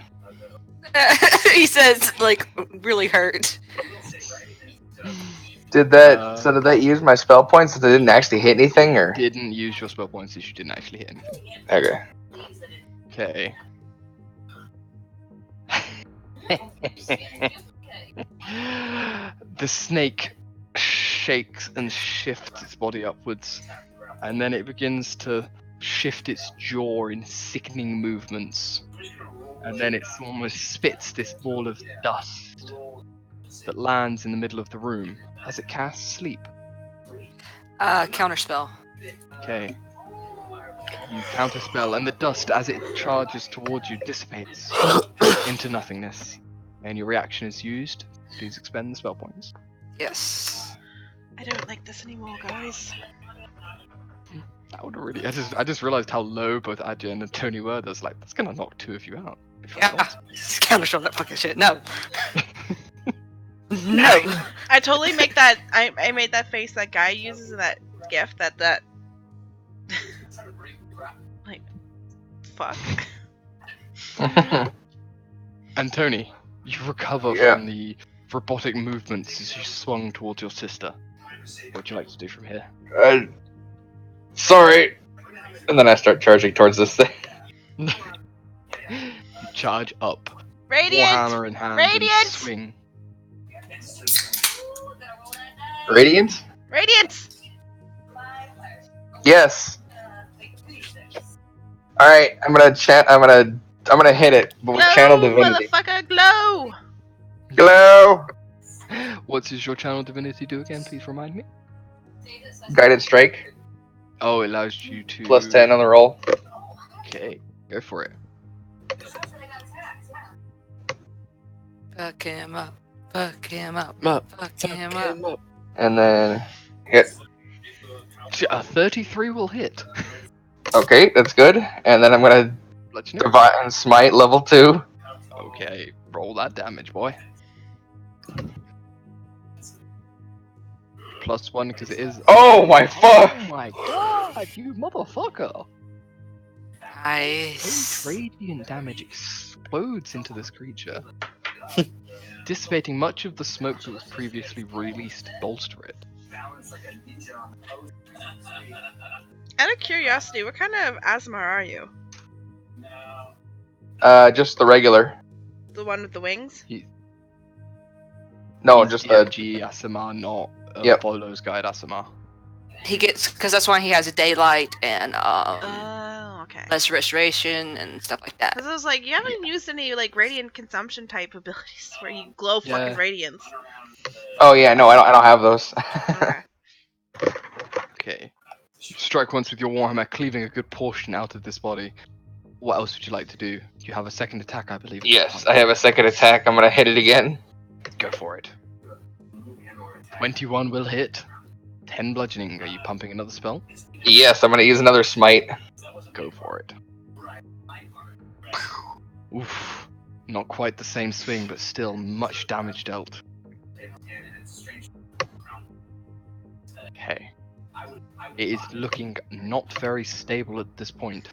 Speaker 4: He says, like, really hurt.
Speaker 5: Did that use my spell points since I didn't actually hit anything, or?
Speaker 1: Didn't use your spell points since you didn't actually hit anything.
Speaker 5: Okay.
Speaker 1: The snake shakes and shifts its body upwards, and then it begins to shift its jaw in sickening movements, and then it almost spits this ball of dust that lands in the middle of the room as it casts sleep.
Speaker 4: Counterspell.
Speaker 1: Okay. You counterspell, and the dust, as it charges towards you, dissipates into nothingness. And your reaction is used. Please expend the spell points.
Speaker 4: Yes.
Speaker 2: I don't like this anymore, guys.
Speaker 1: That would really. I just realized how low both Adja and Tony were. That's like, that's gonna knock 2 of you out. If
Speaker 4: Yeah.
Speaker 1: not.
Speaker 4: Just counterspell that fucking shit. No. No.
Speaker 2: I totally make that. I made that face that guy uses in that gif. That. Like, fuck.
Speaker 1: And Tony, you recover
Speaker 5: Yeah.
Speaker 1: from the robotic movements as you swung towards your sister. What would you like to do from here?
Speaker 5: Sorry. And then I start charging towards this thing.
Speaker 1: You charge up,
Speaker 2: Radiant.
Speaker 1: warhammer in hand,
Speaker 2: Radiant!
Speaker 1: and swing.
Speaker 5: Radiant?
Speaker 2: Radiant.
Speaker 5: Yes. All right, I'm gonna hit it, but with channel divinity.
Speaker 2: Motherfucker, glow.
Speaker 5: Glow.
Speaker 1: What does your channel divinity do again? Please remind me.
Speaker 5: Guided strike.
Speaker 1: Oh, it allows you to
Speaker 5: Plus 10 on the roll.
Speaker 1: Okay, go for it.
Speaker 4: Fuck him up. Fuck him up. Fuck him up.
Speaker 5: And then hit.
Speaker 1: A 33 will hit.
Speaker 5: Okay, that's good. And then I'm gonna
Speaker 1: Bludgeoning.
Speaker 5: divine smite level 2.
Speaker 1: Okay, roll that damage, boy. +1 because it is.
Speaker 5: Oh my fuck!
Speaker 1: Oh my god, you motherfucker!
Speaker 4: Nice.
Speaker 1: Radiant damage explodes into this creature, dissipating much of the smoke that was previously released to bolster it.
Speaker 2: Out of curiosity, what kind of asthma are you?
Speaker 5: Just the regular.
Speaker 2: The one with the wings?
Speaker 5: No,
Speaker 1: He's
Speaker 5: just
Speaker 1: DMG Asima, not
Speaker 5: Yep.
Speaker 1: Bolo's Guide Asima.
Speaker 4: He gets, because that's why he has a daylight and
Speaker 2: Oh, okay.
Speaker 4: less restoration and stuff like that.
Speaker 2: Because I was like, you haven't used any like radiant consumption type abilities where you glow
Speaker 1: Yeah.
Speaker 2: fucking radiance.
Speaker 5: Oh yeah, no, I don't have those.
Speaker 2: Okay.
Speaker 1: Okay. You strike once with your Warhammer, cleaving a good portion out of this body. What else would you like to do? You have a second attack, I believe.
Speaker 5: Yes, I have a second attack. I'm gonna hit it again.
Speaker 1: Go for it. 21 will hit. 10 bludgeoning. Are you pumping another spell?
Speaker 5: Yes, I'm gonna use another smite.
Speaker 1: Go for it. Oof. Not quite the same swing, but still much damage dealt. Okay. It is looking not very stable at this point.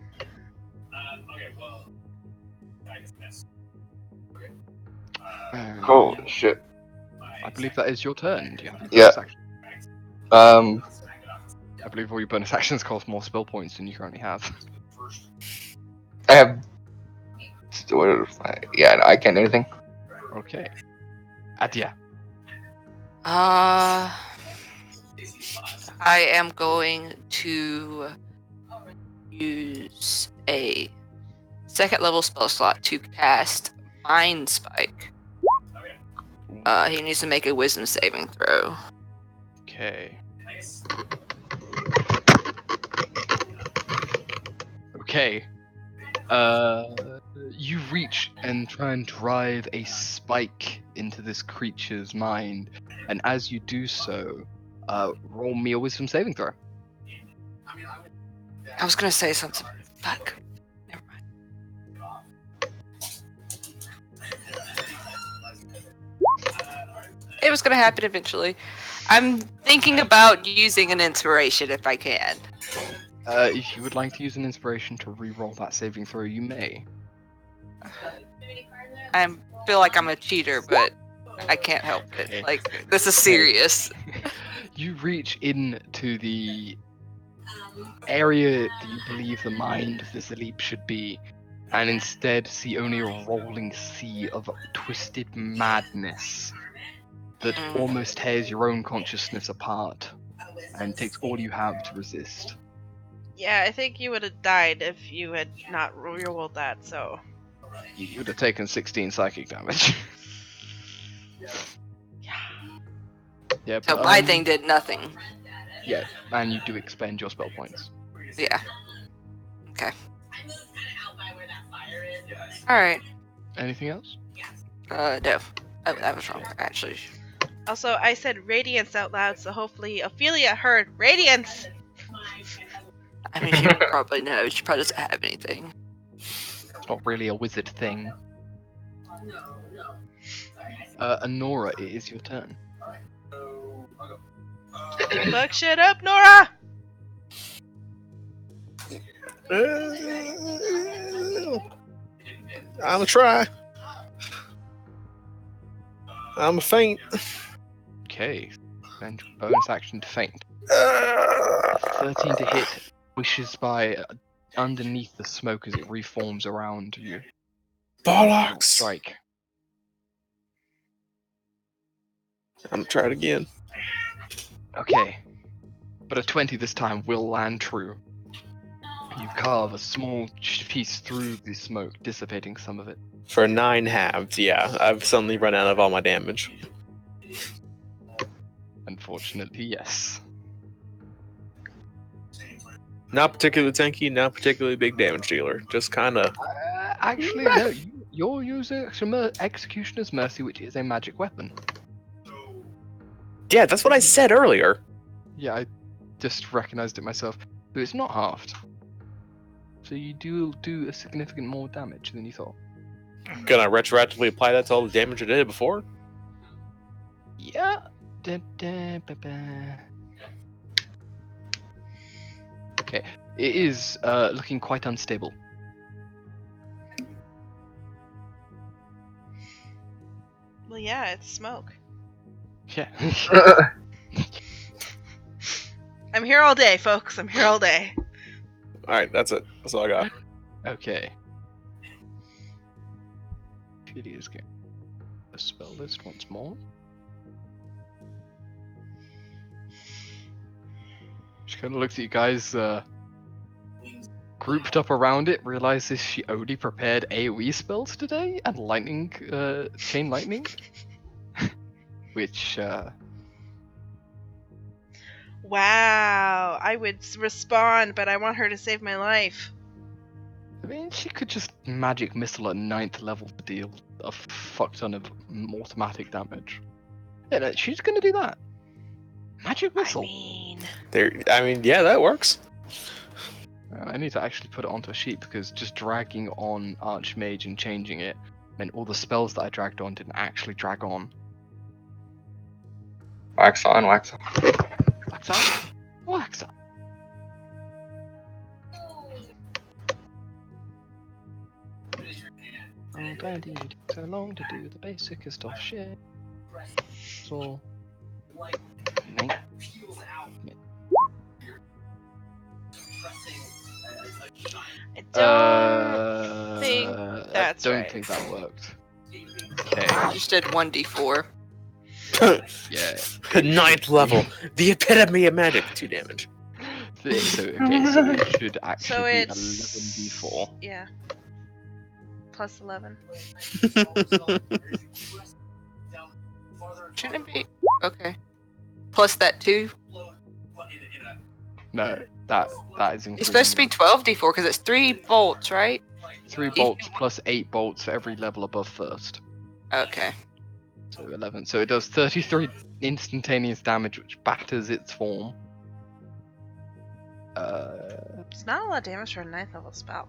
Speaker 5: Holy shit.
Speaker 1: I believe that is your turn. Do you have any
Speaker 5: Yeah.
Speaker 1: bonus action?
Speaker 5: I
Speaker 1: I believe all your bonus actions cost more spell points than you currently have.
Speaker 5: I have. Yeah, no, I can't do anything.
Speaker 1: Okay. Adia.
Speaker 4: I am going to use a second level spell slot to cast Mind Spike. He needs to make a wisdom saving throw.
Speaker 1: Okay. Okay. You reach and try and drive a spike into this creature's mind, and as you do so, roll me a wisdom saving throw.
Speaker 4: I was gonna say something. Fuck. Never mind. It was gonna happen eventually. I'm thinking about using an inspiration if I can.
Speaker 1: If you would like to use an inspiration to re-roll that saving throw, you may.
Speaker 4: I feel like I'm a cheater, but I can't help
Speaker 1: Okay.
Speaker 4: it. Like, this is
Speaker 1: Okay.
Speaker 4: serious.
Speaker 1: You reach into the area that you believe the mind of this leap should be, and instead see only a rolling sea of twisted madness that almost tears your own consciousness apart and takes all you have to resist.
Speaker 2: Yeah, I think you would have died if you had not rolled that, so.
Speaker 1: You would have taken 16 psychic damage. Yeah,
Speaker 4: So
Speaker 1: but,
Speaker 4: my thing did nothing.
Speaker 1: yeah, and you do expend your spell points.
Speaker 4: Yeah. Okay. Alright.
Speaker 1: Anything else?
Speaker 4: No. Oh, that was wrong, actually.
Speaker 2: Also, I said radiance out loud, so hopefully Ophelia heard radiance.
Speaker 4: I mean, she probably knows. She probably doesn't have anything.
Speaker 1: It's not really a wizard thing. Honora, it is your turn.
Speaker 2: Fuck shit up, Nora!
Speaker 3: I'm a try. I'm a faint.
Speaker 1: Okay, and bonus action to feint. A 13 to hit wishes by underneath the smoke as it reforms around you.
Speaker 3: Bollocks.
Speaker 1: Strike.
Speaker 3: I'm gonna try it again.
Speaker 1: Okay, but a 20 this time will land true. You carve a small piece through the smoke, dissipating some of it.
Speaker 3: For 9 halves, yeah. I've suddenly run out of all my damage.
Speaker 1: Unfortunately, yes.
Speaker 3: Not particularly tanky, not particularly big damage dealer. Just kind of.
Speaker 1: Actually, no. You're using Executioner's Mercy, which is a magic weapon.
Speaker 3: Yeah, that's what I said earlier.
Speaker 1: Yeah, I just recognized it myself. So it's not halved. So you do a significant more damage than you thought.
Speaker 3: Gonna retroactively apply that to all the damage I did before?
Speaker 1: Yeah. Okay, it is looking quite unstable.
Speaker 2: Well, yeah, it's smoke.
Speaker 1: Yeah.
Speaker 2: I'm here all day, folks. I'm here all day.
Speaker 3: Alright, that's it. That's all I got.
Speaker 1: Okay. It is going the spell list once more. She kind of looks at you guys, grouped up around it, realizes she only prepared AoE spells today and lightning, chain lightning, which
Speaker 2: Wow, I would respond, but I want her to save my life.
Speaker 1: I mean, she could just magic missile at 9th level to deal a fuck ton of automatic damage. Yeah, no, she's gonna do that. Magic missile.
Speaker 3: I mean, yeah, that works.
Speaker 1: I need to actually put it onto a sheet because just dragging on Archmage and changing it meant all the spells that I dragged on didn't actually drag on.
Speaker 5: Wax on, wax off.
Speaker 1: Wax on. Wax on. Oh, Daddy, it took so long to do the basicest of shit. So, night.
Speaker 2: I don't think that's
Speaker 1: I don't
Speaker 2: right.
Speaker 1: think that worked. Okay.
Speaker 4: I just did 1d4.
Speaker 1: Yeah.
Speaker 3: 9th level. The epitome of magic. 2 damage.
Speaker 1: So it should actually be
Speaker 2: it's
Speaker 1: 11d4.
Speaker 2: Yeah. Plus 11.
Speaker 4: Shouldn't it be? Okay. Plus that 2.
Speaker 1: No, that is including
Speaker 4: It's supposed to be 12d4 because it's 3 bolts, right?
Speaker 1: 3 bolts plus 8 bolts for every level above first.
Speaker 4: Okay.
Speaker 1: So 11. So it does 33 instantaneous damage, which batters its form.
Speaker 2: It's not a lot of damage for a 9th level spell.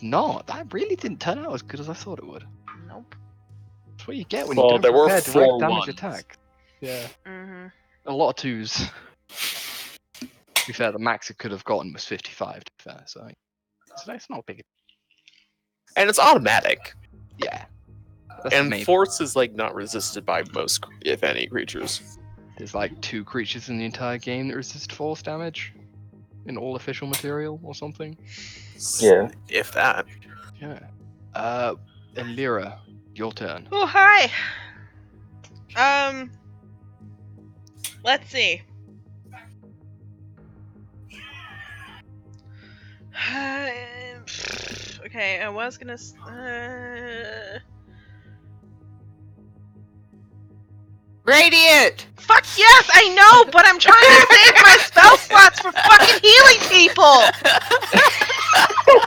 Speaker 1: No, that really didn't turn out as good as I thought it would.
Speaker 2: Nope.
Speaker 1: That's what you get when
Speaker 3: Well,
Speaker 1: you
Speaker 3: there
Speaker 1: don't
Speaker 3: were
Speaker 1: prepare
Speaker 3: 4
Speaker 1: direct damage
Speaker 3: ones.
Speaker 1: attack. Yeah.
Speaker 2: Mm-hmm.
Speaker 1: A lot of 2s. To be fair, the max it could have gotten was 55, to be fair, so that's not big.
Speaker 3: And it's automatic.
Speaker 1: Yeah. That's
Speaker 3: And
Speaker 1: maybe.
Speaker 3: force is like not resisted by most, if any, creatures.
Speaker 1: There's like 2 creatures in the entire game that resist force damage in all official material or something.
Speaker 5: Yeah.
Speaker 3: If that.
Speaker 1: Yeah. Elira, your turn.
Speaker 2: Oh, hi. Let's see. Okay, I was gonna.
Speaker 4: Radiant!
Speaker 2: Fuck yes, I know, but I'm trying to save my spell slots for fucking healing people.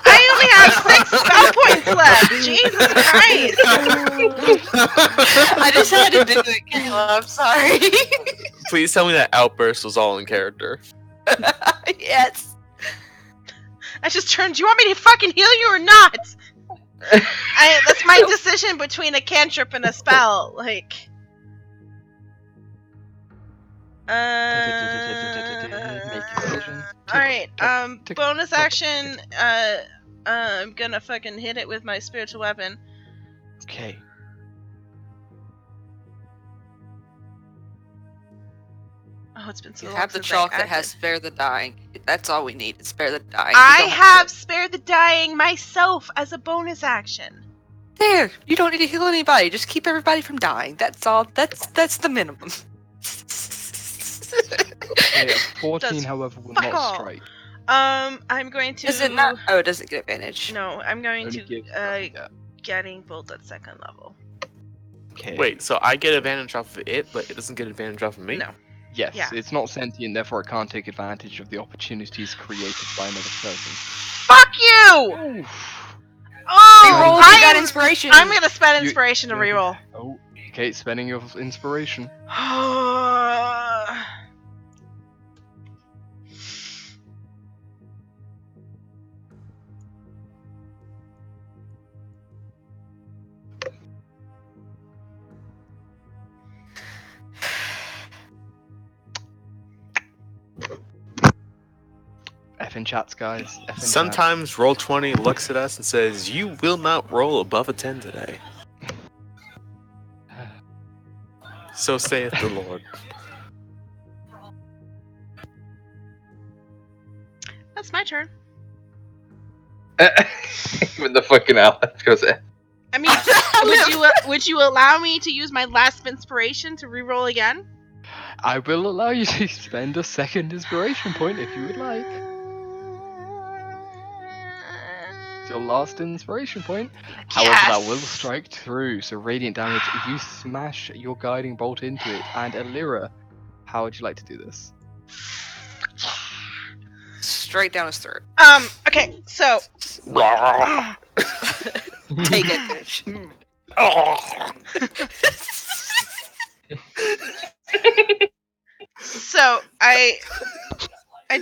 Speaker 2: I only have 6 spell points left. Jesus Christ!
Speaker 4: I just had to do it, Kayla. I'm sorry.
Speaker 3: Please tell me that outburst was all in character.
Speaker 4: Yes.
Speaker 2: I just turned. Do you want me to fucking heal you or not? That's my decision between a cantrip and a spell. Like.
Speaker 1: Make a decision.
Speaker 2: Alright,
Speaker 1: tick,
Speaker 2: bonus
Speaker 1: tock,
Speaker 2: action, I'm gonna fucking hit it with my spiritual weapon.
Speaker 1: Okay.
Speaker 2: Oh, it's been so
Speaker 4: You
Speaker 2: long
Speaker 4: have the
Speaker 2: since
Speaker 4: chalk
Speaker 2: I
Speaker 4: that
Speaker 2: acted.
Speaker 4: has spare the dying. That's all we need. Is spare the dying.
Speaker 2: I
Speaker 4: You don't
Speaker 2: have spare the dying myself as a bonus action.
Speaker 4: There. You don't need to heal anybody. Just keep everybody from dying. That's all. That's the minimum.
Speaker 1: Okay, a 14,
Speaker 2: Does
Speaker 1: however, will
Speaker 2: fuck
Speaker 1: not
Speaker 2: all.
Speaker 1: strike.
Speaker 2: I'm going to.
Speaker 4: Does it not? Oh, it doesn't get advantage.
Speaker 2: No, I'm going
Speaker 1: Only
Speaker 2: to
Speaker 1: gives
Speaker 2: getting bolt at 2nd level.
Speaker 1: Okay.
Speaker 3: Wait, so I get advantage off of it, but it doesn't get advantage off of me?
Speaker 2: No.
Speaker 1: Yes,
Speaker 2: Yeah.
Speaker 1: it's not sentient, therefore it can't take advantage of the opportunities created by another person.
Speaker 2: Fuck you!
Speaker 1: Oof.
Speaker 2: Oh,
Speaker 4: Reroll if you got inspiration.
Speaker 2: I'm gonna spend
Speaker 1: You-
Speaker 2: inspiration to reroll.
Speaker 1: Oh, okay, spending your inspiration. Effing chats, guys. Effing chats.
Speaker 3: Sometimes Roll20 looks at us and says, "You will not roll above a 10 today." So saith the Lord.
Speaker 2: That's my turn.
Speaker 5: With the fucking owl goes in.
Speaker 2: I mean, would you allow me to use my last inspiration to reroll again?
Speaker 1: I will allow you to spend a 2nd inspiration point if you would like. It's your last inspiration point. However, that will strike through. So radiant damage, you smash your guiding bolt into it. And Elira, how would you like to do this?
Speaker 4: Straight down his throat.
Speaker 2: Okay, so
Speaker 4: Take it, bitch.
Speaker 2: So I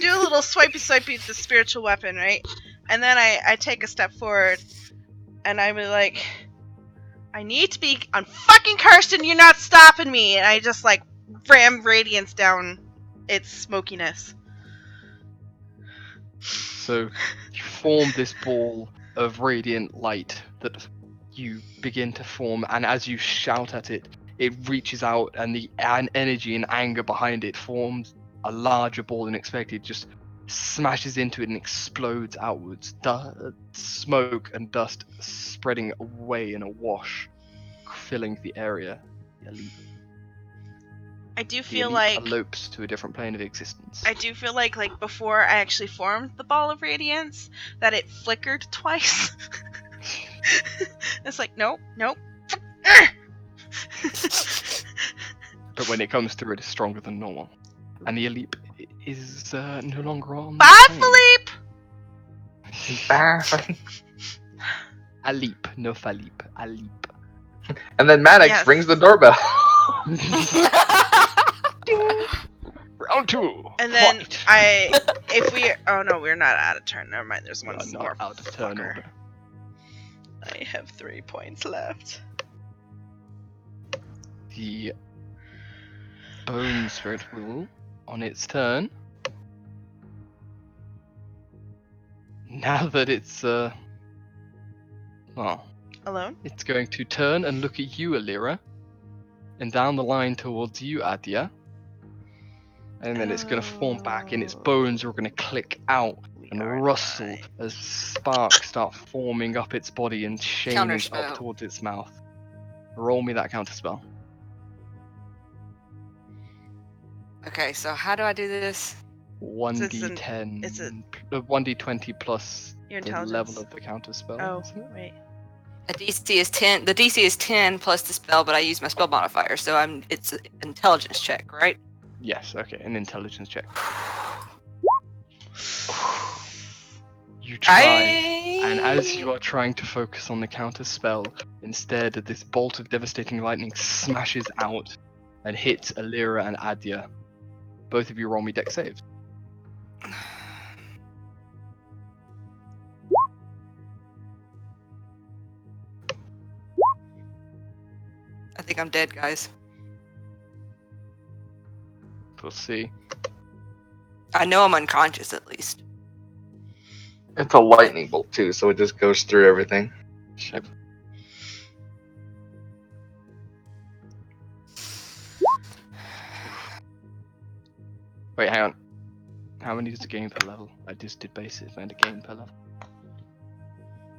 Speaker 2: do a little swipey with the spiritual weapon, right? And then I take a step forward, and I'm like, I need to be fucking Kirsten, you're not stopping me! And I just like ram radiance down its smokiness.
Speaker 1: So you form this ball of radiant light that you begin to form, and as you shout at it, it reaches out, and the energy and anger behind it forms a larger ball than expected, just smashes into it and explodes outwards. Smoke and dust spreading away in a wash, filling the area. The elite,
Speaker 2: I do
Speaker 1: the
Speaker 2: feel
Speaker 1: elite
Speaker 2: like
Speaker 1: elopes to a different plane of existence.
Speaker 2: I do feel like before I actually formed the ball of radiance, that it flickered twice. It's like nope.
Speaker 1: But when it comes through, it is stronger than normal. And the elite is no longer on.
Speaker 2: Bye,
Speaker 1: the
Speaker 2: Philippe.
Speaker 1: Alip, no Philippe. Alip.
Speaker 5: And then Maddox
Speaker 2: Yes.
Speaker 5: rings the doorbell.
Speaker 1: Round 2.
Speaker 2: And then
Speaker 1: fight.
Speaker 2: oh no, we're not out of turn. Never mind. There's
Speaker 1: We
Speaker 2: one
Speaker 1: are not
Speaker 2: more.
Speaker 1: out of turn
Speaker 2: fucker.
Speaker 1: order.
Speaker 2: I have 3 points left.
Speaker 1: The bone spirit will, on its turn, now that it's
Speaker 2: Alone?
Speaker 1: it's going to turn and look at you, Alira, and down the line towards you, Adia. And then it's going to form back, and its bones are going to click out and rustle as sparks start forming up its body and shining
Speaker 4: Counterspell.
Speaker 1: up towards its mouth. Roll me that counterspell.
Speaker 4: Okay, so how do I do this?
Speaker 1: 1d10,
Speaker 2: it's a-
Speaker 1: 1d20 plus
Speaker 2: Your
Speaker 1: the
Speaker 2: intelligence.
Speaker 1: level of the counterspell.
Speaker 2: Oh,
Speaker 1: isn't it?
Speaker 2: wait.
Speaker 4: A DC is 10. The DC is 10 plus the spell, but I use my spell modifier, so it's an intelligence check, right?
Speaker 1: Yes, okay, an intelligence check. You try, and as you are trying to focus on the counter spell, instead this bolt of devastating lightning smashes out and hits Alira and Adia. Both of you roll me dex saves.
Speaker 4: I think I'm dead, guys.
Speaker 1: We'll see.
Speaker 4: I know I'm unconscious at least.
Speaker 5: It's a lightning bolt too, so it just goes through everything.
Speaker 1: Wait, hang on. How many does it gain per level? I just did basic and a gain per level.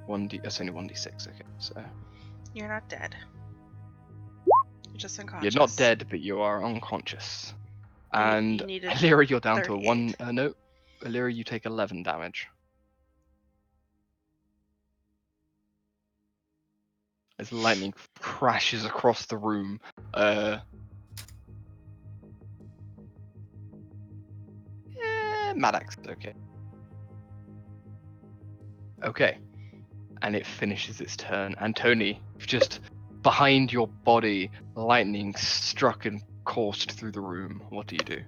Speaker 1: 1d. That's only 1d6. Okay, so
Speaker 2: You're not dead. You're just unconscious.
Speaker 1: you're not dead, but you are unconscious.
Speaker 2: You
Speaker 1: And
Speaker 2: needed
Speaker 1: Alira, you're down to a
Speaker 2: 38.
Speaker 1: 1. No, Alira, you take 11 damage. As lightning crashes across the room. Maddox, okay. Okay. And it finishes its turn. And Tony, just behind your body, lightning struck and coursed through the room. What do you do?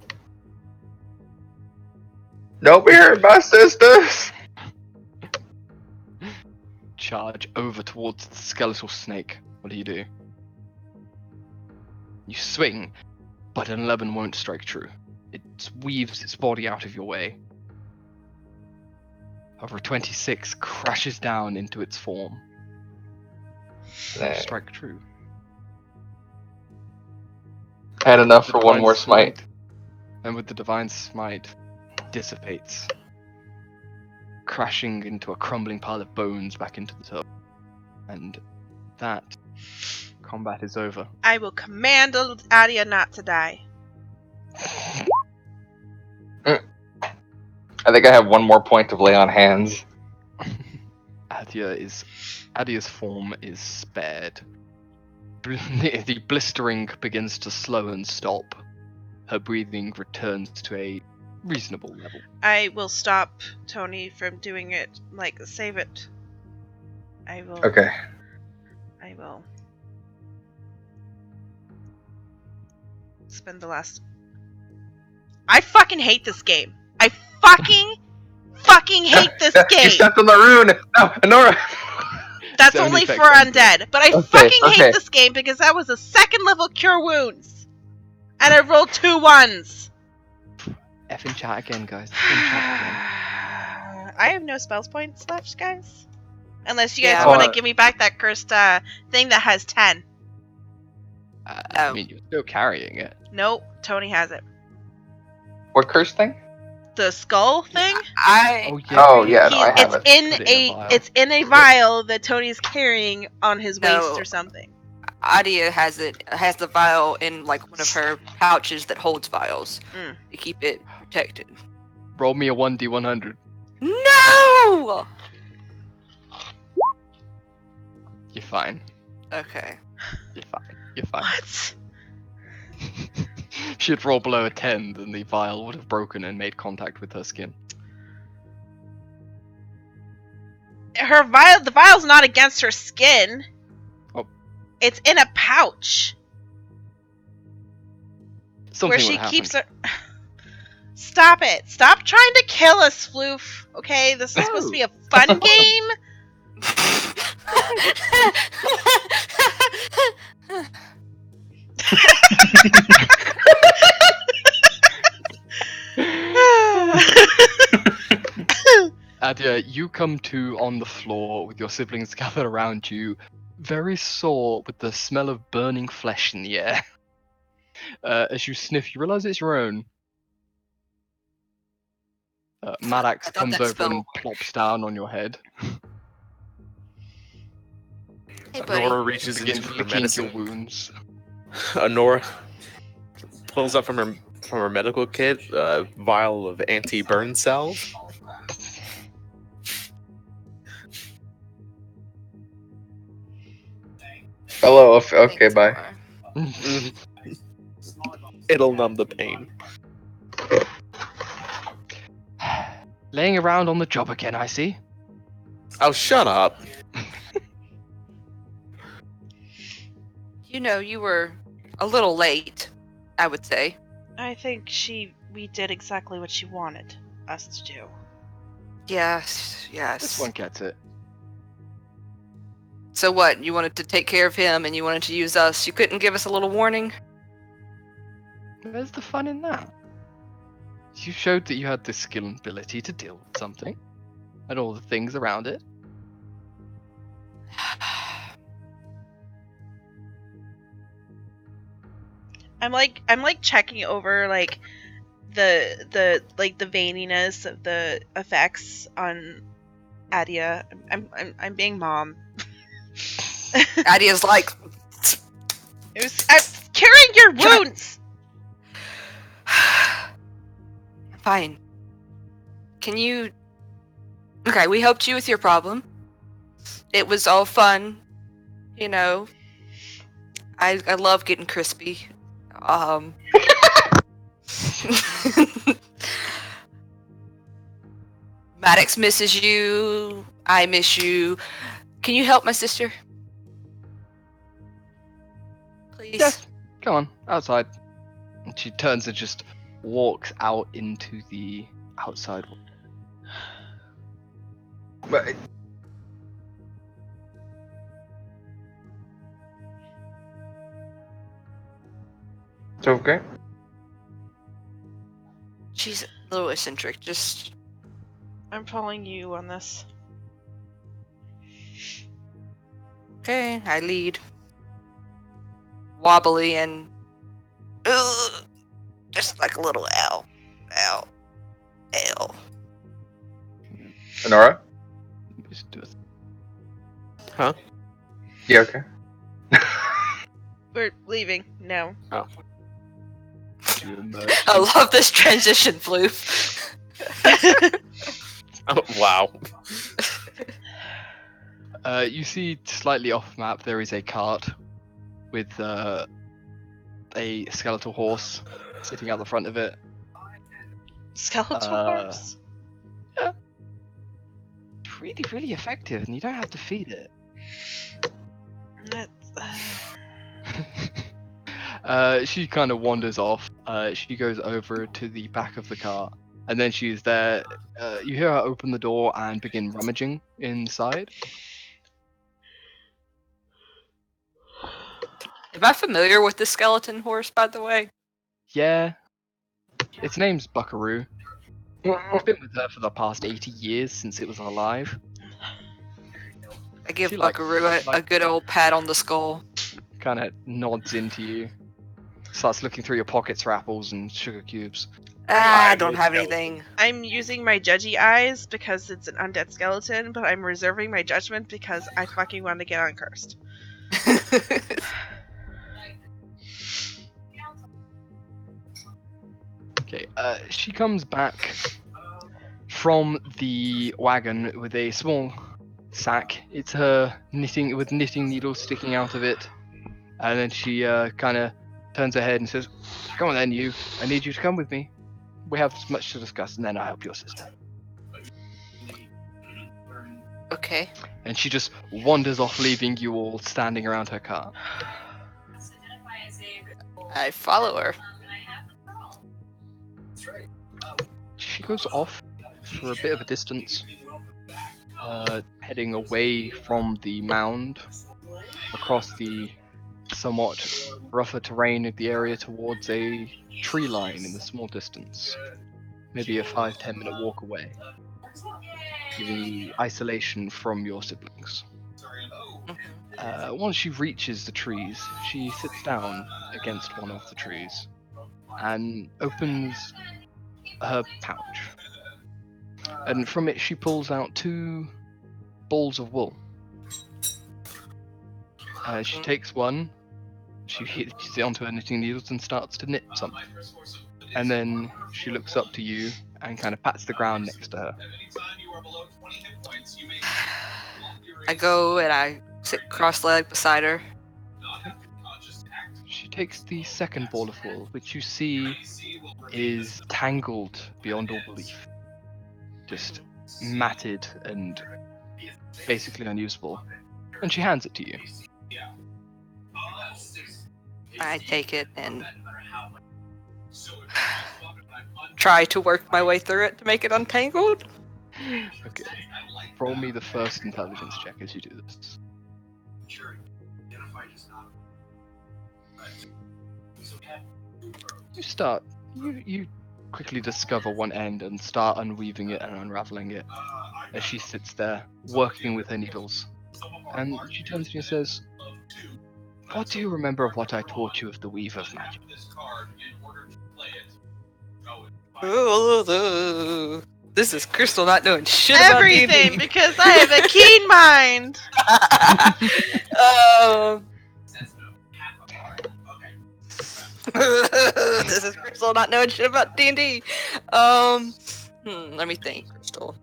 Speaker 5: Don't be hurt, my sisters!
Speaker 1: Charge over towards the skeletal snake. What do you do? You swing, but an 11 won't strike true. It weaves its body out of your way. However, 26 crashes down into its form.
Speaker 5: Nah.
Speaker 1: Strike true.
Speaker 5: I had enough
Speaker 1: The
Speaker 5: for one
Speaker 1: divine
Speaker 5: more smite.
Speaker 1: And with the divine smite, dissipates, crashing into a crumbling pile of bones back into the tub. And that combat is over.
Speaker 2: I will command Adia not to die.
Speaker 5: I think I have one more point of lay on hands.
Speaker 1: Adia's form is spared. The blistering begins to slow and stop. Her breathing returns to a reasonable level.
Speaker 2: I will stop Tony from doing it. Like, save it. I will.
Speaker 5: Okay.
Speaker 2: I will. Spend the last. I fucking hate this game. I fucking hate this
Speaker 5: You
Speaker 2: game.
Speaker 5: stepped on the rune! No, Nora!
Speaker 2: That's
Speaker 1: Sound
Speaker 2: only
Speaker 1: effects
Speaker 2: for
Speaker 1: on
Speaker 2: undead. But I
Speaker 5: Okay,
Speaker 2: fucking
Speaker 5: okay.
Speaker 2: hate this game because that was a second level cure wounds. And I rolled 2 1s.
Speaker 1: F in chat again, guys. F in chat again.
Speaker 2: I have no spells points left, guys. Unless you guys
Speaker 4: Yeah.
Speaker 2: want to give me back that cursed thing that has 10.
Speaker 1: I
Speaker 4: Oh.
Speaker 1: mean, you're still carrying it.
Speaker 2: Nope, Tony has it.
Speaker 5: What curse thing?
Speaker 2: The skull thing?
Speaker 5: Oh, yeah, no, I have
Speaker 2: it's
Speaker 5: it.
Speaker 2: in
Speaker 1: Put it in a
Speaker 2: a
Speaker 1: vial.
Speaker 2: it's in a vial that Tony's carrying on his
Speaker 4: No.
Speaker 2: waist or something.
Speaker 4: Adia has the vial in like one of her pouches that holds vials
Speaker 2: Mm.
Speaker 4: to keep it protected.
Speaker 1: Roll me a 1d100.
Speaker 4: No.
Speaker 1: You're fine.
Speaker 4: Okay.
Speaker 1: You're fine. You're fine.
Speaker 2: What?
Speaker 1: If she'd roll below a 10, then the vial would have broken and made contact with her skin.
Speaker 2: The vial's not against her skin.
Speaker 1: Oh.
Speaker 2: It's in a pouch
Speaker 1: Something
Speaker 2: where
Speaker 1: would
Speaker 2: she
Speaker 1: happen.
Speaker 2: keeps her. Stop it! Stop trying to kill us, Floof. Okay, this is supposed to be a fun game.
Speaker 1: Adia, you come to on the floor with your siblings gathered around you, very sore with the smell of burning flesh in the air. As you sniff, you realize it's your own. Maddox
Speaker 4: I thought
Speaker 1: comes
Speaker 4: that
Speaker 1: over
Speaker 4: smell.
Speaker 1: and plops down on your head,
Speaker 4: Hey, buddy.
Speaker 3: Honora reaches
Speaker 1: begins
Speaker 3: into her
Speaker 1: licking your
Speaker 3: medicine.
Speaker 1: wounds.
Speaker 3: Honora pulls up from her medical kit a vial of anti-burn salve.
Speaker 5: Hello. Okay,
Speaker 4: Thanks,
Speaker 5: bye.
Speaker 4: Nora.
Speaker 3: Mm. It'll numb the pain.
Speaker 1: Laying around on the job again, I see.
Speaker 3: Oh, shut up.
Speaker 4: You know, you were a little late, I would say.
Speaker 2: I think we did exactly what she wanted us to do.
Speaker 4: Yes,
Speaker 1: This
Speaker 4: yes.
Speaker 1: one gets it.
Speaker 4: So what? You wanted to take care of him and you wanted to use us. You couldn't give us a little warning?
Speaker 1: Where's the fun in that? You showed that you had the skill and ability to deal with something, and all the things around it.
Speaker 2: I'm like checking over like the veininess of the effects on Adia. I'm being mom.
Speaker 4: Adia's like,
Speaker 2: I'm curing your
Speaker 4: Can I-
Speaker 2: wounds.
Speaker 4: fine. Can you... Okay, we helped you with your problem. It was all fun. You know. I love getting crispy. Maddox misses you. I miss you. Can you help my sister? Please.
Speaker 1: Yes. Come on, outside. And she turns and just walks out into the outside.
Speaker 5: But it's okay.
Speaker 4: She's a little eccentric. Just
Speaker 2: I'm following you on this.
Speaker 4: okay. I lead. Wobbly and just like a little ow, ow, ow.
Speaker 5: Honora?
Speaker 1: Just do it.
Speaker 3: Huh?
Speaker 5: You okay?
Speaker 2: We're leaving. No.
Speaker 1: To emerge.
Speaker 4: I love this transition, Floof.
Speaker 3: Oh, wow.
Speaker 1: You see, slightly off map, there is a cart with a skeletal horse sitting out the front of it.
Speaker 2: Skeletal horse.
Speaker 1: Really, really effective, and you don't have to feed it.
Speaker 2: That's,
Speaker 1: She kind of wanders off. She goes over to the back of the car, and then she's there. You hear her open the door and begin rummaging inside.
Speaker 4: Am I familiar with the skeleton horse, by the way?
Speaker 1: Yeah, its name's Buckaroo. It's been with her for the past 80 years since it was alive.
Speaker 4: I give
Speaker 1: She likes-
Speaker 4: Buckaroo a good old pat on the skull.
Speaker 1: Kind of nods into you. Starts looking through your pockets for apples and sugar cubes.
Speaker 4: I
Speaker 3: I'm
Speaker 4: don't
Speaker 3: a
Speaker 4: have
Speaker 3: skeleton.
Speaker 4: anything.
Speaker 2: I'm using my judgy eyes because it's an undead skeleton, but I'm reserving my judgment because I fucking want to get uncursed.
Speaker 1: Okay, she comes back from the wagon with a small sack. It's her knitting with knitting needles sticking out of it, and then she kind of turns her head and says, "Come on then, you. I need you to come with me. We have much to discuss, and then I'll help your sister."
Speaker 4: Okay.
Speaker 1: And she just wanders off, leaving you all standing around her car.
Speaker 4: I follow her.
Speaker 1: She goes off for a bit of a distance, heading away from the mound, across the somewhat rougher terrain of the area towards a tree line in the small distance. Maybe a 5-10 minute walk away. giving you isolation from your siblings. Once she reaches the trees, she sits down against one of the trees and opens her pouch. And from it, she pulls out 2 balls of wool. She takes one, she hits it onto her knitting needles and starts to knit something. And then she looks up to you and kind of pats the ground next to her.
Speaker 4: I go and I sit cross-legged beside her.
Speaker 1: She takes the second ball of wool, which you see is tangled beyond all belief. Just matted and basically unusable. And she hands it to you.
Speaker 4: I take it and try to work my way through it to make it untangled.
Speaker 1: Okay. Roll me the first intelligence check as you do this. You quickly discover one end and start unweaving it and unraveling it as she sits there, working with her needles. And she turns to you and says, "What do you remember of what I taught you of the weave of magic?"
Speaker 4: This is Crystal not knowing shit
Speaker 2: Everything,
Speaker 4: about D&D.
Speaker 2: because I have a keen mind.
Speaker 4: This is Crystal not knowing shit about D&D. Let me think, Crystal.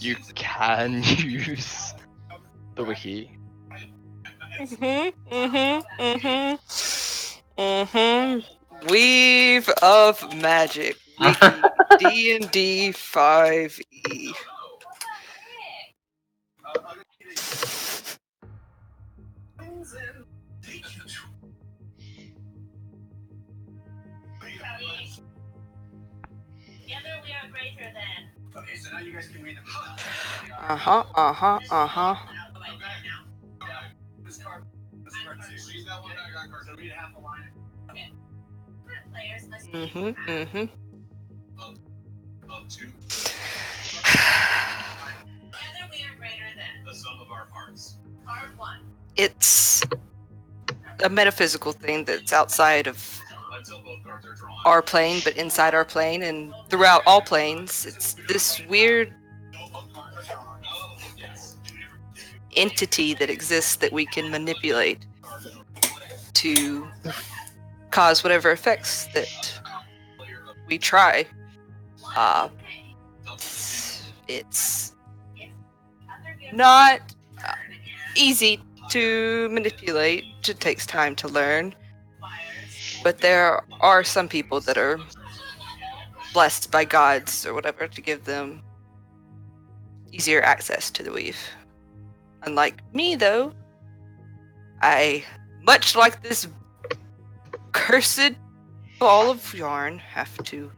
Speaker 1: You can use the wiki.
Speaker 4: Weave of Magic. Wiki. D&D 5e. It's a metaphysical thing that's outside of our plane, but inside our plane and throughout all planes. It's this weird entity that exists that we can manipulate to cause whatever effects that we try. It's not easy to manipulate. It takes time to learn. But there are some people that are blessed by gods or whatever to give them easier access to the weave. Unlike me, though, I, much like this cursed ball of yarn, have to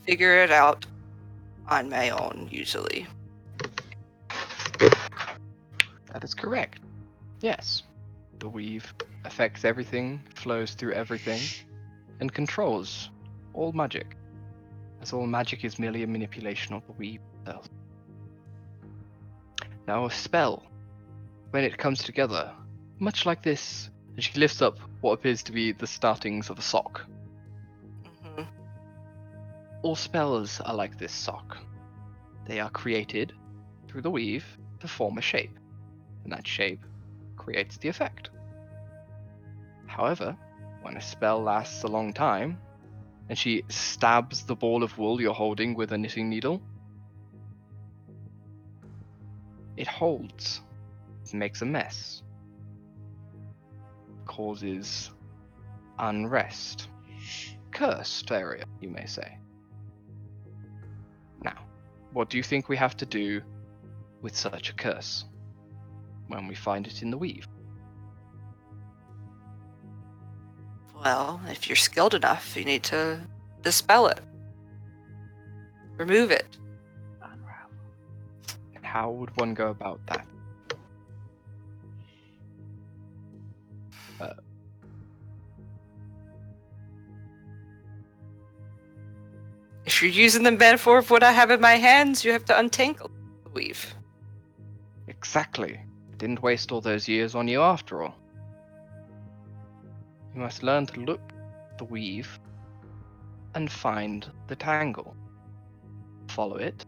Speaker 4: figure it out on my own, usually.
Speaker 1: That is correct. Yes. The weave affects everything, flows through everything, and controls all magic. As all magic is merely a manipulation of the weave itself. Now a spell, when it comes together, much like this, and she lifts up what appears to be the startings of a sock.
Speaker 4: Mm-hmm.
Speaker 1: All spells are like this sock. They are created through the weave to form a shape, and that shape creates the effect. However, when a spell lasts a long time, and she stabs the ball of wool you're holding with a knitting needle, it holds. It makes a mess. Causes unrest. Cursed area, you may say. Now, what do you think we have to do with such a curse when we find it in the weave?
Speaker 4: Well, if you're skilled enough, you need to dispel it. Remove it.
Speaker 1: Unravel. How would one go about that?
Speaker 4: If you're using the metaphor of what I have in my hands, you have to untangle the weave.
Speaker 1: Exactly. Didn't waste all those years on you after all. You must learn to look at the weave and find the tangle. Follow it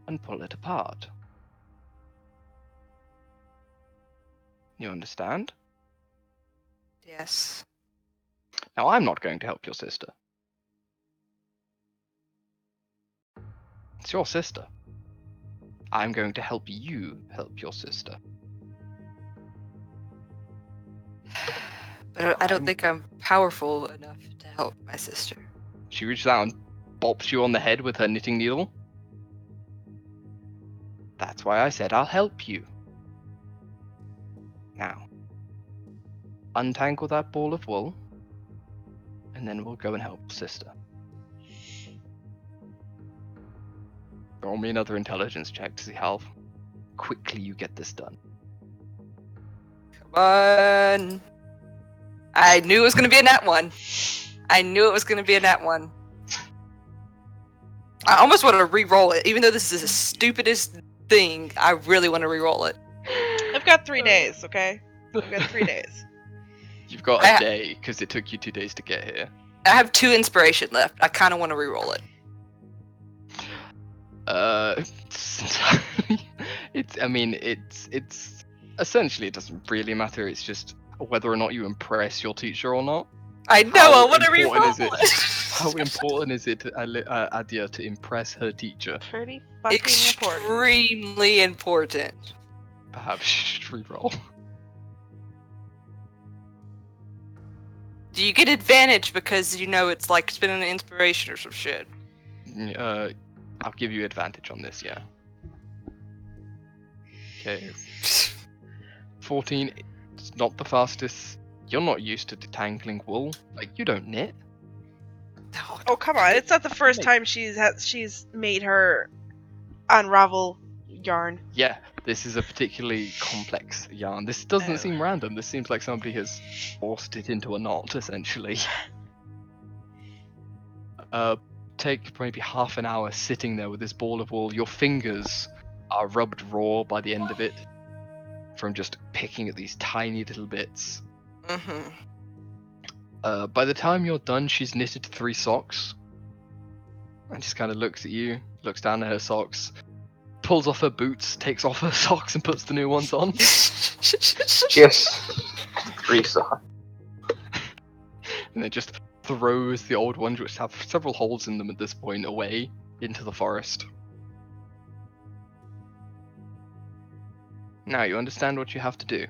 Speaker 1: and pull it apart. You understand?
Speaker 4: Yes.
Speaker 1: Now, I'm not going to help your sister. It's your sister. I'm going to help you help your sister.
Speaker 4: But I don't think I'm powerful enough to help my sister.
Speaker 1: She reaches out and bops you on the head with her knitting needle. That's why I said I'll help you. Now, untangle that ball of wool, and then we'll go and help sister. Roll me another intelligence check to see how quickly you get this done.
Speaker 4: Come on. I knew it was going to be a nat 1. I knew it was going to be a nat 1. I almost want to re-roll it. Even though this is the stupidest thing, I really want to re-roll it.
Speaker 2: I've got 3 days, okay? I've got 3 days.
Speaker 1: You've got a day, because it took you 2 days to get here.
Speaker 4: I have 2 inspiration left. I kind of want to re-roll it.
Speaker 1: It's essentially, it doesn't really matter. It's just whether or not you impress your teacher or not.
Speaker 4: I know, I want to re-roll it.
Speaker 1: How important is it to Adia to impress her teacher?
Speaker 2: Pretty fucking important.
Speaker 4: Extremely important.
Speaker 1: Perhaps you should re-roll.
Speaker 4: Do you get advantage because you know it's like spinning an inspiration or some shit?
Speaker 1: I'll give you advantage on this, yeah. Okay. 14, it's not the fastest. You're not used to detangling wool. Like, you don't knit.
Speaker 2: Oh, come on. It's not the first time she's made her unravel yarn.
Speaker 1: Yeah, this is a particularly complex yarn. This doesn't seem random. This seems like somebody has forced it into a knot, essentially. Take maybe half an hour sitting there with this ball of wool. Your fingers are rubbed raw by the end of it from just picking at these tiny little bits.
Speaker 4: Mm-hmm.
Speaker 1: By the time you're done, she's knitted 3 socks. And just kind of looks at you, looks down at her socks, pulls off her boots, takes off her socks and puts the new ones on.
Speaker 5: Yes. 3 socks.
Speaker 1: And then just throws the old ones, which have several holes in them at this point, away into the forest. Now you understand what you have to do.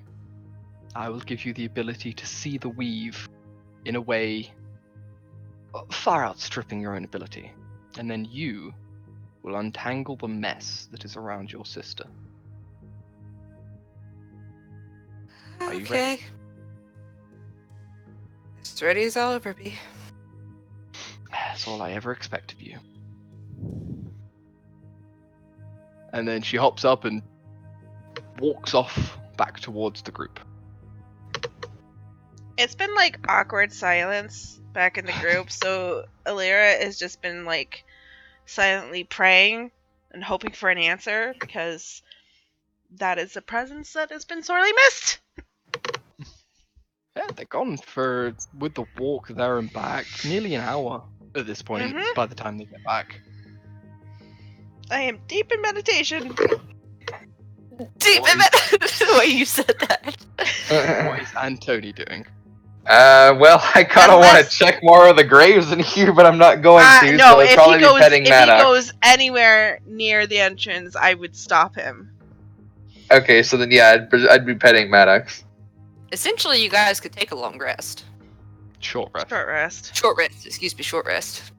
Speaker 1: I will give you the ability to see the weave in a way far outstripping your own ability. And then you will untangle the mess that is around your sister. Are you ready?
Speaker 4: Okay. As ready as I'll ever be.
Speaker 1: That's all I ever expect of you. And then she hops up and walks off back towards the group.
Speaker 2: It's been like awkward silence back in the group, so Alira has just been like silently praying and hoping for an answer because that is a presence that has been sorely missed.
Speaker 1: Yeah, they're gone with the walk there and back, nearly an hour at this point, by the time they get back.
Speaker 2: I am deep in meditation.
Speaker 4: Deep in the way you said that.
Speaker 1: What is Antony doing?
Speaker 5: Well, I kind of want to check more of the graves in here, but I'm not going to,
Speaker 2: No,
Speaker 5: so I'll
Speaker 2: if
Speaker 5: probably
Speaker 2: he goes,
Speaker 5: be petting
Speaker 2: if
Speaker 5: Maddox.
Speaker 2: he goes anywhere near the entrance, I would stop him.
Speaker 5: Okay, so then yeah, I'd be petting Maddox.
Speaker 4: Essentially, you guys could take a long rest.
Speaker 1: Short rest.
Speaker 2: Short rest.
Speaker 4: Short rest. Excuse me, short rest.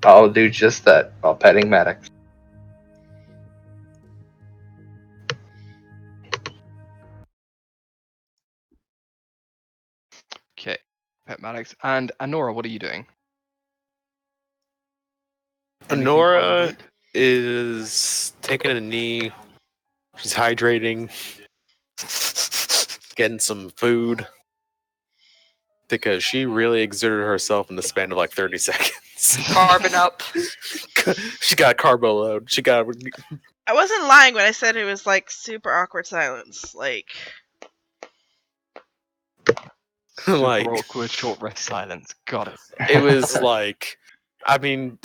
Speaker 5: I'll do just that while petting Maddox.
Speaker 1: Okay, pet Maddox. And Anora, what are you doing? Anything
Speaker 3: Honora
Speaker 1: relevant?
Speaker 3: is taking a knee. She's hydrating, getting some food because she really exerted herself in the span of like 30 seconds.
Speaker 4: Carbon up.
Speaker 3: She got a carbo load. She got
Speaker 2: I wasn't lying when I said it was like super awkward silence. Like,
Speaker 1: Super
Speaker 3: Like-
Speaker 1: awkward short rest silence. Got it.
Speaker 3: it was like, I mean,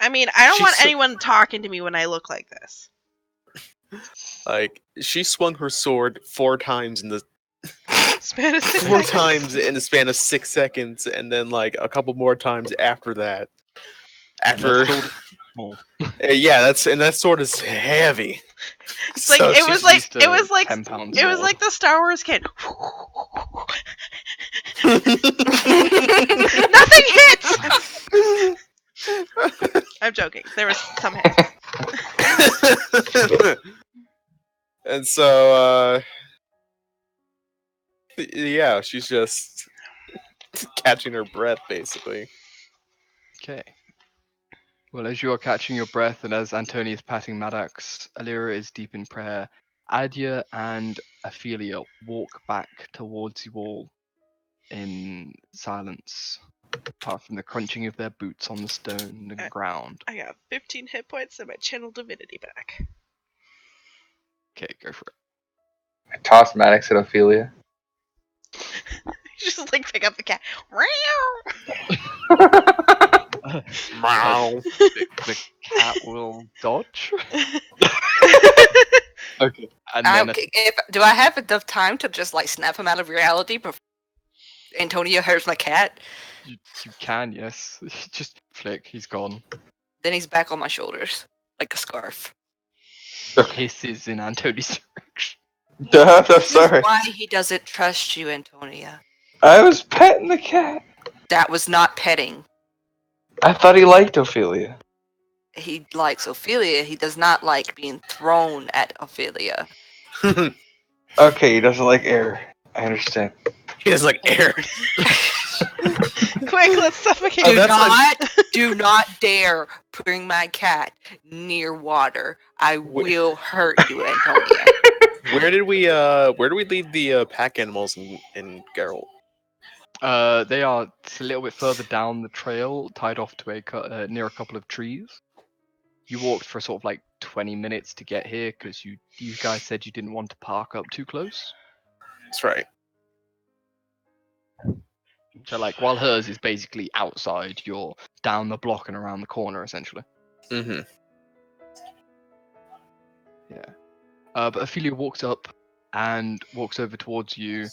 Speaker 2: I mean, I don't
Speaker 3: She's
Speaker 2: want
Speaker 3: so-
Speaker 2: anyone talking to me when I look like this.
Speaker 3: like she swung her sword 4 times in the
Speaker 2: Span of 6
Speaker 3: 4
Speaker 2: seconds.
Speaker 3: times in the span of 6 seconds, and then like a couple more times after that. After,
Speaker 1: That sword- Oh.
Speaker 3: yeah, that sword is heavy.
Speaker 2: It's like
Speaker 3: So
Speaker 2: it
Speaker 3: she's
Speaker 2: was like
Speaker 1: used
Speaker 2: it
Speaker 1: to
Speaker 2: was like
Speaker 1: 10 pound
Speaker 2: it was
Speaker 1: sword.
Speaker 2: like the Star Wars kid. Nothing hits. I'm joking. There was some hits.
Speaker 3: And so, yeah, she's just catching her breath, basically.
Speaker 1: Okay. Well, as you are catching your breath and as Antony is patting Maddox, Alira is deep in prayer. Adia and Ophelia walk back towards you all in silence, apart from the crunching of their boots on the stone and ground.
Speaker 2: I got 15 hit points and my channel divinity back.
Speaker 1: Okay, go for it.
Speaker 5: I tossed Maddox at Ophelia.
Speaker 2: Just like pick up the cat.
Speaker 3: Meow.
Speaker 1: The cat will dodge. Okay. And then
Speaker 4: Do I have enough time to just like snap him out of reality before Antonio hurts my cat?
Speaker 1: you can, yes. Just flick, he's gone.
Speaker 4: Then he's back on my shoulders like a scarf.
Speaker 1: Hisses in Antony's direction.
Speaker 5: Duh, I'm
Speaker 4: This is
Speaker 5: sorry.
Speaker 4: why he doesn't trust you, Antonia.
Speaker 5: I was petting the cat.
Speaker 4: That was not petting.
Speaker 5: I thought he liked Ophelia.
Speaker 4: He likes Ophelia. He does not like being thrown at Ophelia.
Speaker 5: Okay, he doesn't like air. I understand.
Speaker 3: He has like air.
Speaker 2: Quick, let's suffocate.
Speaker 3: Oh,
Speaker 4: Do
Speaker 3: that's
Speaker 4: not, do not dare bring my cat near water. I will hurt you, Antonia.
Speaker 3: Where did we lead the pack animals in Geralt?
Speaker 1: They are a little bit further down the trail, tied off to near a couple of trees. You walked for sort of like 20 minutes to get here because you guys said you didn't want to park up too close.
Speaker 3: That's right.
Speaker 1: So like while hers is basically outside, you're down the block and around the corner essentially.
Speaker 3: Mm-hmm.
Speaker 1: Yeah. But Ophelia walks up and walks over towards you,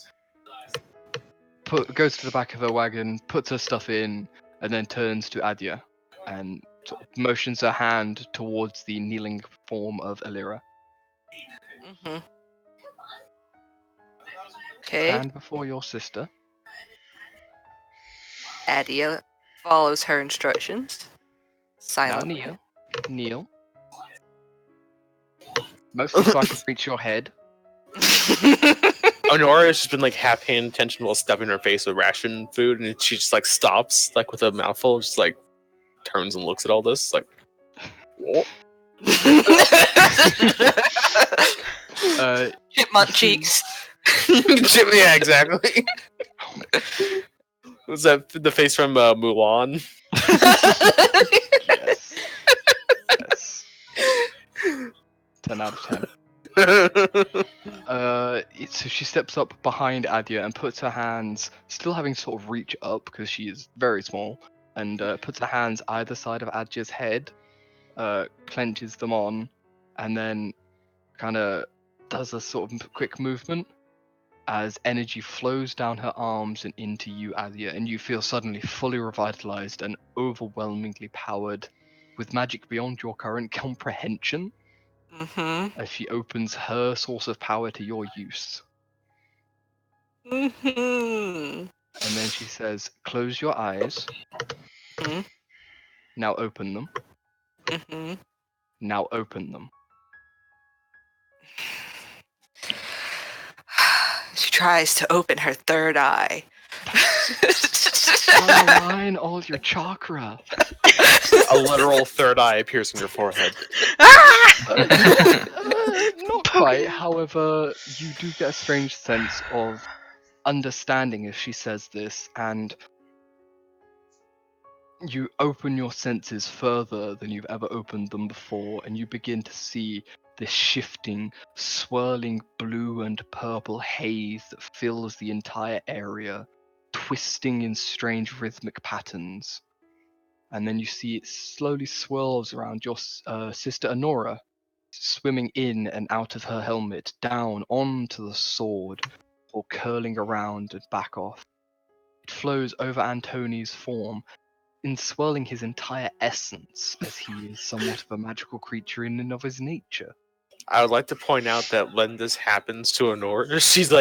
Speaker 1: goes to the back of her wagon, puts her stuff in, and then turns to Adia and sort of motions her hand towards the kneeling form of Alira.
Speaker 4: Mm-hmm. Okay.
Speaker 1: Stand before your sister.
Speaker 4: Adia follows her instructions.
Speaker 1: Now
Speaker 4: Silently.
Speaker 1: kneel. Mostly so I can reach your head.
Speaker 3: Honora has just been like half paying attention while stuffing her face with ration food, and she just like stops, like with a mouthful, just like turns and looks at all this, like, what?
Speaker 4: Chipmunk cheeks.
Speaker 3: Yeah, exactly. Was that the face from Mulan?
Speaker 1: Yes. Yes. 10 out of 10. So she steps up behind Adia and puts her hands, still having to sort of reach up because she is very small, and puts her hands either side of Adia's head, clenches them on, and then kind of does a sort of quick movement as energy flows down her arms and into you, Adia, and you feel suddenly fully revitalized and overwhelmingly powered with magic beyond your current comprehension.
Speaker 4: Mm-hmm.
Speaker 1: As she opens her source of power to your use.
Speaker 4: Mm-hmm.
Speaker 1: And then she says, close your eyes.
Speaker 4: Mhm.
Speaker 1: Now open them.
Speaker 4: Mm-hmm.
Speaker 1: Now open them.
Speaker 4: She tries to open her third eye.
Speaker 1: Align all your chakra.
Speaker 3: A literal third eye appears in your forehead.
Speaker 1: Not quite. However, you do get a strange sense of understanding as she says this, and You open your senses further than you've ever opened them before, and you begin to see this shifting, swirling blue and purple haze that fills the entire area, twisting in strange rhythmic patterns. And then you see it slowly swirls around your sister Honora, swimming in and out of her helmet, down onto the sword, or curling around and back off. It flows over Antoni's form, enswirling his entire essence, as he is somewhat of a magical creature in and of his nature.
Speaker 3: I would like to point out that when this happens to Honora, she's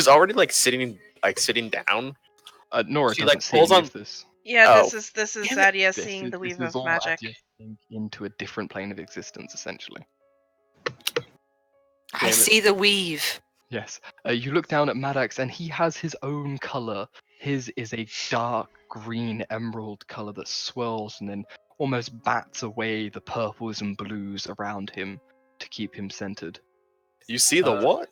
Speaker 3: already sitting down.
Speaker 1: Nora
Speaker 3: She
Speaker 1: doesn't see
Speaker 3: pulls
Speaker 1: any
Speaker 3: on.
Speaker 1: of this.
Speaker 2: Yeah,
Speaker 3: Oh,
Speaker 2: this is
Speaker 3: damn it.
Speaker 2: Adia
Speaker 1: This
Speaker 2: seeing
Speaker 1: is,
Speaker 2: the
Speaker 1: this
Speaker 2: weave
Speaker 1: is
Speaker 2: of
Speaker 1: all
Speaker 2: magic.
Speaker 1: adjusting into a different plane of existence, essentially.
Speaker 4: I
Speaker 3: Damn it.
Speaker 4: see the weave.
Speaker 1: Yes. You look down at Maddox, and he has his own color. His is a dark green emerald color that swirls and then almost bats away the purples and blues around him to keep him centered.
Speaker 3: You see the what?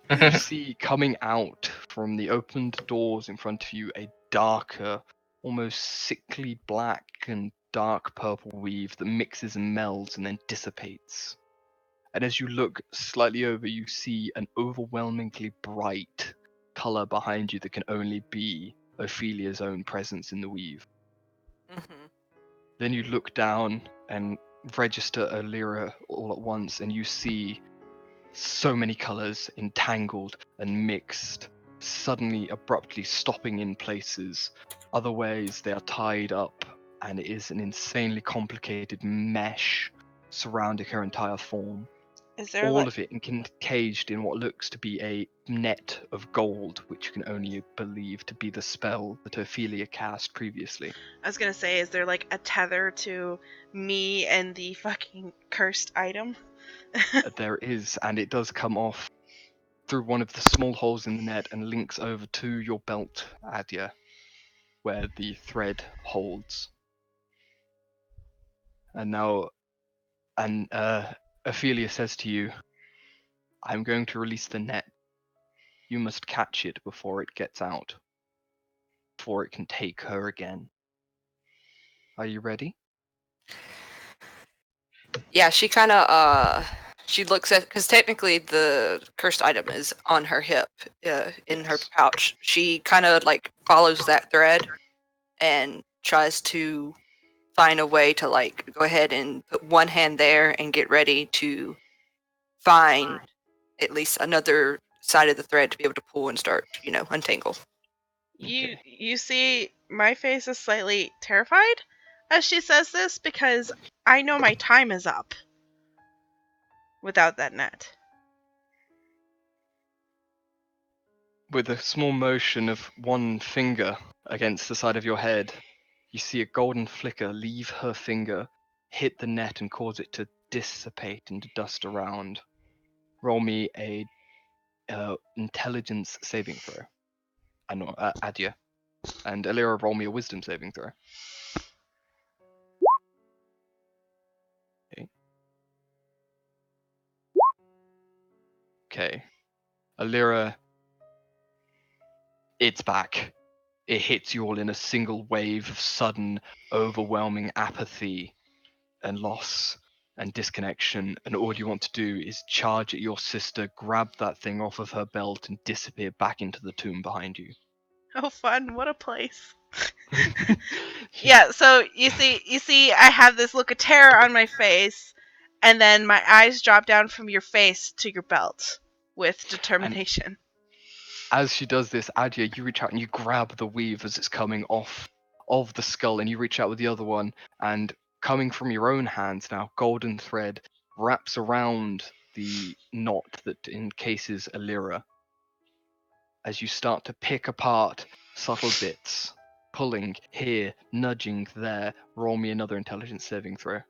Speaker 1: You see coming out from the opened doors in front of you a darker, almost sickly black and dark purple weave that mixes and melds and then dissipates. And as you look slightly over, you see an overwhelmingly bright color behind you that can only be Ophelia's own presence in the weave.
Speaker 4: Mm-hmm.
Speaker 1: Then you look down and register a Lyra all at once, and you see so many colors entangled and mixed, suddenly abruptly stopping in places. Other ways they are tied up, and it is an insanely complicated mesh surrounding her entire form.
Speaker 2: Is there
Speaker 1: All
Speaker 2: like
Speaker 1: of it encaged in what looks to be a net of gold, which you can only believe to be the spell that Ophelia cast previously.
Speaker 2: I was gonna say, is there like a tether to me and the fucking cursed item?
Speaker 1: There is, and it does come off through one of the small holes in the net and links over to your belt, Adia, where the thread holds. And now, Ophelia says to you, I'm going to release the net. You must catch it before it gets out, before it can take her again. Are you ready?
Speaker 4: Yeah, she kind of she looks at, because technically the cursed item is on her hip, in her
Speaker 1: Yes.
Speaker 4: pouch. She kind of like follows that thread and tries to find a way to like go ahead and put one hand there and get ready to find at least another side of the thread to be able to pull and start, untangle.
Speaker 1: Okay.
Speaker 2: You see my face is slightly terrified as she says this because I know my time is up without that net.
Speaker 1: With a small motion of one finger against the side of your head, you see a golden flicker leave her finger, hit the net, and cause it to dissipate into dust around. Roll me a intelligence saving throw. Adia. And Alira, roll me a wisdom saving throw. Okay. Okay. Alira, it's back. It hits you all in a single wave of sudden, overwhelming apathy and loss and disconnection, and all you want to do is charge at your sister, grab that thing off of her belt, and disappear back into the tomb behind you.
Speaker 2: Oh, fun! What a place. Yeah. So you see, I have this look of terror on my face, and then my eyes drop down from your face to your belt with determination.
Speaker 1: As she does this, Adia, you reach out and you grab the weave as it's coming off of the skull, and you reach out with the other one, and coming from your own hands now, golden thread wraps around the knot that encases Alira. As you start to pick apart subtle bits, pulling here, nudging there, roll me another intelligence saving throw.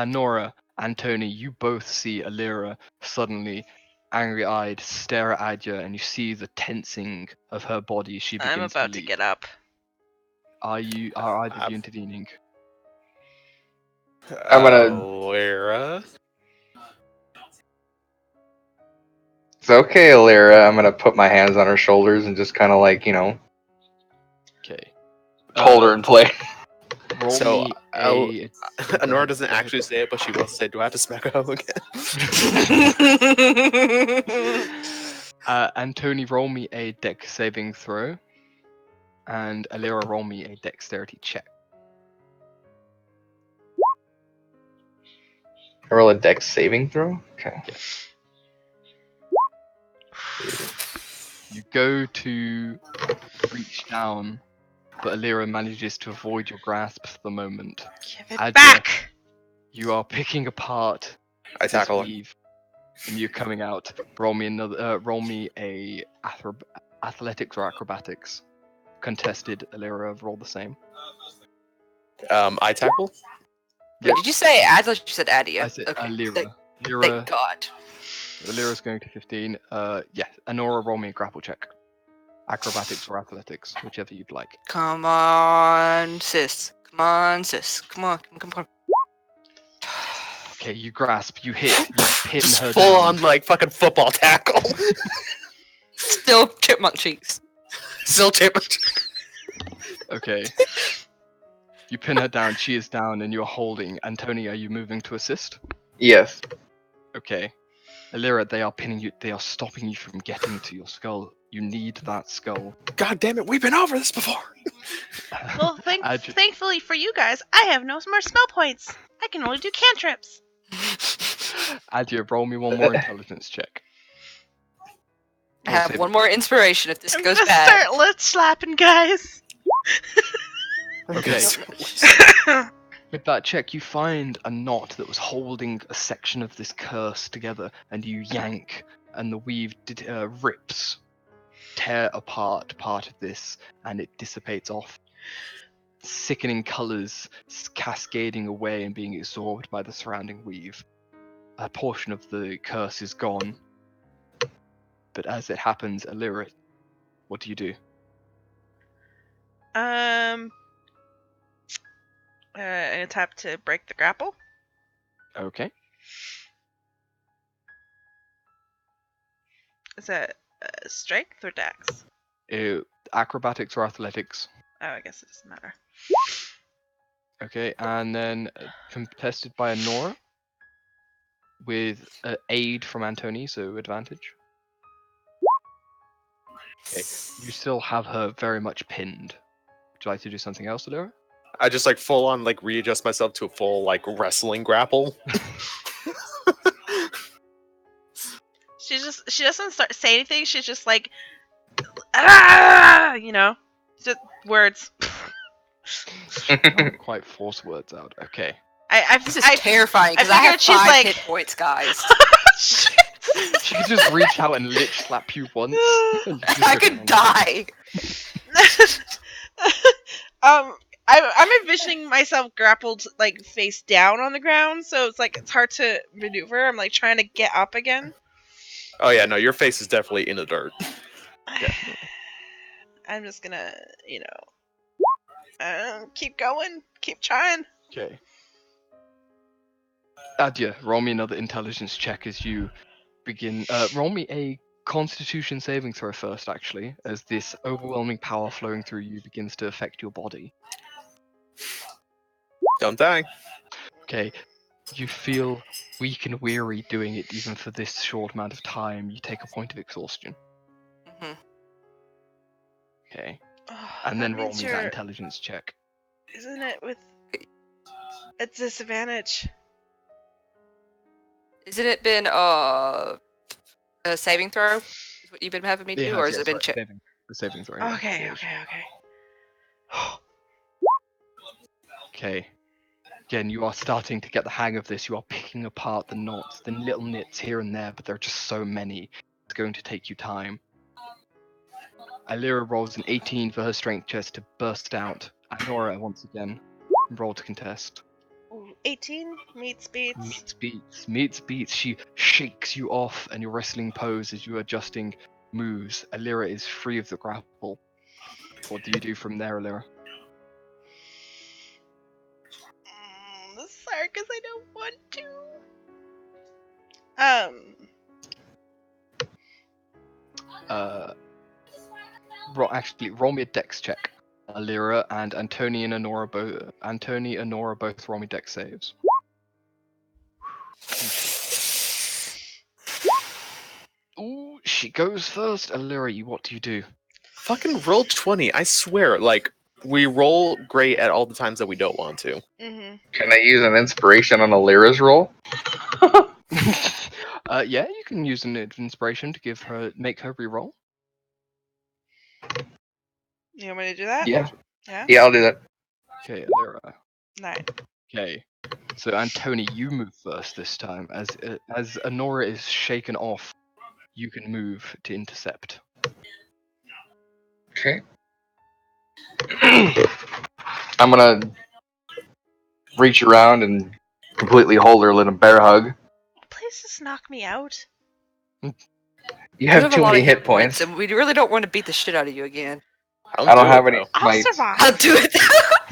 Speaker 1: Nora and Tony, you both see Alira suddenly, angry-eyed, stare at Adya, and you see the tensing of her body as she
Speaker 2: I'm
Speaker 1: begins
Speaker 2: about
Speaker 1: to
Speaker 2: to
Speaker 1: leave.
Speaker 2: get up.
Speaker 1: Are either of you intervening?
Speaker 5: I'm gonna-
Speaker 3: Lara.
Speaker 5: It's okay, Alira. I'm gonna put my hands on her shoulders and just kind of like,
Speaker 1: Okay.
Speaker 5: hold her in place.
Speaker 1: Roll
Speaker 3: So,
Speaker 1: me a. Go
Speaker 3: Honora
Speaker 1: ahead,
Speaker 3: doesn't
Speaker 1: go ahead.
Speaker 3: actually say it, but she wants to say, "Do I have to smack her again?"
Speaker 1: Antony, roll me a dex saving throw, and Alira, roll me a dexterity check.
Speaker 5: I roll a dex saving throw. Okay.
Speaker 1: You go to reach down, but Alira manages to avoid your grasp for the moment.
Speaker 2: Give it
Speaker 1: Adja,
Speaker 2: back.
Speaker 1: you are picking apart
Speaker 3: I
Speaker 1: this
Speaker 3: tackle her.
Speaker 1: weave, and you're coming out. Roll me another. Roll me a athletics or acrobatics. Contested, Alira, roll the same.
Speaker 3: I tackle.
Speaker 1: Yep.
Speaker 4: Did you say? I thought you said Adia.
Speaker 1: I said
Speaker 4: Okay.
Speaker 1: Alira.
Speaker 4: Thank God.
Speaker 1: Alira's going to 15. Yeah. Anora, roll me a grapple check. Acrobatics or athletics, whichever you'd like.
Speaker 4: Come on, sis. Come on, sis. Come on, come on.
Speaker 1: Okay, you grasp, you hit, you pin
Speaker 3: Just
Speaker 1: her
Speaker 3: full
Speaker 1: down.
Speaker 3: on like fucking football tackle.
Speaker 4: Still chipmunk cheeks.
Speaker 3: Still chipmunk.
Speaker 1: Okay. You pin her down, she is down, and you're holding. Antony, are you moving to assist?
Speaker 5: Yes.
Speaker 1: Okay. Alira, they are pinning you, they are stopping you from getting to your skull. You need that skull.
Speaker 3: God damn it, we've been over this before.
Speaker 2: Well,
Speaker 1: Adja,
Speaker 2: thankfully for you guys, I have no more spell points. I can only do cantrips.
Speaker 1: Adja, roll me one more intelligence check.
Speaker 4: I
Speaker 1: Or
Speaker 4: have
Speaker 1: saving
Speaker 4: one more inspiration if this
Speaker 2: I'm
Speaker 4: goes
Speaker 2: gonna
Speaker 4: bad.
Speaker 2: start lip slapping, guys.
Speaker 1: Okay. With that check, you find a knot that was holding a section of this curse together, and you yank, and the weave rips, tear apart part of this, and it dissipates off. Sickening colors cascading away and being absorbed by the surrounding weave. A portion of the curse is gone. But as it happens, Alira, what do you do?
Speaker 2: I'm gonna tap to break the grapple.
Speaker 1: Okay.
Speaker 2: Is that strength or dex?
Speaker 1: Acrobatics or athletics.
Speaker 2: Oh, I guess it doesn't matter.
Speaker 1: Okay, and then contested by Nora with aid from Antony, so advantage. Okay, you still have her very much pinned. Would you like to do something else, Alira?
Speaker 3: I just like full on like readjust myself to a full like wrestling grapple.
Speaker 2: She doesn't start say anything. She's just like, ah, just words.
Speaker 1: Can't quite force words out. Okay.
Speaker 4: This is terrifying because I
Speaker 2: figured
Speaker 4: have
Speaker 2: she's
Speaker 4: 5
Speaker 2: like-
Speaker 4: hit points, guys.
Speaker 1: She could just reach out and lich slap you once. and you just
Speaker 4: I
Speaker 1: go
Speaker 4: could
Speaker 1: down.
Speaker 4: die.
Speaker 2: I'm envisioning myself grappled like face down on the ground, so it's hard to maneuver. I'm like trying to get up again.
Speaker 3: Oh yeah, no, your face is definitely in the dirt.
Speaker 1: Definitely.
Speaker 2: I'm just gonna, keep going, keep trying.
Speaker 1: Okay. Adja, roll me another intelligence check as you begin. Roll me a Constitution saving throw first, actually, as this overwhelming power flowing through you begins to affect your body.
Speaker 3: Don't die.
Speaker 1: Okay. You feel weak and weary doing it even for this short amount of time. You take a point of exhaustion.
Speaker 4: Mhm.
Speaker 1: Okay.
Speaker 2: Oh,
Speaker 1: And
Speaker 2: that
Speaker 1: then roll
Speaker 2: means
Speaker 1: me that intelligence check.
Speaker 2: Isn't it with a disadvantage?
Speaker 4: Isn't it been a saving throw? Is what you've been having me do, or has it been check?
Speaker 1: The saving throw. Yeah.
Speaker 2: Okay.
Speaker 1: Okay. Again, you are starting to get the hang of this. You are picking apart the knots, the little nits here and there, but there are just so many. It's going to take you time. Alira rolls an 18 for her strength chest to burst out. Nora, once again, roll to contest.
Speaker 2: Ooh, 18 meets beats.
Speaker 1: Meets beats. She shakes you off and your wrestling pose as you are adjusting moves. Alira is free of the grapple. What do you do from there, Alira?
Speaker 2: This is hard because I don't want to.
Speaker 1: Actually, roll me a dex check. Lyra and Antony and Honora both roll me dex saves. Ooh, she goes first. Lyra, what do you do?
Speaker 3: Fucking roll 20. I swear, like, we roll great at all the times that we don't want to.
Speaker 2: Mm-hmm.
Speaker 5: Can I use an inspiration on Alira's roll?
Speaker 1: Yeah, you can use an inspiration to make her re-roll.
Speaker 2: You want me to do that?
Speaker 5: Yeah.
Speaker 2: Yeah?
Speaker 5: Yeah, I'll do that.
Speaker 1: Okay, Lyra.
Speaker 2: 9.
Speaker 1: Okay. So Antony, you move first this time. As Honora is shaken off, you can move to intercept.
Speaker 5: Okay. I'm gonna reach around and completely hold her in a bear hug.
Speaker 2: Please just knock me out.
Speaker 5: You have
Speaker 4: a
Speaker 5: too
Speaker 4: lot
Speaker 5: many
Speaker 4: of
Speaker 5: hit points.
Speaker 4: and we really don't want to beat the shit out of you again.
Speaker 5: I don't have any
Speaker 3: though.
Speaker 2: I'll
Speaker 5: smites.
Speaker 2: survive.
Speaker 4: I'll do it.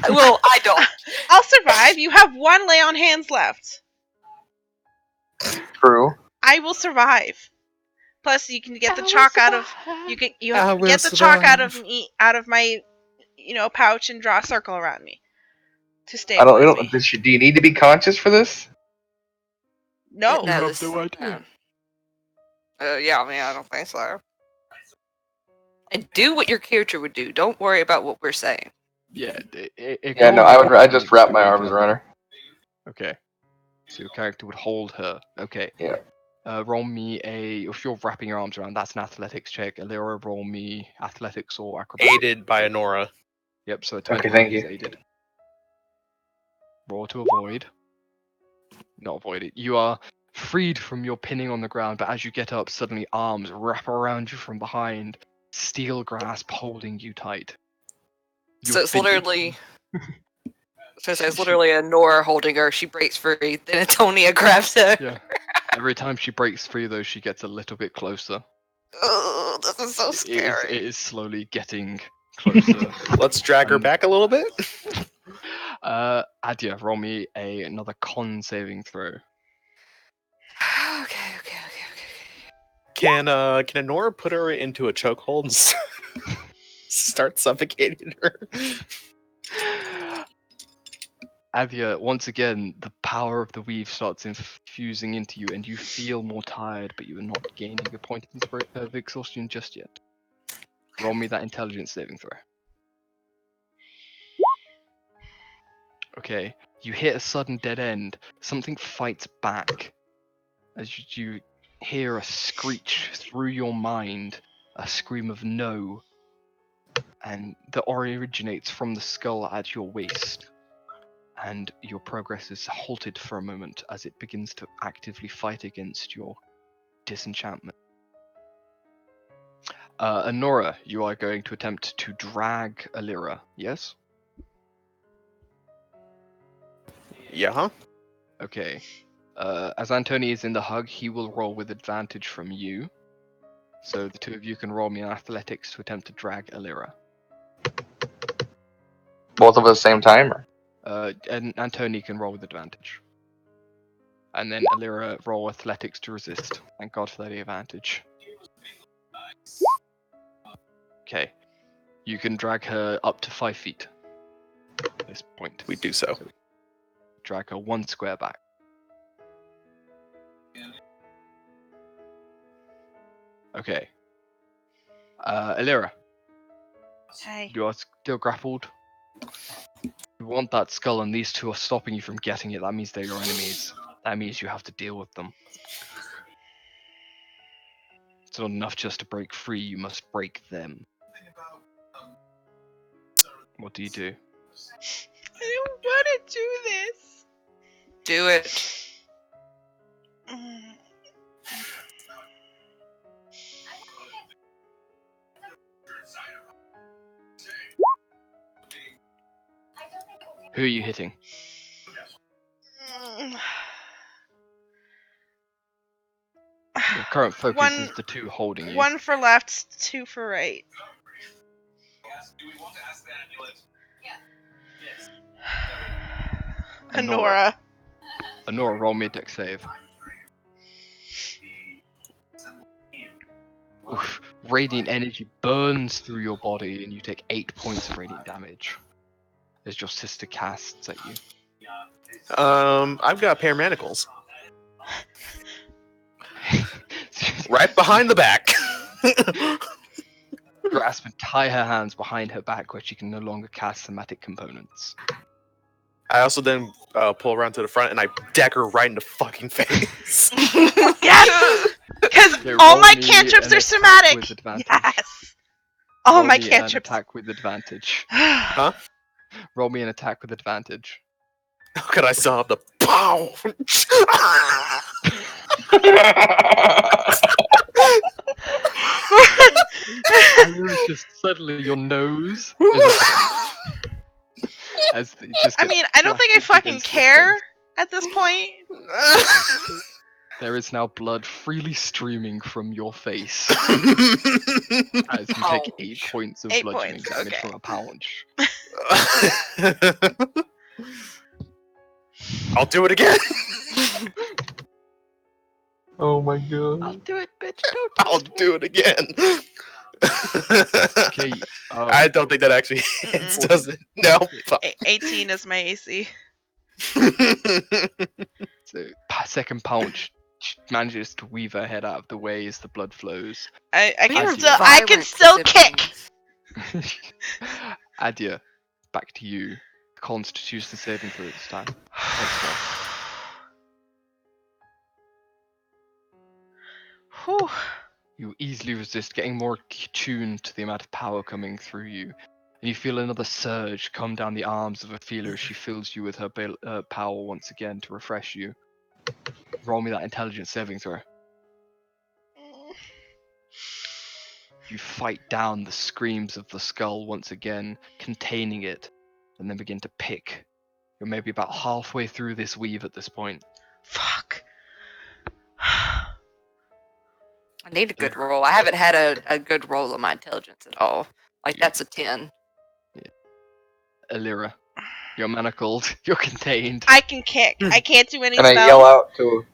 Speaker 4: Well, I don't.
Speaker 2: I'll survive. You have 1 lay on hands left.
Speaker 5: True.
Speaker 2: I will survive. Plus, you can get the chalk out of
Speaker 3: I will
Speaker 2: get the chalk out
Speaker 3: survive.
Speaker 2: of me out of my pouch and draw a circle around me to stay
Speaker 5: I don't.
Speaker 2: with me.
Speaker 5: Do you need to be conscious for this?
Speaker 2: No.
Speaker 1: You have no idea.
Speaker 4: Yeah, I mean, I don't think so. And do what your character would do. Don't worry about what we're saying.
Speaker 1: Yeah.
Speaker 5: Yeah, no. I just wrap my arms around her.
Speaker 1: Okay. So your character would hold her. Okay.
Speaker 5: Yeah.
Speaker 1: Roll me if you're wrapping your arms around, that's an athletics check. Lyra, roll me athletics or acrobatics.
Speaker 3: Aided by Honora.
Speaker 1: Yep, so a 20
Speaker 5: Okay, thank
Speaker 1: is
Speaker 5: you.
Speaker 1: aided. Roll to avoid. Not avoid it. You are freed from your pinning on the ground, but as you get up, suddenly arms wrap around you from behind, steel grasp holding you tight.
Speaker 4: So it's literally... So it's literally a Nora holding her. She breaks free. Then Antonia grabs her.
Speaker 1: Yeah. Every time she breaks free, though, she gets a little bit closer.
Speaker 4: Oh, this is so
Speaker 1: It
Speaker 4: scary.
Speaker 1: is slowly getting closer.
Speaker 3: Let's drag her back a little bit.
Speaker 1: Adia, roll me another con saving throw.
Speaker 4: Okay.
Speaker 3: Can Honora put her into a chokehold and start suffocating her?
Speaker 1: Adia, once again, the power of the weave starts infusing into you, and you feel more tired, but you are not gaining a point of exhaustion just yet. Roll me that intelligence saving throw. Okay, you hit a sudden dead end. Something fights back as you hear a screech through your mind, a scream of no, and that originates from the skull at your waist. And your progress is halted for a moment as it begins to actively fight against your disenchantment. Honora, you are going to attempt to drag Lyra, yes?
Speaker 3: Yeah, huh?
Speaker 1: Okay. As Antony is in the hug, he will roll with advantage from you. So the two of you can roll me an athletics to attempt to drag Lyra.
Speaker 5: Both of us same time.
Speaker 1: And Antony can roll with advantage. And then Lyra roll athletics to resist. Thank God for that advantage. Okay. You can drag her up to 5 feet. At this point.
Speaker 3: We do so.
Speaker 1: Drag her 1 square back. Okay. Lyra,
Speaker 2: Hey.
Speaker 1: you are still grappled. You want that skull, and these two are stopping you from getting it. That means they're your enemies. That means you have to deal with them. It's not enough just to break free, you must break them. What do you do?
Speaker 2: I don't want to do this.
Speaker 4: Do it.
Speaker 1: Who are you hitting? Your current focus is the two holding you.
Speaker 2: 1 for left, 2 for right. Honora.
Speaker 1: Honora, roll me a dex save. Oof. Radiant energy burns through your body, and you take 8 points of radiant damage as your sister casts at you.
Speaker 3: I've got a pair of manacles right behind the back.
Speaker 1: Grasp and tie her hands behind her back, where she can no longer cast somatic components.
Speaker 3: I also then pull around to the front and I deck her right in the fucking face.
Speaker 2: Yes! Because
Speaker 1: Okay,
Speaker 2: all
Speaker 1: roll
Speaker 2: my
Speaker 1: me
Speaker 2: cantrips
Speaker 1: an
Speaker 2: are
Speaker 1: attack
Speaker 2: somatic.
Speaker 1: with advantage.
Speaker 2: Yes. All
Speaker 1: Roll
Speaker 2: my
Speaker 1: me an
Speaker 2: cantrips.
Speaker 1: attack with advantage.
Speaker 3: Huh?
Speaker 1: Roll me an attack with advantage.
Speaker 3: How could I still have the pow?
Speaker 1: And there is just suddenly your nose as it just
Speaker 2: I
Speaker 1: gets
Speaker 2: mean, I don't think I
Speaker 1: blasted
Speaker 2: fucking
Speaker 1: against your
Speaker 2: care
Speaker 1: face.
Speaker 2: at this point.
Speaker 1: There is now blood freely streaming from your face as you take 8
Speaker 4: Ouch.
Speaker 1: points of
Speaker 2: 8
Speaker 1: bludgeoning
Speaker 2: points,
Speaker 1: damage
Speaker 2: okay.
Speaker 1: from a punch.
Speaker 3: I'll do it again.
Speaker 5: Oh my god.
Speaker 1: I'll do it, bitch. Don't
Speaker 3: I'll do it again.
Speaker 1: Okay.
Speaker 3: I don't think that actually hits,
Speaker 2: Mm-mm.
Speaker 3: does it? No. Fuck.
Speaker 2: 18 is my AC.
Speaker 1: So, second punch manages to weave her head out of the way as the blood flows.
Speaker 2: I
Speaker 4: We
Speaker 2: can
Speaker 4: are
Speaker 2: still kick.
Speaker 4: violent
Speaker 1: Adia, back to you. Constitution saving throw this time. Once more.
Speaker 2: Whew.
Speaker 1: You easily resist, getting more tuned to the amount of power coming through you. And you feel another surge come down the arms of Ophelia as she fills you with her power once again to refresh you. Roll me that intelligence saving throw. You fight down the screams of the skull once again, containing it, and then begin to pick. You're maybe about halfway through this weave at this point.
Speaker 2: Fuck.
Speaker 4: I need a good roll. I haven't had a good roll on my intelligence at all. Like,
Speaker 1: Yeah.
Speaker 4: that's a 10.
Speaker 1: Alira, you're manacled, you're contained.
Speaker 2: I can kick. I can't do any
Speaker 5: Can I
Speaker 2: spells.
Speaker 5: yell out to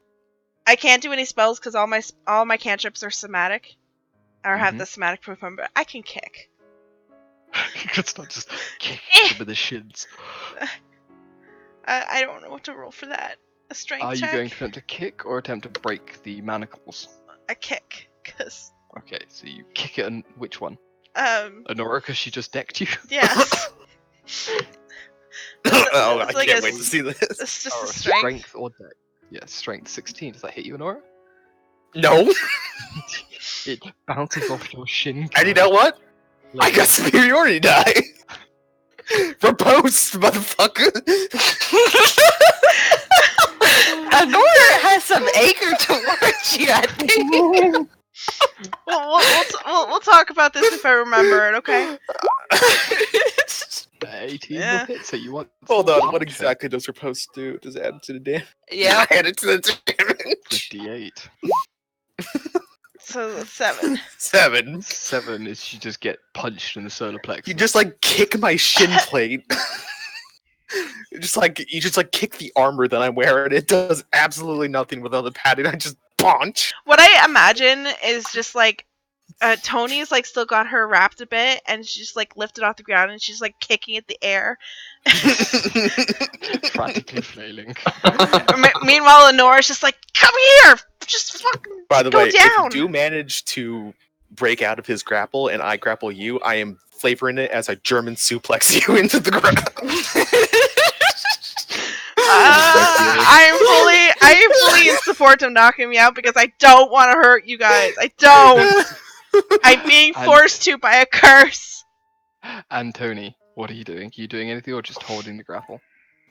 Speaker 2: I can't do any spells because all my cantrips are somatic, or have
Speaker 1: Mhm.
Speaker 2: the somatic profile. But I can kick.
Speaker 1: It's not just kick with the shins.
Speaker 2: I don't know what to roll for that. A strength
Speaker 1: Are you
Speaker 2: check.
Speaker 1: going to attempt to kick or attempt to break the manacles?
Speaker 2: A kick, cause
Speaker 1: Okay, so you kick it, and which one?
Speaker 2: um
Speaker 1: Honora, because she just decked you?
Speaker 2: yes.
Speaker 3: Oh, I
Speaker 2: It's like
Speaker 3: can't
Speaker 2: a
Speaker 3: wait to see this.
Speaker 2: It's just
Speaker 1: Or
Speaker 2: a strength.
Speaker 1: or deck? Yeah, strength 16. Does that hit you, Honora?
Speaker 3: No.
Speaker 1: It bounces off your shin.
Speaker 3: And you know what? I
Speaker 1: guard.
Speaker 3: got superiority die. For post, motherfucker.
Speaker 4: Honora has some anger towards you, I think.
Speaker 2: We'll talk about this if I remember it. Okay.
Speaker 1: 18
Speaker 2: Yeah.
Speaker 1: will hit, so you want...
Speaker 3: Hold on,
Speaker 1: Punch
Speaker 3: what
Speaker 1: it.
Speaker 3: exactly does repose do? Does it add to the damage?
Speaker 4: Yeah.
Speaker 3: Add it to the damage.
Speaker 1: 58.
Speaker 2: So that's 7.
Speaker 3: 7.
Speaker 1: 7 is you just get punched in the solar plexus.
Speaker 3: You just like kick my shin plate. You just like kick the armor that I'm wearing. It does absolutely nothing without the padding. I just punch.
Speaker 2: What I imagine is just like Tony's like still got her wrapped a bit, and she's just like lifted off the ground, and she's like kicking at the air.
Speaker 1: Frantically flailing.
Speaker 2: Meanwhile, Honora's just like, "Come here, just fucking
Speaker 3: By the
Speaker 2: go
Speaker 3: way, if
Speaker 2: down."
Speaker 3: you do manage to break out of his grapple and I grapple you, I am flavoring it as I German suplex you into the ground.
Speaker 2: I am fully in support of knocking me out because I don't want to hurt you guys. I don't. I'm being forced to by a curse.
Speaker 1: And Tony, what are you doing? Are you doing anything or just holding the grapple?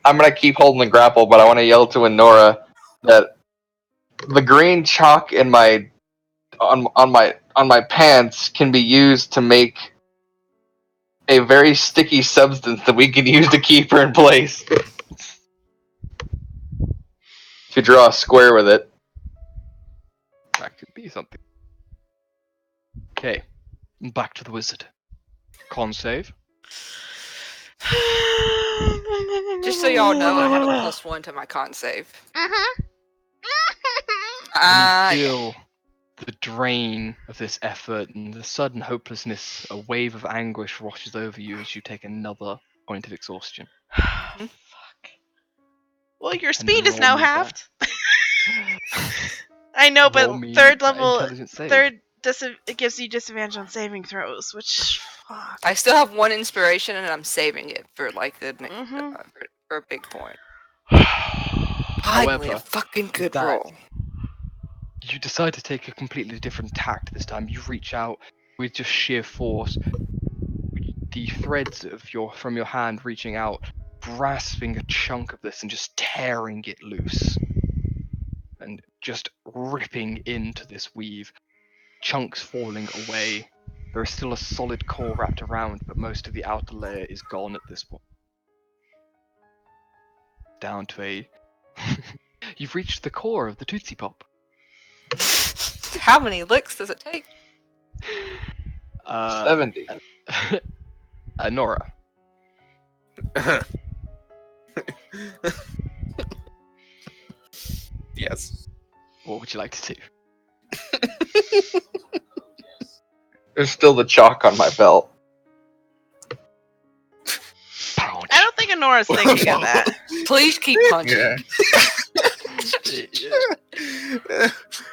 Speaker 5: I'm gonna keep holding the grapple, but I want to yell to Enora that the green chalk in my on my pants can be used to make a very sticky substance that we can use to keep her in place. If you draw a square with it.
Speaker 1: That could be something. Okay, back to the wizard. Con save.
Speaker 4: Just so y'all know, I have a +1 to my con save.
Speaker 2: Uh-huh.
Speaker 1: And
Speaker 4: Ah,
Speaker 1: you feel the the drain of this effort and the sudden hopelessness, a wave of anguish washes over you as you take another point of exhaustion.
Speaker 2: Fuck. Well, your
Speaker 1: And
Speaker 2: speed is
Speaker 1: roll
Speaker 2: now
Speaker 1: me
Speaker 2: halved. I know, but
Speaker 1: Roll me
Speaker 2: third
Speaker 1: that
Speaker 2: level,
Speaker 1: intelligence save.
Speaker 2: it gives you disadvantage on saving throws, which fuck.
Speaker 4: I still have 1 inspiration, and I'm saving it for like
Speaker 2: Mhm.
Speaker 4: for a big point. Finally,
Speaker 1: However,
Speaker 4: a fucking good
Speaker 1: that-
Speaker 4: roll.
Speaker 1: You decide to take a completely different tact this time. You reach out with just sheer force. The threads from your hand reaching out, grasping a chunk of this and just tearing it loose. And just ripping into this weave. Chunks falling away. There is still a solid core wrapped around, but most of the outer layer is gone at this point. Down to a... You've reached the core of the Tootsie Pop.
Speaker 4: How many licks does it take?
Speaker 5: 70.
Speaker 1: Nora.
Speaker 3: Yes.
Speaker 1: What would you like to do?
Speaker 5: There's still the chalk on my belt.
Speaker 1: Pounce.
Speaker 2: I don't think Honora's thinking of that.
Speaker 4: Please keep punching.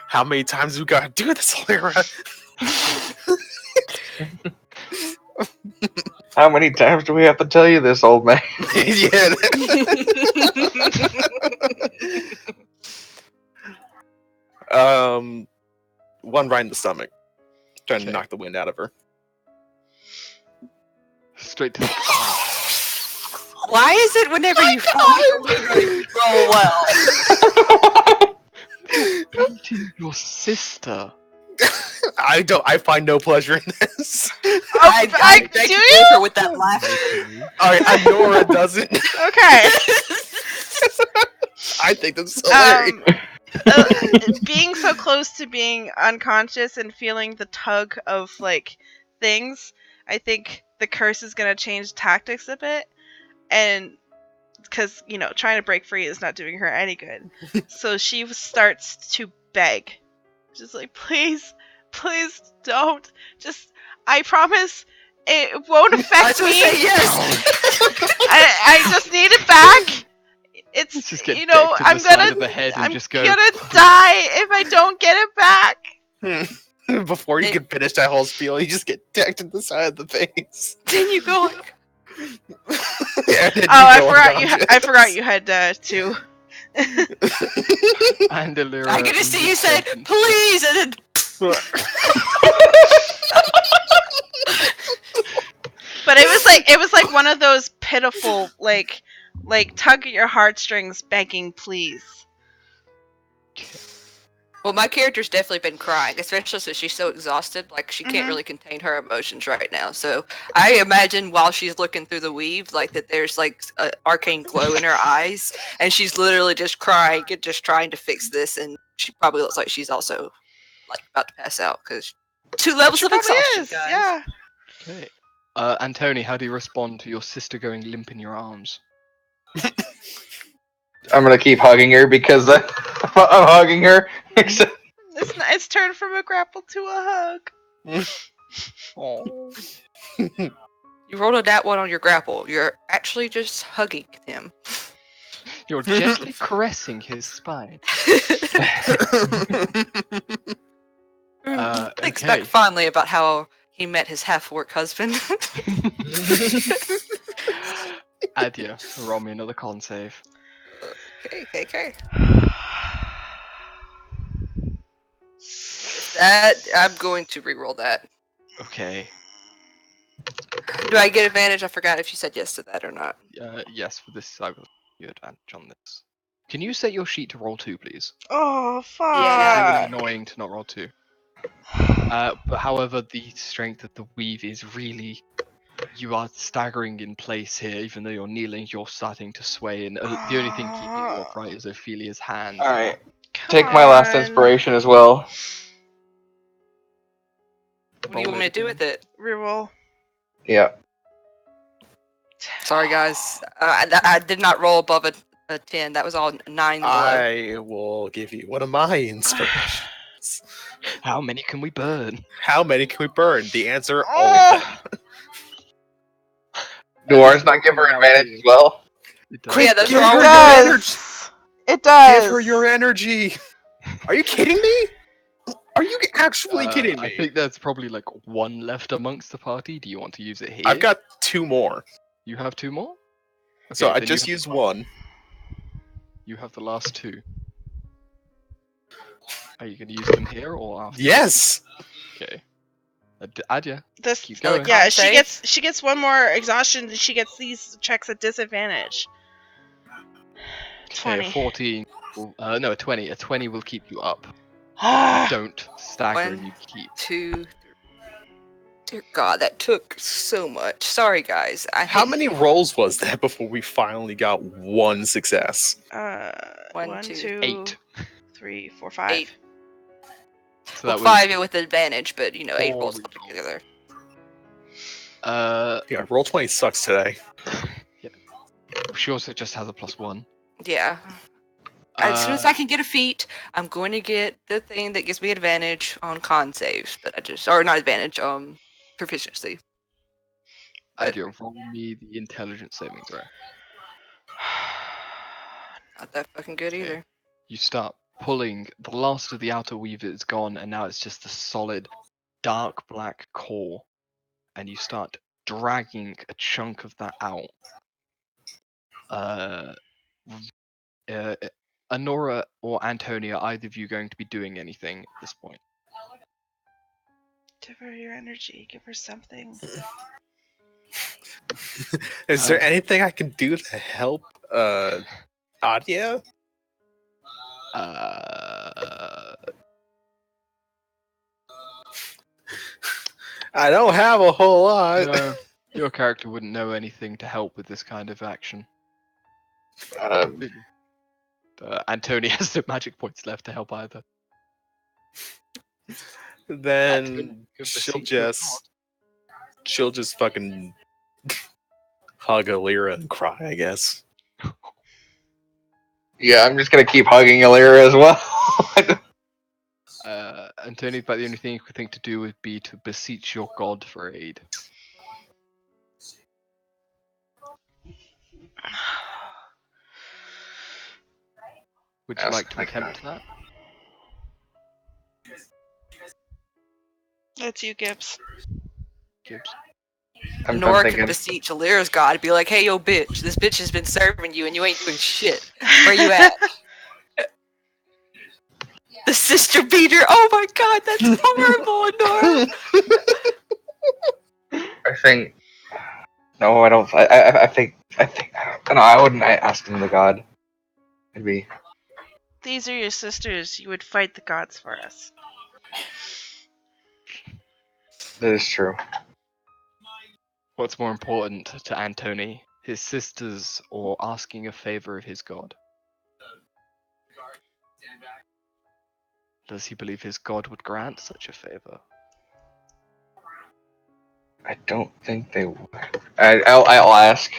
Speaker 3: How many times we gotta do this, Lyra?
Speaker 5: How many times do we have to tell you this, old man?
Speaker 3: Yeah. One right in the stomach, trying to
Speaker 1: Okay.
Speaker 3: knock the wind out of her.
Speaker 1: Straight to the...
Speaker 4: Why is it whenever you roll well?
Speaker 1: Beating your sister.
Speaker 3: I find no pleasure in this.
Speaker 4: I
Speaker 2: do
Speaker 4: you
Speaker 2: you?
Speaker 4: her with that laugh.
Speaker 3: Alright, Nora doesn't.
Speaker 2: Okay.
Speaker 3: I think that's hilarious.
Speaker 2: Being so close to being unconscious and feeling the tug of like things, I think the curse is gonna change tactics a bit, and because trying to break free is not doing her any good. So she starts to beg, just like, please don't. Just, I promise it won't
Speaker 4: I
Speaker 2: affect
Speaker 4: was gonna
Speaker 2: me.
Speaker 4: say yes.
Speaker 2: I just need it back. It's
Speaker 1: Let's just get
Speaker 2: you know
Speaker 1: decked in
Speaker 2: I'm
Speaker 1: the side
Speaker 2: gonna
Speaker 1: of the head and
Speaker 2: I'm
Speaker 1: just go...
Speaker 2: gonna die if I don't get it back.
Speaker 3: Before you can finish that whole spiel, you just get decked in the side of the face.
Speaker 4: Then you go like,
Speaker 3: Yeah, and then
Speaker 2: Oh, I
Speaker 3: go
Speaker 2: forgot you.
Speaker 3: unconscious.
Speaker 2: I forgot you had two.
Speaker 1: And Allura
Speaker 4: I get to see you say
Speaker 1: immediately-
Speaker 4: please, and then
Speaker 2: But it was like one of those pitiful like tug at your heartstrings begging please.
Speaker 4: well, my character's definitely been crying, especially since she's so exhausted. Like she can't
Speaker 2: Mhm.
Speaker 4: really contain her emotions right now. So I imagine while she's looking through the weave, like that there's like an arcane glow in her eyes, and she's literally just crying and just trying to fix this. And she probably looks like she's also like about to pass out because 2 levels
Speaker 2: She
Speaker 4: of
Speaker 2: probably
Speaker 4: exhaustion,
Speaker 2: is.
Speaker 4: guys.
Speaker 2: Yeah.
Speaker 1: Okay. Antoni, how do you respond to your sister going limp in your arms?
Speaker 5: I'm gonna keep hugging her because I'm hugging her.
Speaker 2: It's turned from a grapple to a hug.
Speaker 1: Oh.
Speaker 4: You rolled a nat 1 on your grapple. You're actually just hugging him.
Speaker 1: You're gently caressing his spine.
Speaker 4: Thinks
Speaker 1: Okay.
Speaker 4: back fondly about how he met his half-orc husband.
Speaker 1: Adia, roll me another con save.
Speaker 4: Okay. That I'm going to re-roll that.
Speaker 1: Okay.
Speaker 4: Do I get advantage? I forgot if you said yes to that or not.
Speaker 1: Yes, for this I will give you advantage on this. Can you set your sheet to roll 2, please?
Speaker 2: Oh fuck.
Speaker 4: Yeah.
Speaker 1: It's really annoying to not roll 2. But however, the strength of the weave is really... You are staggering in place here, even though you're kneeling, you're starting to sway, and the only thing keeping you upright is Ophelia's hands.
Speaker 5: Alright,
Speaker 2: Come
Speaker 5: take my last
Speaker 2: on.
Speaker 5: inspiration as well.
Speaker 4: What do you want me to do with it?
Speaker 2: Reroll.
Speaker 5: Yeah.
Speaker 4: Sorry, guys. I did not roll above a 10. That was all 9 below.
Speaker 3: I will give you one of my inspirations. yes.
Speaker 1: How many can we burn?
Speaker 3: How many can we burn? The answer, all of them.
Speaker 5: Do ours not give her advantage as well?
Speaker 1: It
Speaker 3: Quick,
Speaker 4: Yeah, that's
Speaker 3: give
Speaker 4: wrong.
Speaker 3: her
Speaker 2: It
Speaker 3: your energy.
Speaker 2: does. It does.
Speaker 3: Give her your energy. Are you kidding me? Are you actually kidding me?
Speaker 1: I think there's probably like one left amongst the party. Do you want to use it here?
Speaker 3: I've got 2 more.
Speaker 1: You have 2 more?
Speaker 3: So I
Speaker 1: then
Speaker 3: just used 1.
Speaker 1: You have the last 2. Are you going to use them here or after?
Speaker 3: Yes.
Speaker 1: Okay. Adya,
Speaker 2: This,
Speaker 1: keep going.
Speaker 2: yeah,
Speaker 4: Con save?
Speaker 2: she gets one more exhaustion. She gets these checks at disadvantage.
Speaker 1: Okay, a
Speaker 2: 20.
Speaker 1: 14. No, a 20. A 20 will keep you up.
Speaker 2: Ah,
Speaker 1: Don't stagger and
Speaker 4: One,
Speaker 1: you keep.
Speaker 4: 2. Dear God, that took so much. Sorry, guys.
Speaker 3: How many rolls was that before we finally got 1 success?
Speaker 2: 1,
Speaker 4: 2,
Speaker 2: 2,
Speaker 1: 8.
Speaker 2: 3, 4, 5.
Speaker 4: 8.
Speaker 1: So
Speaker 4: Well,
Speaker 1: that was
Speaker 4: 5 with advantage, but 8
Speaker 1: 4
Speaker 4: rolls up
Speaker 1: rerolls.
Speaker 4: together.
Speaker 3: Yeah, roll 20 sucks today.
Speaker 1: Yeah. She also just has a +1.
Speaker 4: Yeah. As soon as I can get a feat, I'm going to get the thing that gives me advantage on con saves. But or not advantage, proficiency.
Speaker 1: Adya, roll me the intelligence saving throw.
Speaker 4: Not that fucking good
Speaker 1: Okay.
Speaker 4: either.
Speaker 1: You start pulling. The last of the outer weave is gone, and now it's just a solid, dark black core. And you start dragging a chunk of that out. Honora or Antonia, either of you going to be doing anything at this point?
Speaker 2: Give her your energy. Give her something.
Speaker 3: Is there anything I can do to help Adia? I don't have a whole lot.
Speaker 1: No, your character wouldn't know anything to help with this kind of action. Antonia has no magic points left to help either.
Speaker 3: Then
Speaker 1: Antonia, you
Speaker 3: she'll
Speaker 1: beseech your
Speaker 3: just fucking hug Alira and cry, I guess.
Speaker 5: Yeah, I'm just gonna keep hugging Illyria as well.
Speaker 1: Antonia, but the only thing you could think to do would be to beseech your god for aid. Would you
Speaker 5: Ask
Speaker 1: like to
Speaker 5: my
Speaker 1: attempt that?
Speaker 2: That's you, Gibbs.
Speaker 1: Gibbs?
Speaker 5: I'm
Speaker 4: Nora
Speaker 5: thinking.
Speaker 4: could beseech Alira's god and be like, hey, yo, bitch, this bitch has been serving you and you ain't doing shit. Where you at? The sister beater. Oh my god, that's horrible, Nora.
Speaker 5: I think. No, I don't. I think. I don't know. I wouldn't ask him the god. Maybe.
Speaker 2: These are your sisters. You would fight the gods for us.
Speaker 5: That is true.
Speaker 1: What's more important to Antony, his sisters, or asking a favor of his god? Does he believe his god would grant such a favor?
Speaker 5: I don't think they would. I'll ask.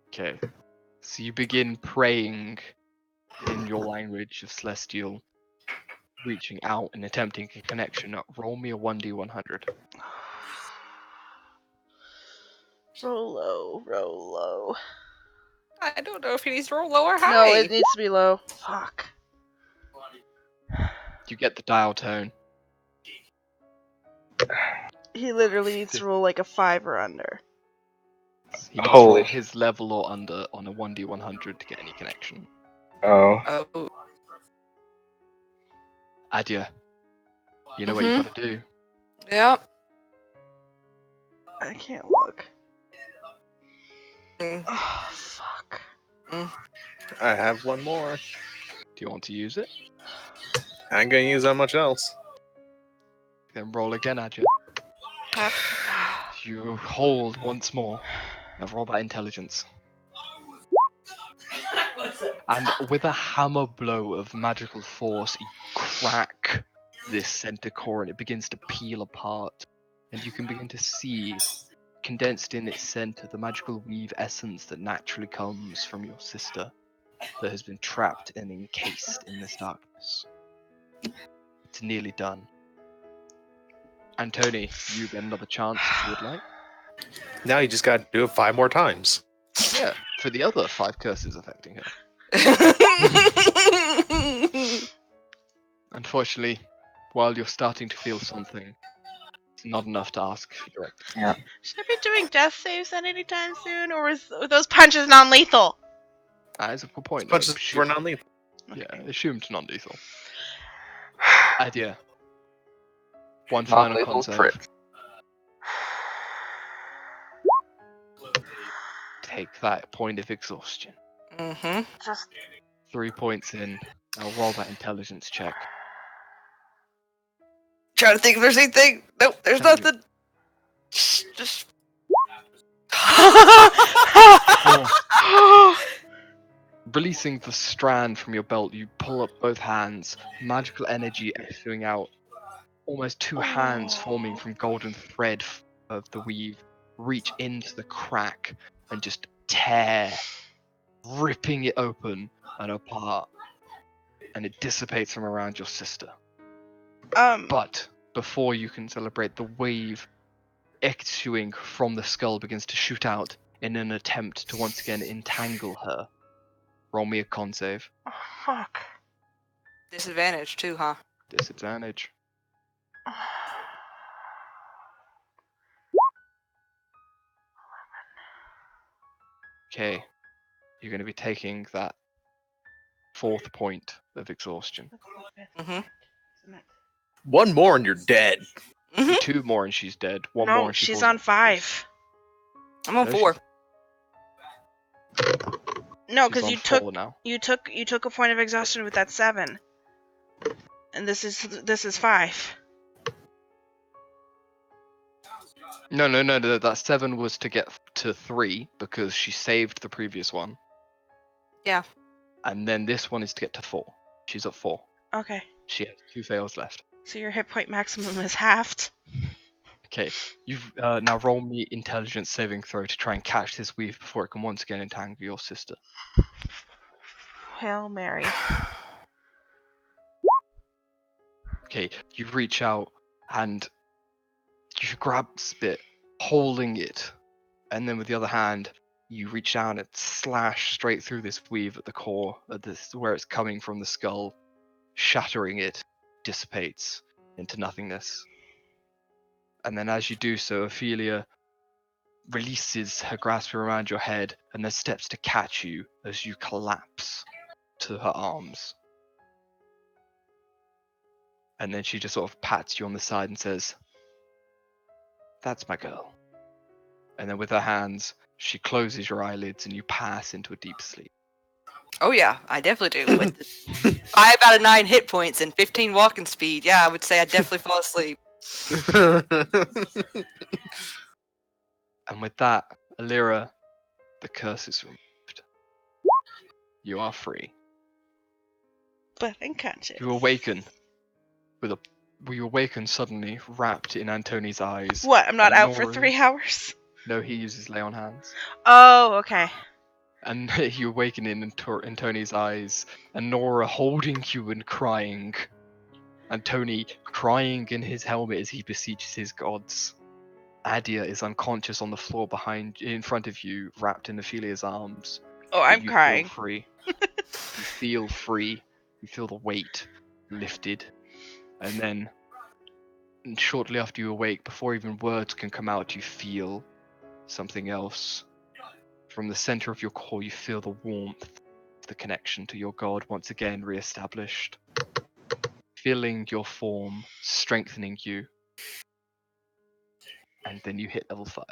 Speaker 1: Okay. So you begin praying in your language of Celestial, reaching out and attempting a connection. Roll me a 1d100.
Speaker 2: Roll low, roll low.
Speaker 4: I don't know if he needs to roll low or high.
Speaker 2: No, it needs to be low. Fuck.
Speaker 1: You get the dial tone.
Speaker 2: He literally needs to roll like a 5 or under.
Speaker 1: He needs to
Speaker 5: Holy.
Speaker 1: roll his level or under on a 1d100 to get any connection.
Speaker 5: Oh.
Speaker 4: Oh.
Speaker 1: Adya, you know what you gotta do.
Speaker 4: Yep.
Speaker 2: I can't look.
Speaker 4: Mm.
Speaker 2: Oh, fuck.
Speaker 3: I have 1 more.
Speaker 1: Do you want to use it?
Speaker 3: I ain't gonna use that much else.
Speaker 1: Then roll again, Adya.
Speaker 2: Half.
Speaker 1: You hold once more. Now roll that intelligence. And with a hammer blow of magical force, you crack this center core and it begins to peel apart. And you can begin to see, condensed in its center, the magical weave essence that naturally comes from your sister that has been trapped and encased in this darkness. It's nearly done. Antony, you get another chance if you would like.
Speaker 3: Now you just got to do it 5 more times.
Speaker 1: Yeah, for the other 5 curses affecting her. Unfortunately, while you're starting to feel something, it's not enough to ask for direct.
Speaker 2: Should I be doing death saves at any time soon, or are those punches non-lethal?
Speaker 1: That is a good point.
Speaker 3: Punches were non-lethal.
Speaker 1: Yeah, assumed non-lethal. Idea. One final
Speaker 5: Non-lethal
Speaker 1: con save.
Speaker 5: crit.
Speaker 1: Take that point of exhaustion.
Speaker 4: Mm-hmm.
Speaker 2: Just
Speaker 1: 3 points in. Now roll that intelligence check.
Speaker 4: Trying to think if there's anything. Nope, there's
Speaker 1: Tell me.
Speaker 4: nothing. Just.
Speaker 1: Releasing the strand from your belt, you pull up both hands, magical energy echoing out. Almost 2 hands forming from golden thread of the weave reach into the crack and just tear, ripping it open and apart. And it dissipates from around your sister. But before you can celebrate, the wave issuing from the skull begins to shoot out in an attempt to once again entangle her. Roll me a con save.
Speaker 2: oh, fuck.
Speaker 4: Disadvantage too, huh?
Speaker 1: Disadvantage. Okay, you're going to be taking that 4th point of exhaustion.
Speaker 4: Mm-hmm.
Speaker 3: 1 more and you're dead.
Speaker 4: Mm-hmm.
Speaker 1: 2 more and she's dead. 1
Speaker 2: No,
Speaker 1: more and she
Speaker 2: she's
Speaker 1: falls
Speaker 2: on
Speaker 1: off.
Speaker 2: 5.
Speaker 4: I'm on
Speaker 1: No,
Speaker 4: 4.
Speaker 2: No,
Speaker 1: She's
Speaker 2: because
Speaker 1: on
Speaker 2: you
Speaker 1: 4
Speaker 2: took
Speaker 1: now.
Speaker 2: you took a point of exhaustion with that 7, and this is 5.
Speaker 1: No, that 7 was to get to 3 because she saved the previous one.
Speaker 4: Yeah.
Speaker 1: And then this one is to get to 4. She's at 4.
Speaker 2: Okay,
Speaker 1: She has 2 fails left.
Speaker 2: so your hit point maximum is halved.
Speaker 1: Okay, you've now roll me intelligence saving throw to try and catch this weave before it can once again entangle your sister.
Speaker 2: Hail Mary.
Speaker 1: Okay, you reach out and you grab it, holding it, and then with the other hand, you reach down and slash straight through this weave at the core, at this where it's coming from the skull, shattering it, dissipates into nothingness. And then as you do so, Ophelia releases her grasp around your head and then steps to catch you as you collapse to her arms. And then she just sort of pats you on the side and says, "That's my girl." And then with her hands, she closes your eyelids and you pass into a deep sleep.
Speaker 4: Oh yeah, I definitely do. With 5 out of 9 hit points and 15 walking speed, yeah, I would say I definitely fall asleep.
Speaker 1: And with that, Alira, the curse is removed. You are free.
Speaker 2: But unconscious.
Speaker 1: You awaken you awaken suddenly, wrapped in Antony's eyes.
Speaker 2: What? I'm not
Speaker 1: and
Speaker 2: out for
Speaker 1: Nora-
Speaker 2: 3 hours?
Speaker 1: No, he uses lay on hands.
Speaker 2: Oh, okay.
Speaker 1: And you awaken in Antony's eyes, and Nora holding you and crying. And Tony crying in his helmet as he beseeches his gods. Adia is unconscious on the floor in front of you, wrapped in Ophelia's arms.
Speaker 2: Oh,
Speaker 1: But
Speaker 2: I'm
Speaker 1: you
Speaker 2: crying.
Speaker 1: Feel free. You feel free. You feel the weight lifted. And then, shortly after you awake, before even words can come out, you feel something else. From the center of your core, you feel the warmth of the connection to your god once again re-established. Feeling your form, strengthening you. And then you hit level 5.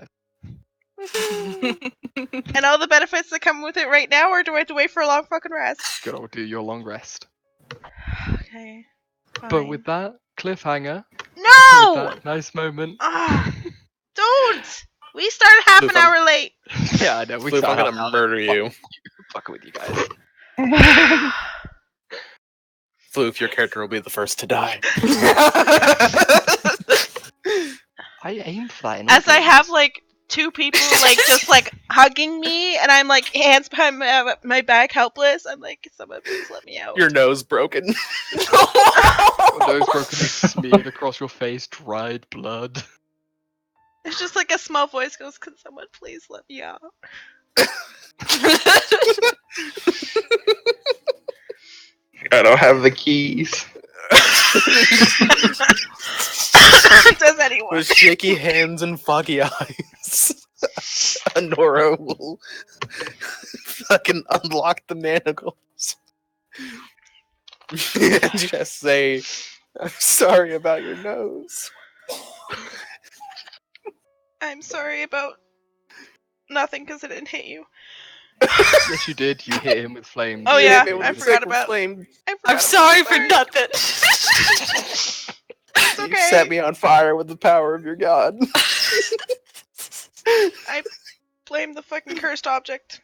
Speaker 2: And all the benefits that come with it right now, or do I have to wait for a long fucking rest?
Speaker 1: Go do your long rest.
Speaker 2: Okay. Fine.
Speaker 1: But with that cliffhanger,
Speaker 2: No!
Speaker 1: with that nice moment.
Speaker 2: Ah, don't! We started half an hour late.
Speaker 1: Yeah, I know. We
Speaker 3: Floof, I'm
Speaker 1: started
Speaker 3: gonna murder you.
Speaker 1: fucking with you guys.
Speaker 3: Floof, your character will be the first to die.
Speaker 1: I aimed for that. In
Speaker 2: As I
Speaker 1: Ordained.
Speaker 2: have like 2 people like just like hugging me, and I'm like hands behind my back, helpless. I'm like, someone please let me out.
Speaker 3: Your nose broken.
Speaker 1: Nose broken and smeared across your face, dried blood.
Speaker 2: It's just like a small voice goes, "Can someone please let me out?"
Speaker 5: I don't have the keys.
Speaker 2: Does anyone?
Speaker 3: With shaky hands and foggy eyes, Nora will fucking unlock the manacles and just say, "I'm sorry about your nose."
Speaker 2: I'm sorry about nothing because I didn't hit you.
Speaker 1: Yes, you did. You hit him with flames.
Speaker 2: Oh,
Speaker 3: You
Speaker 2: yeah,
Speaker 3: hit me with
Speaker 2: I
Speaker 3: a
Speaker 2: forgot
Speaker 3: sickle
Speaker 2: about-
Speaker 3: flame.
Speaker 4: I'm sorry for nothing.
Speaker 2: It's
Speaker 3: You
Speaker 2: okay.
Speaker 3: set me on fire with the power of your god.
Speaker 2: I blame the fucking cursed object.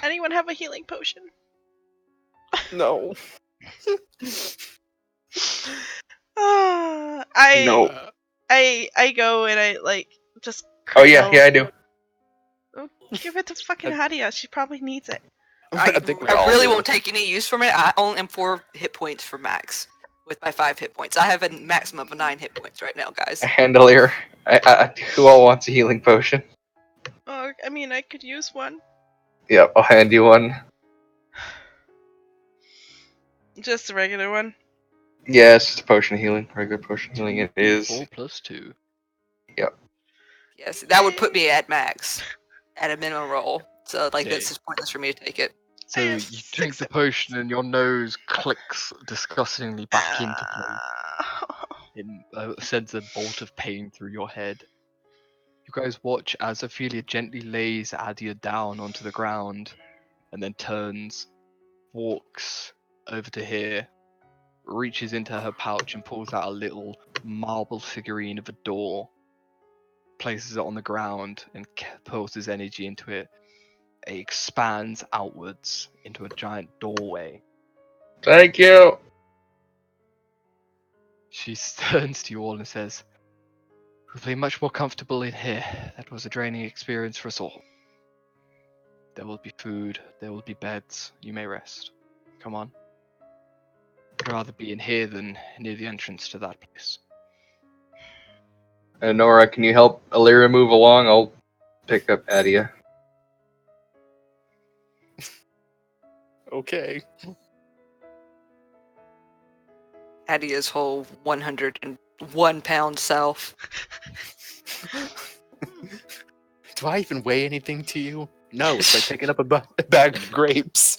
Speaker 2: Anyone have a healing potion?
Speaker 3: No.
Speaker 5: No.
Speaker 2: I go and I like just.
Speaker 5: Oh yeah, I do.
Speaker 2: Oh, give it to fucking Hadia. She probably needs it.
Speaker 3: I think we
Speaker 4: I
Speaker 3: all
Speaker 4: really
Speaker 3: do.
Speaker 4: won't take any use from it. I only am 4 hit points for max with my 5 hit points. I have a maximum of 9 hit points right now, guys.
Speaker 5: Handelier. Who all wants a healing potion?
Speaker 2: Oh, I mean, I could use one.
Speaker 5: Yep, I'll hand you one.
Speaker 2: Just a regular one.
Speaker 5: Yeah, it's just a potion of healing. Regular potion of healing it is.
Speaker 1: 4+2.
Speaker 4: Yes, that would put me at max at a minimum roll. So like
Speaker 1: Okay.
Speaker 4: it's just pointless for me to take it.
Speaker 1: So
Speaker 2: I
Speaker 1: you
Speaker 2: have
Speaker 1: drink
Speaker 2: 6
Speaker 1: the potion and your nose clicks disgustingly back into place. It sends a bolt of pain through your head. You guys watch as Ophelia gently lays Adia down onto the ground and then turns, walks over to here, reaches into her pouch and pulls out a little marble figurine of a door, places it on the ground and pulls his energy into it. It expands outwards into a giant doorway.
Speaker 5: Thank you.
Speaker 1: She turns to you all and says, "We'll be much more comfortable in here. That was a draining experience for us all. There will be food, there will be beds. You may rest. Come on. I'd rather be in here than near the entrance to that place."
Speaker 5: Nora, can you help Illyria move along? I'll pick up Adia.
Speaker 3: Okay.
Speaker 4: Adia's whole 101-pound self.
Speaker 3: Do I even weigh anything to you? No, it's like picking up a bag of grapes.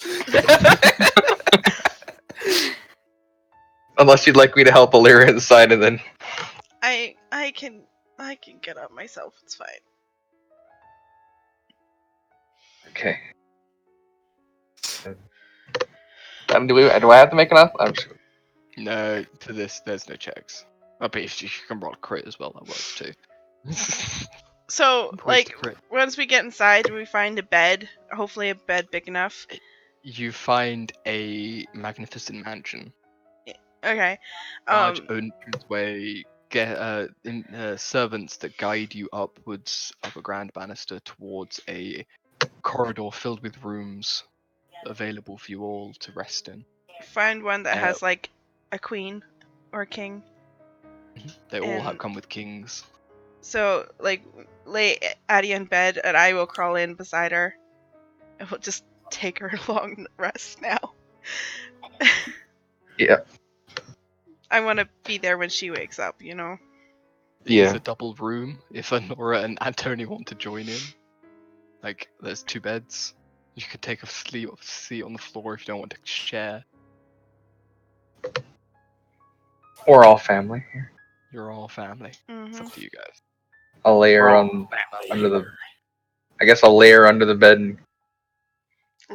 Speaker 5: Unless you'd like me to help Illyria inside and then.
Speaker 2: I can get up myself. It's fine.
Speaker 5: Okay. Do I have to make enough? I'm just...
Speaker 1: No, to this, there's no checks. Oh, but if you can roll a crit as well, that works too.
Speaker 2: So,
Speaker 1: Points
Speaker 2: like,
Speaker 1: to crit.
Speaker 2: once we get inside, do we find a bed? Hopefully, a bed big enough.
Speaker 1: You find a magnificent mansion.
Speaker 2: Okay.
Speaker 1: Large entranceway, servants that guide you upwards up a grand banister towards a corridor filled with rooms available for you all to rest in.
Speaker 2: Find one that
Speaker 1: Uh,
Speaker 2: has like a queen or a king.
Speaker 1: They all
Speaker 2: And-
Speaker 1: come with kings.
Speaker 2: So, like, lay Addie in bed, and I will crawl in beside her, and we'll just take her long rest now.
Speaker 5: Yeah.
Speaker 2: I want to be there when she wakes up, you know.
Speaker 1: It
Speaker 5: Yeah.
Speaker 1: is a double room if Nora and Antony want to join in. Like, there's 2 beds. You could take a seat on the floor if you don't want to share.
Speaker 5: We're all family here.
Speaker 1: You're all family. It's
Speaker 2: Hmm.
Speaker 1: up to you guys.
Speaker 5: I'll lay her on under the. I guess I'll lay her under the bed and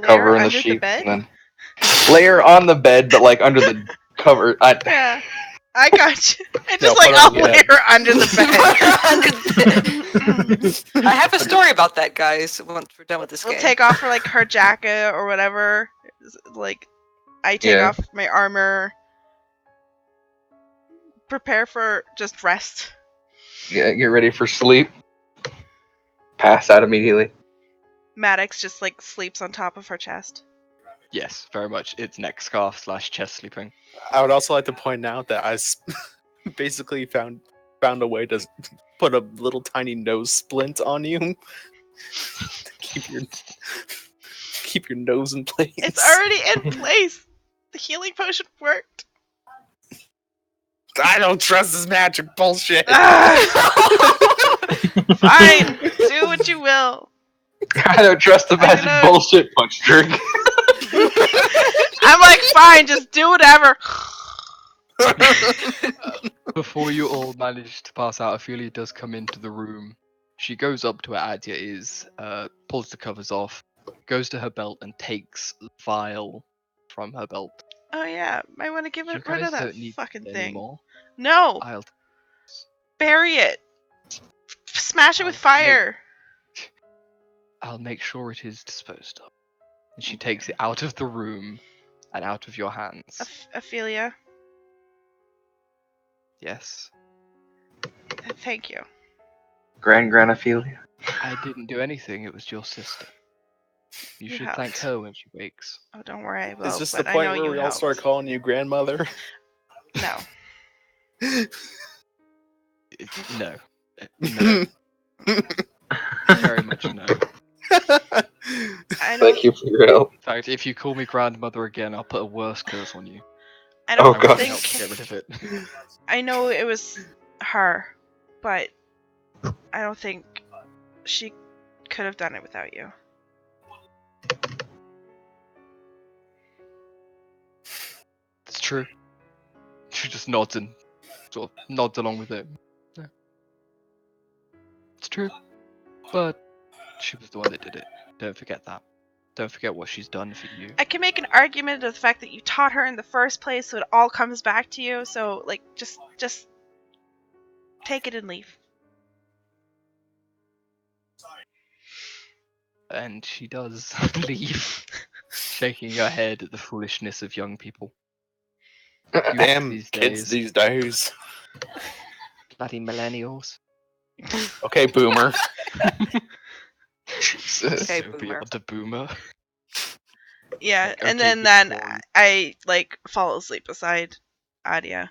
Speaker 5: cover her in the
Speaker 2: under the
Speaker 5: sheets,
Speaker 2: bed.
Speaker 5: and then lay her on the bed, but like under the cover.
Speaker 2: Yeah, I got you. I
Speaker 3: Yeah,
Speaker 2: just like
Speaker 3: put her
Speaker 2: I'll
Speaker 3: on the
Speaker 2: lay
Speaker 3: bed.
Speaker 2: her under the bed.
Speaker 4: I have a story about that, guys. Once we're done with this
Speaker 2: We'll
Speaker 4: game.
Speaker 2: take off like her jacket or whatever. Like, I take
Speaker 5: Yeah.
Speaker 2: off my armor. Prepare for just rest.
Speaker 5: Yeah, get ready for sleep. pass out immediately.
Speaker 2: Maddox just like sleeps on top of her chest.
Speaker 1: Yes, very much. It's neck scarf / chest sleeping.
Speaker 3: I would also like to point out that basically found a way to put a little tiny nose splint on you to keep your nose in place.
Speaker 2: It's already in place. The healing potion worked.
Speaker 3: I don't trust this magic bullshit.
Speaker 2: Fine, do what you will.
Speaker 5: I don't trust the magic
Speaker 2: gonna-
Speaker 5: bullshit, punch jerk.
Speaker 2: I'm like, fine, just do whatever.
Speaker 1: Before you all manage to pass out, Ophelia does come into the room. She goes up to where Adia is, pulls the covers off, goes to her belt and takes the vial from her belt.
Speaker 2: Oh yeah, might want to give
Speaker 1: You
Speaker 2: it rid
Speaker 1: guys
Speaker 2: of that
Speaker 1: don't need
Speaker 2: fucking
Speaker 1: it
Speaker 2: thing.
Speaker 1: anymore.
Speaker 2: No,
Speaker 1: I'll
Speaker 2: bury it. Smash it with fire.
Speaker 1: I'll make sure it is disposed of. And she takes it out of the room and out of your hands.
Speaker 2: Ophelia,
Speaker 1: Yes.
Speaker 2: thank you.
Speaker 5: Gran Ophelia.
Speaker 1: I didn't do anything, it was your sister. You should
Speaker 2: helped.
Speaker 1: thank her when she wakes.
Speaker 2: Oh, don't worry, I will.
Speaker 3: Is this
Speaker 2: but
Speaker 3: the
Speaker 2: I
Speaker 3: point
Speaker 2: know
Speaker 3: where
Speaker 2: you
Speaker 3: we all
Speaker 2: helped.
Speaker 3: start calling you grandmother?
Speaker 2: No.
Speaker 1: No. No. Very much no.
Speaker 2: I don't,
Speaker 5: Thank you for your help.
Speaker 1: In fact, if you call me grandmother again, I'll put a worse curse on you.
Speaker 2: I
Speaker 5: Oh,
Speaker 2: don't
Speaker 1: I will
Speaker 5: God.
Speaker 1: help get rid of it.
Speaker 2: I know it was her, but I don't think she could have done it without you.
Speaker 1: It's true. She just nods and sort of nods along with it. Yeah. It's true. But she was the one that did it. Don't forget that. Don't forget what she's done for you.
Speaker 2: I can make an argument of the fact that you taught her in the first place, so it all comes back to you. So, like, just take it and leave.
Speaker 1: And she does leave, shaking her head at the foolishness of young people. Youth
Speaker 3: Damn
Speaker 1: these
Speaker 3: kids
Speaker 1: days.
Speaker 3: these days.
Speaker 1: Bloody millennials.
Speaker 3: Okay, boomer.
Speaker 5: Jesus.
Speaker 4: Okay,
Speaker 1: So
Speaker 4: boomer.
Speaker 1: beyond a boomer.
Speaker 2: Yeah,
Speaker 1: Like,
Speaker 2: and
Speaker 1: okay,
Speaker 2: then
Speaker 1: keep going.
Speaker 2: I like fall asleep beside Adia.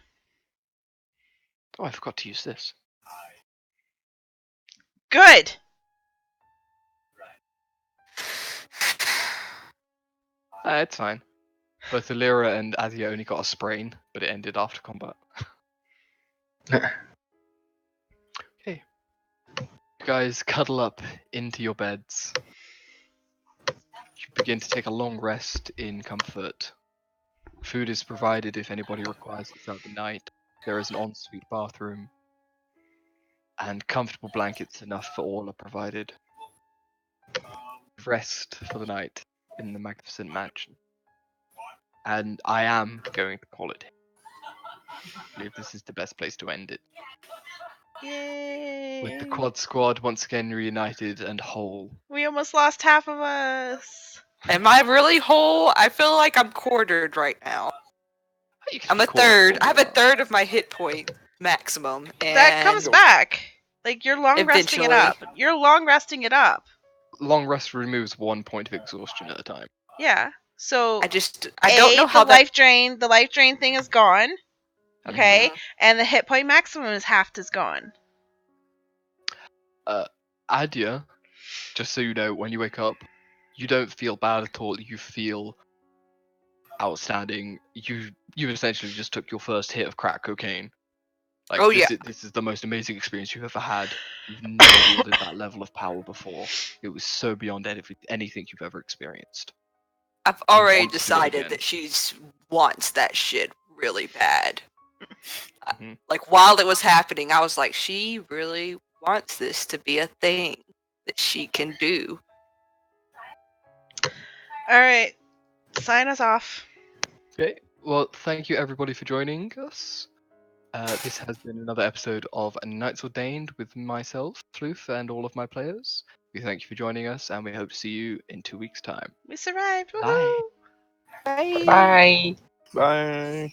Speaker 1: Oh, I forgot to use this.
Speaker 2: Good.
Speaker 1: It's fine. Both Alira and Adia only got a sprain, but it ended after combat. Okay. You guys cuddle up into your beds. You begin to take a long rest in comfort. Food is provided if anybody requires it throughout the night. There is an ensuite bathroom. And comfortable blankets enough for all are provided. Rest for the night in the magnificent mansion. And I am going to call it. I believe this is the best place to end it.
Speaker 2: Yay.
Speaker 1: With the quad squad once again reunited and whole.
Speaker 2: We almost lost half of us.
Speaker 4: Am I really whole? I feel like I'm quartered right now.
Speaker 1: You can
Speaker 4: I'm a
Speaker 1: call it
Speaker 4: third. I have a
Speaker 1: whole.
Speaker 4: third of my hit point maximum, and
Speaker 2: That comes back. Like, you're long resting it up.
Speaker 4: Eventually.
Speaker 2: You're long resting it up.
Speaker 1: Long rest removes 1 point of exhaustion at a time.
Speaker 2: Yeah. So
Speaker 4: I don't know how
Speaker 2: the life drain thing is gone. Okay.
Speaker 4: Mhm.
Speaker 2: And the hit point maximum is half is gone.
Speaker 1: Adia, just so you know, when you wake up, you don't feel bad at all. You feel outstanding. You essentially just took your first hit of crack cocaine. Like,
Speaker 4: Oh,
Speaker 1: this is the most amazing experience you've ever had. You've never wielded that level of power before. It was so beyond anything you've ever experienced.
Speaker 4: I've already
Speaker 1: want to do it
Speaker 4: decided
Speaker 1: again.
Speaker 4: that she wants that shit really bad.
Speaker 1: Mhm.
Speaker 4: Like, while it was happening, I was like, she really wants this to be a thing that she can do.
Speaker 2: All right. Sign us off.
Speaker 1: Okay, well, thank you everybody for joining us. This has been another episode of Knights Ordained with myself, Floof, and all of my players. We thank you for joining us, and we hope to see you in 2 weeks' time.
Speaker 2: We survived.
Speaker 1: Bye.
Speaker 2: Woohoo!
Speaker 5: Bye.
Speaker 3: Bye.